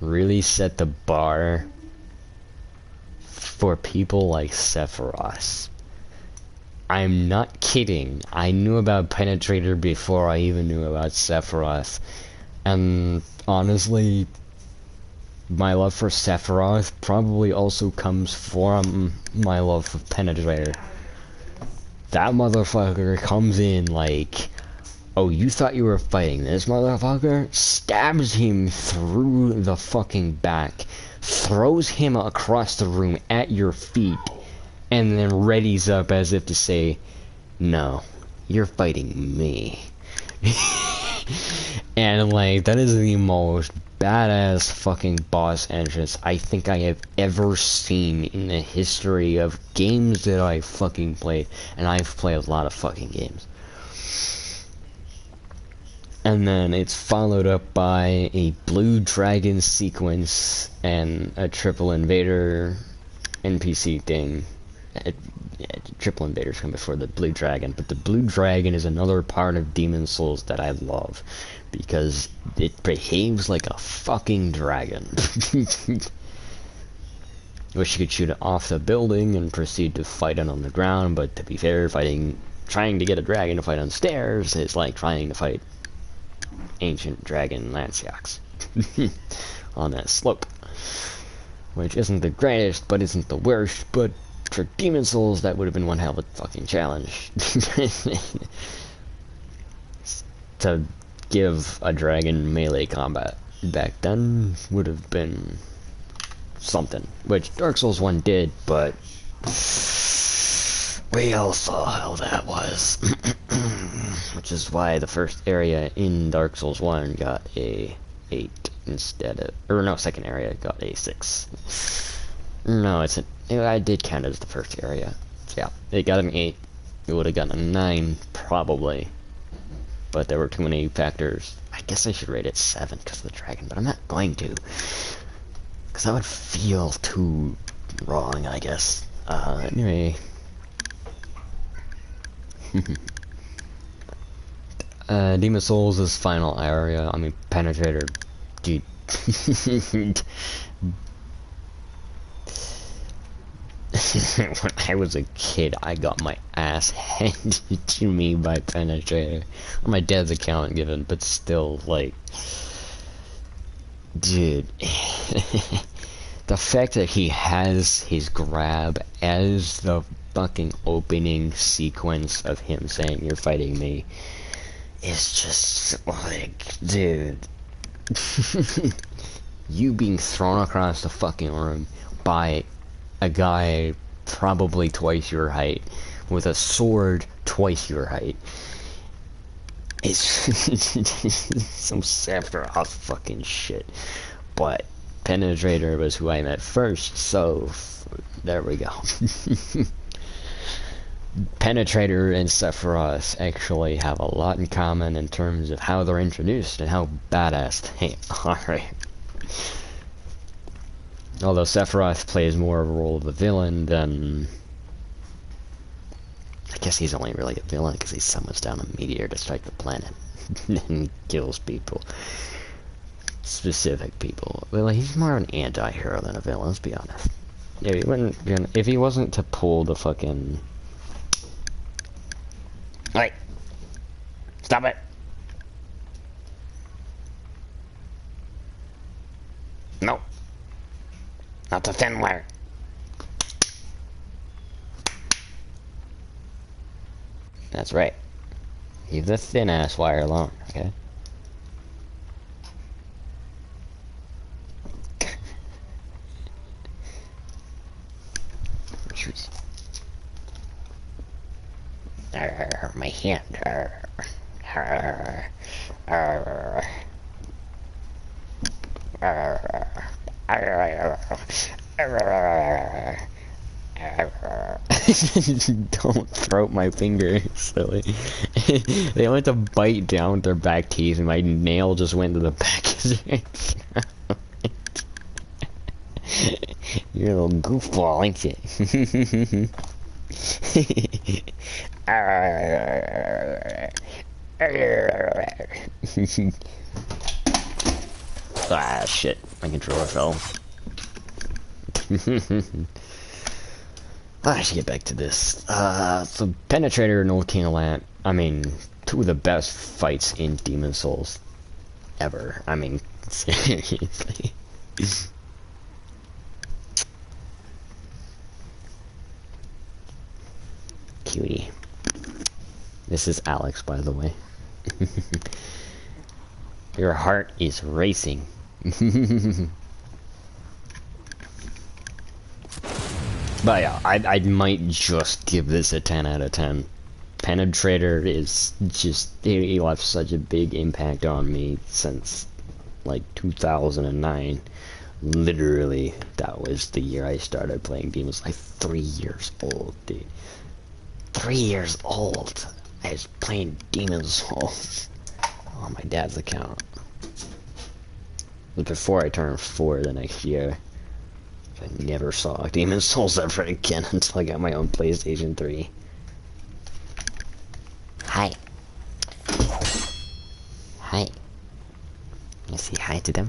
really set the bar for people like Sephiroth. I'm not kidding. I knew about Penetrator before I even knew about Sephiroth. And honestly, my love for Sephiroth probably also comes from my love for Penetrator. That motherfucker comes in like, oh, you thought you were fighting this motherfucker? Stabs him through the fucking back, throws him across the room at your feet, and then readies up as if to say, no, you're fighting me. And like, that is the most badass fucking boss entrance I think I have ever seen in the history of games that I've fucking played. And I've played a lot of fucking games. And then it's followed up by a blue dragon sequence and a triple invader NPC thing. Triple invaders come before the blue dragon, but the blue dragon is another part of Demon Souls that I love because it behaves like a fucking dragon. Wish you could shoot it off the building and proceed to fight it on the ground, but to be fair, trying to get a dragon to fight on stairs is like trying to fight ancient dragon Lanciax on that slope, which isn't the greatest, but isn't the worst. But for Demon Souls, that would have been one hell of a fucking challenge. To give a dragon melee combat back then would have been something, which Dark Souls 1 did, but we all saw how that was. Which is why the first area in Dark Souls 1 got a 8 instead of, or no, second area got a 6. No, I did count it as the first area. So yeah, it got an 8. It would have gotten a 9, probably. But there were too many factors. I guess I should rate it 7 because of the dragon, but I'm not going to. Because that would feel too wrong, I guess. Anyway. Demon Souls' final area, I mean, Penetrator, dude. When I was a kid, I got my ass handed to me by Penetrator. On my dad's account given, but still, like, dude. The fact that he has his grab as the fucking opening sequence of him saying, "You're fighting me," is just like, dude. You being thrown across the fucking room by a guy probably twice your height with a sword twice your height, It's some Sephiroth fucking shit. But Penetrator was who I met first, so there we go. Penetrator and Sephiroth actually have a lot in common in terms of how they're introduced and how badass they are. Although Sephiroth plays more of a role of a villain than... I guess he's only really a villain because he summons down a meteor to strike the planet and kills people. Specific people. Well, he's more of an anti-hero than a villain, let's be honest. Yeah, he wouldn't, if he wasn't to pull the fucking... Wait! Stop it! No! Not the thin wire! That's right. Leave the thin ass wire alone, okay? My hand. Don't throat my finger, silly. They went to bite down with their back teeth and my nail just went to the back of their throat. You're a little goofball, ain't you? Ah, shit. My controller fell. I should get back to this. So Penetrator and Old King of Land, I mean, two of the best fights in Demon's Souls ever. I mean, seriously. Cutie. This is Alex, by the way. Your heart is racing. But yeah, I might just give this a 10 out of 10. Penetrator is just, he left such a big impact on me since like 2009. Literally, that was the year I started playing Demons. Like 3 years old, dude. 3 years old. I was playing Demon's Souls on my dad's account. It was before I turned 4 the next year. I never saw Demon's Souls ever again until I got my own PlayStation 3. Hi. Hi. You say hi to them?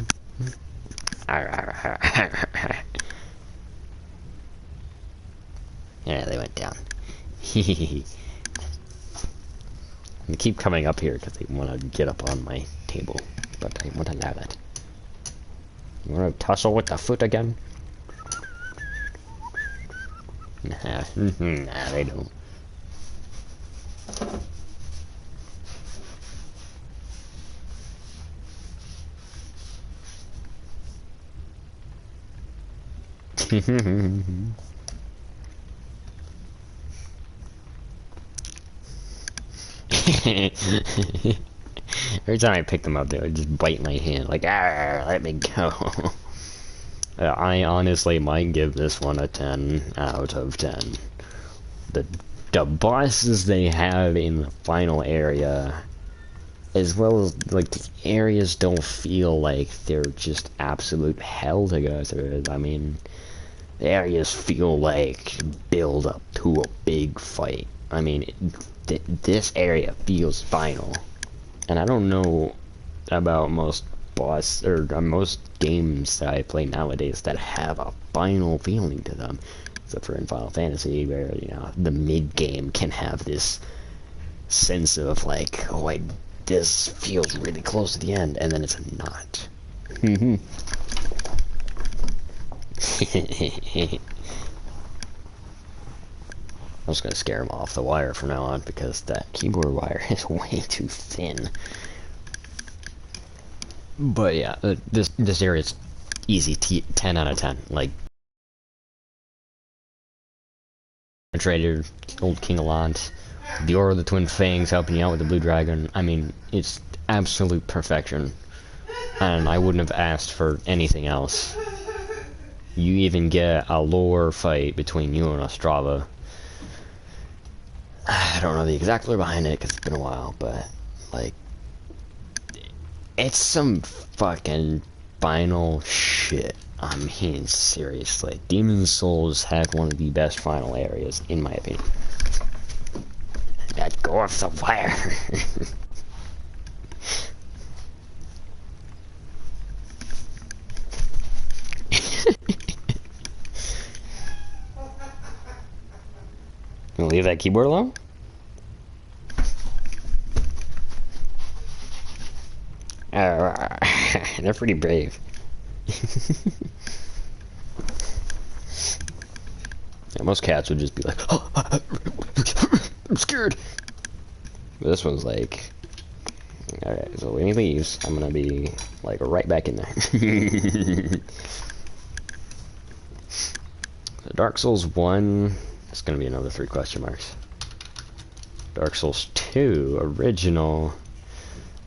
Yeah, they went down. They keep coming up here because they want to get up on my table, but I won't allow that. You want to tussle with the foot again? Nah, nah, they don't. Every time I pick them up, they would just bite my hand, like, ah, let me go. I honestly might give this one a 10 out of 10. The bosses they have in the final area, as well as, like, the areas don't feel like they're just absolute hell to go through. I mean, the areas feel like build up to a big fight. I mean, this area feels final. And I don't know about most most games that I play nowadays that have a final feeling to them, except for in Final Fantasy, where, you know, the mid game can have this sense of like, oh, this feels really close to the end, and then it's not. I was gonna scare him off the wire from now on because that keyboard wire is way too thin. But yeah, this area is easy 10 out of 10. Like, Trader, Old King of Land, The Aura of the Twin Fangs helping you out with the Blue Dragon. I mean, it's absolute perfection. And I wouldn't have asked for anything else. You even get a lore fight between you and Ostrava. I don't know the exact lore behind it because it's been a while, but, like, it's some fucking final shit. I mean, seriously. Demon's Souls have one of the best final areas, in my opinion. That go off the fire. You leave that keyboard alone? They're pretty brave. Yeah, most cats would just be like, oh, I'm scared. But this one's like, alright, so when he leaves, I'm gonna be like right back in there. So Dark Souls 1, it's gonna be another 3 question marks. Dark Souls 2, original.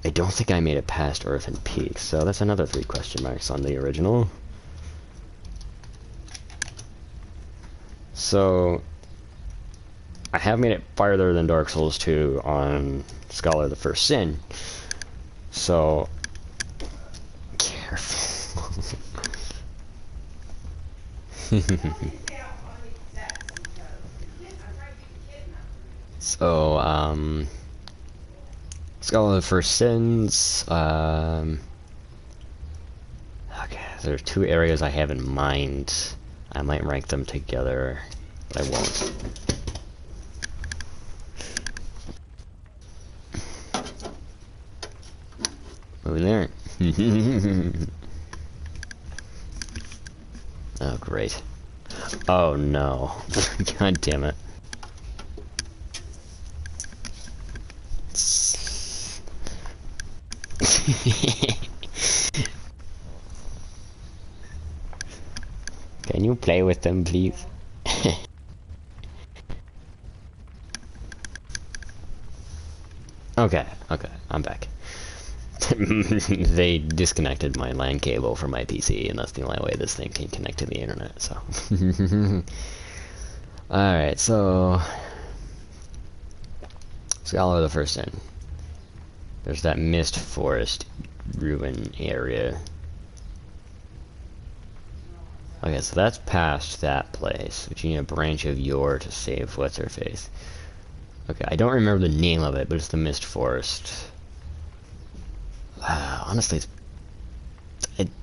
I don't think I made it past Earth and Peak, so that's another 3 question marks on the original. So, I have made it farther than Dark Souls 2 on Scholar of the First Sin. So, careful. So, Scholar of the First Sins, okay, there are 2 areas I have in mind. I might rank them together, but I won't. Over there. Oh, great. Oh, no. God damn it. Can you play with them, please? Okay, I'm back. They disconnected my LAN cable from my PC, and that's the only way this thing can connect to the internet, so. Alright, so... Scholar of the First Sin. There's that Mist Forest ruin area. Okay, so that's past that place, which you need a branch of yore to save what's-her-face. Okay, I don't remember the name of it, but it's the Mist Forest. Honestly,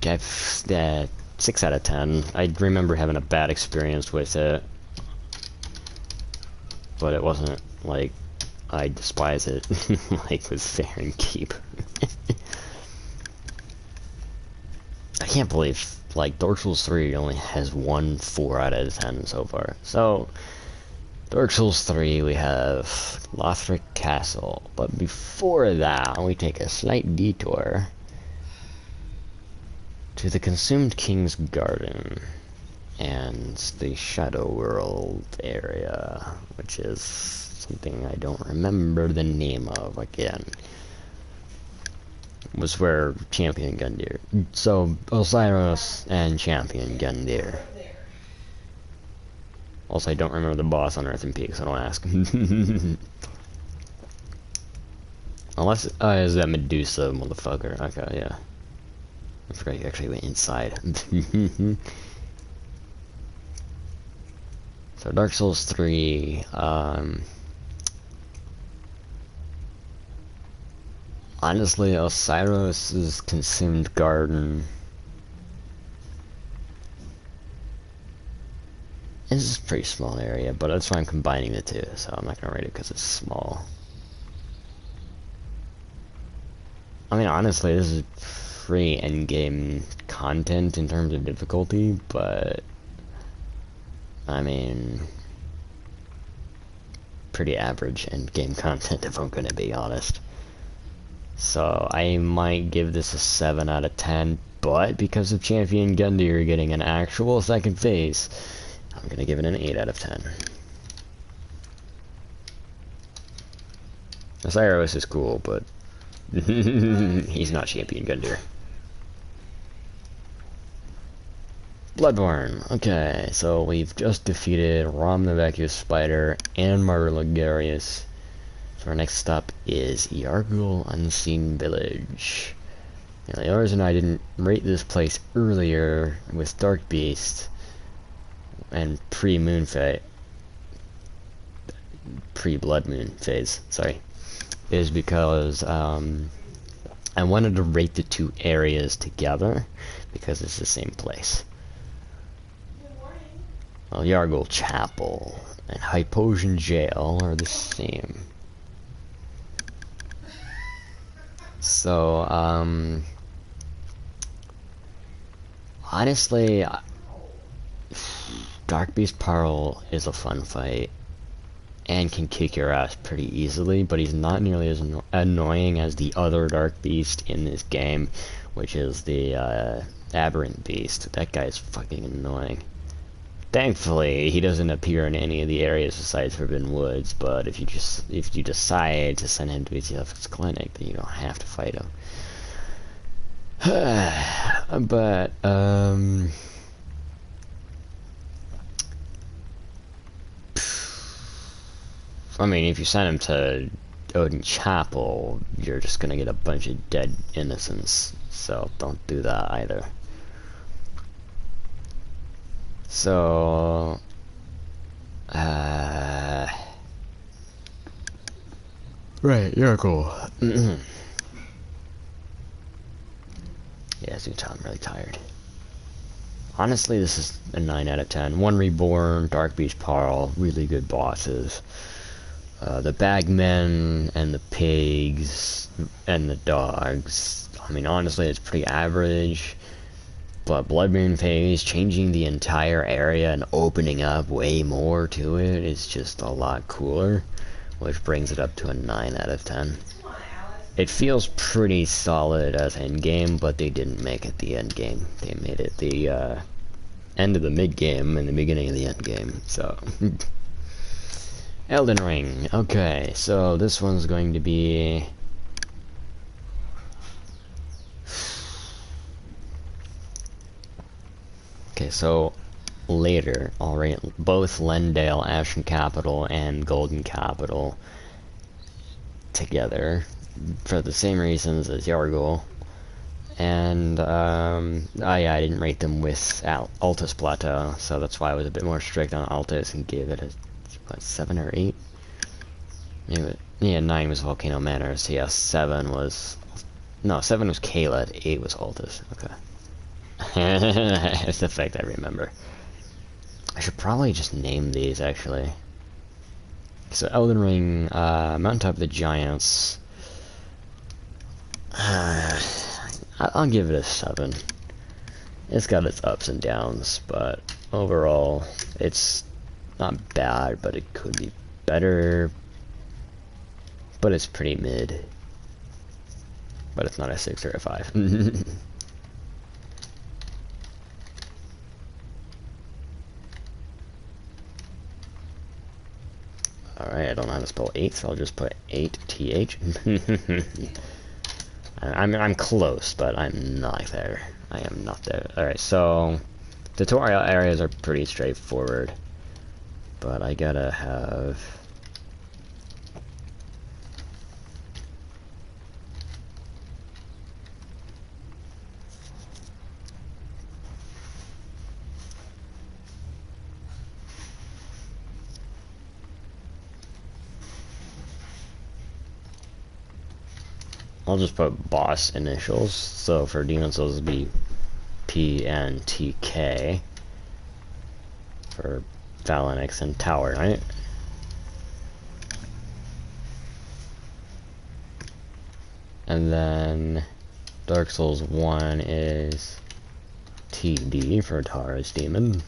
I've 6 out of 10. I remember having a bad experience with it, but it wasn't like I despise it like with Fair and Keep. I can't believe like Dark Souls 3 only has 1 4 out of 10 so far. So Dark Souls 3 we have Lothric Castle, but before that we take a slight detour to the Consumed King's Garden and the Shadow World area, which is something I don't remember the name of again. Was where Champion Gundyr. So Osiris and Champion Gundyr. Also, I don't remember the boss on Earth and Peak, so don't ask. Unless is that Medusa motherfucker. Okay, yeah. I forgot you actually went inside. So Dark Souls 3, honestly, Osiris's Consumed Garden is a pretty small area, but that's why I'm combining the two, so I'm not gonna rate it because it's small. I mean, honestly, this is free endgame content in terms of difficulty, but I mean, pretty average endgame content if I'm gonna be honest. So I might give this a 7 out of 10, but because of Champion Gundyr getting an actual second phase, I'm gonna give it an 8 out of 10. Cyrus is cool, but he's not champion Gundyr. Bloodborne. Okay, so we've just defeated Rom the Vacuous Spider and Martyr Ligarius. So our next stop is Yargul Unseen Village. Now, the reason I didn't rate this place earlier with Dark Beast and pre-Moon Phase, pre-Blood Moon Phase, sorry, is because I wanted to rate the two areas together because it's the same place. Well, Yargul Chapel and Hypogean Jail are the same. So, honestly, Dark Beast Pearl is a fun fight and can kick your ass pretty easily, but he's not nearly as annoying as the other Dark Beast in this game, which is the Aberrant Beast. That guy is fucking annoying. Thankfully, he doesn't appear in any of the areas besides Forbidden Woods, but if you decide to send him to BTF's clinic, then you don't have to fight him. But, I mean, if you send him to Odin Chapel, you're just gonna get a bunch of dead innocents, so don't do that either. So, right, you're cool. Yeah, as you can tell, I'm really tired. Honestly, this is a 9 out of 10. One Reborn, Dark Beast Pearl, really good bosses. The Bagmen and the pigs and the dogs. I mean, honestly, it's pretty average. But Blood Moon Phase, changing the entire area and opening up way more to it is just a lot cooler, which brings it up to a 9 out of 10. It feels pretty solid as endgame, but they didn't make it the endgame. They made it the end of the mid-game and the beginning of the endgame, so... Elden Ring. Okay, so this one's going to be... Okay, so later, I'll rate both Lendale, Ashen Capital, and Golden Capital together for the same reasons as Yargul. And, I didn't rate them with Altus Plateau, so that's why I was a bit more strict on Altus and gave it a, what, 7 or 8? Maybe, yeah, 9 was Volcano Manor, so yeah, 7 was... No, 7 was Kaled, 8 was Altus, okay. It's the fact I remember. I should probably just name these, actually. So, Elden Ring, Mountaintop of the Giants. I'll give it a 7. It's got its ups and downs, but overall, it's not bad, but it could be better. But it's pretty mid. But it's not a 6 or a 5. Alright, I don't know how to spell 8, so I'll just put 8th. I'm close, but I'm not there. I am not there. Alright, so tutorial areas are pretty straightforward, but I gotta have... I'll just put boss initials, so for Demon Souls it'll be P and TK. For Phalanx and Tower, right? And then Dark Souls 1 is TD for Tara's Demon.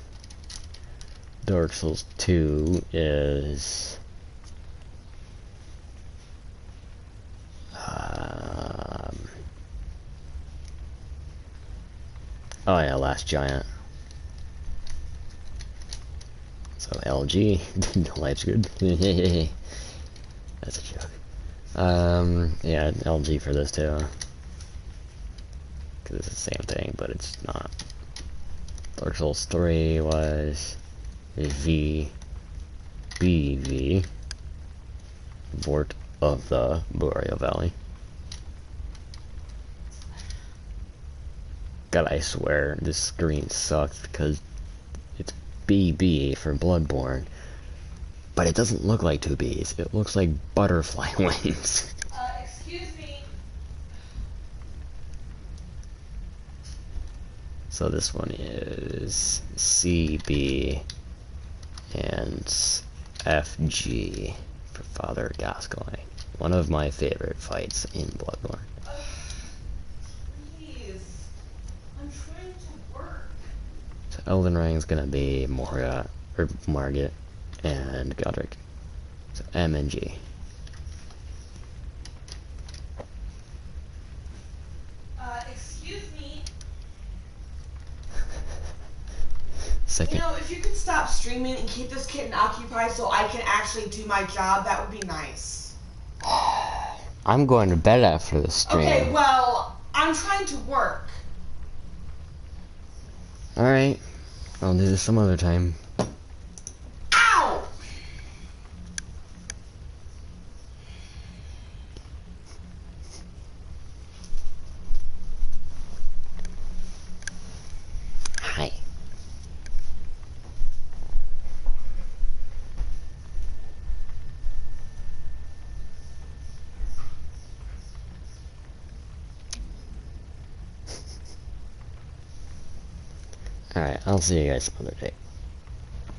Dark Souls 2 is... oh yeah, Last Giant. So LG, life's good. That's a joke. Yeah, LG for this too. Because it's the same thing, but it's not. Dark Souls 3 was VBV, Vort of the Boreal Valley. God, I swear, this screen sucks because it's BB for Bloodborne, but it doesn't look like two B's. It looks like butterfly wings. Excuse me. So this one is CB and FG for Father Gascoigne. One of my favorite fights in Bloodborne. Please. I'm trying to work. So Elden Ring's gonna be Moria, or Margit, and Godric. So M and G. Excuse me. Second. You know, if you could stop streaming and keep this kitten occupied so I can actually do my job, that would be nice. I'm going to bed after the stream. Okay, well, I'm trying to work. Alright. I'll do this some other time. Ow! Hi. Alright, I'll see you guys some other day.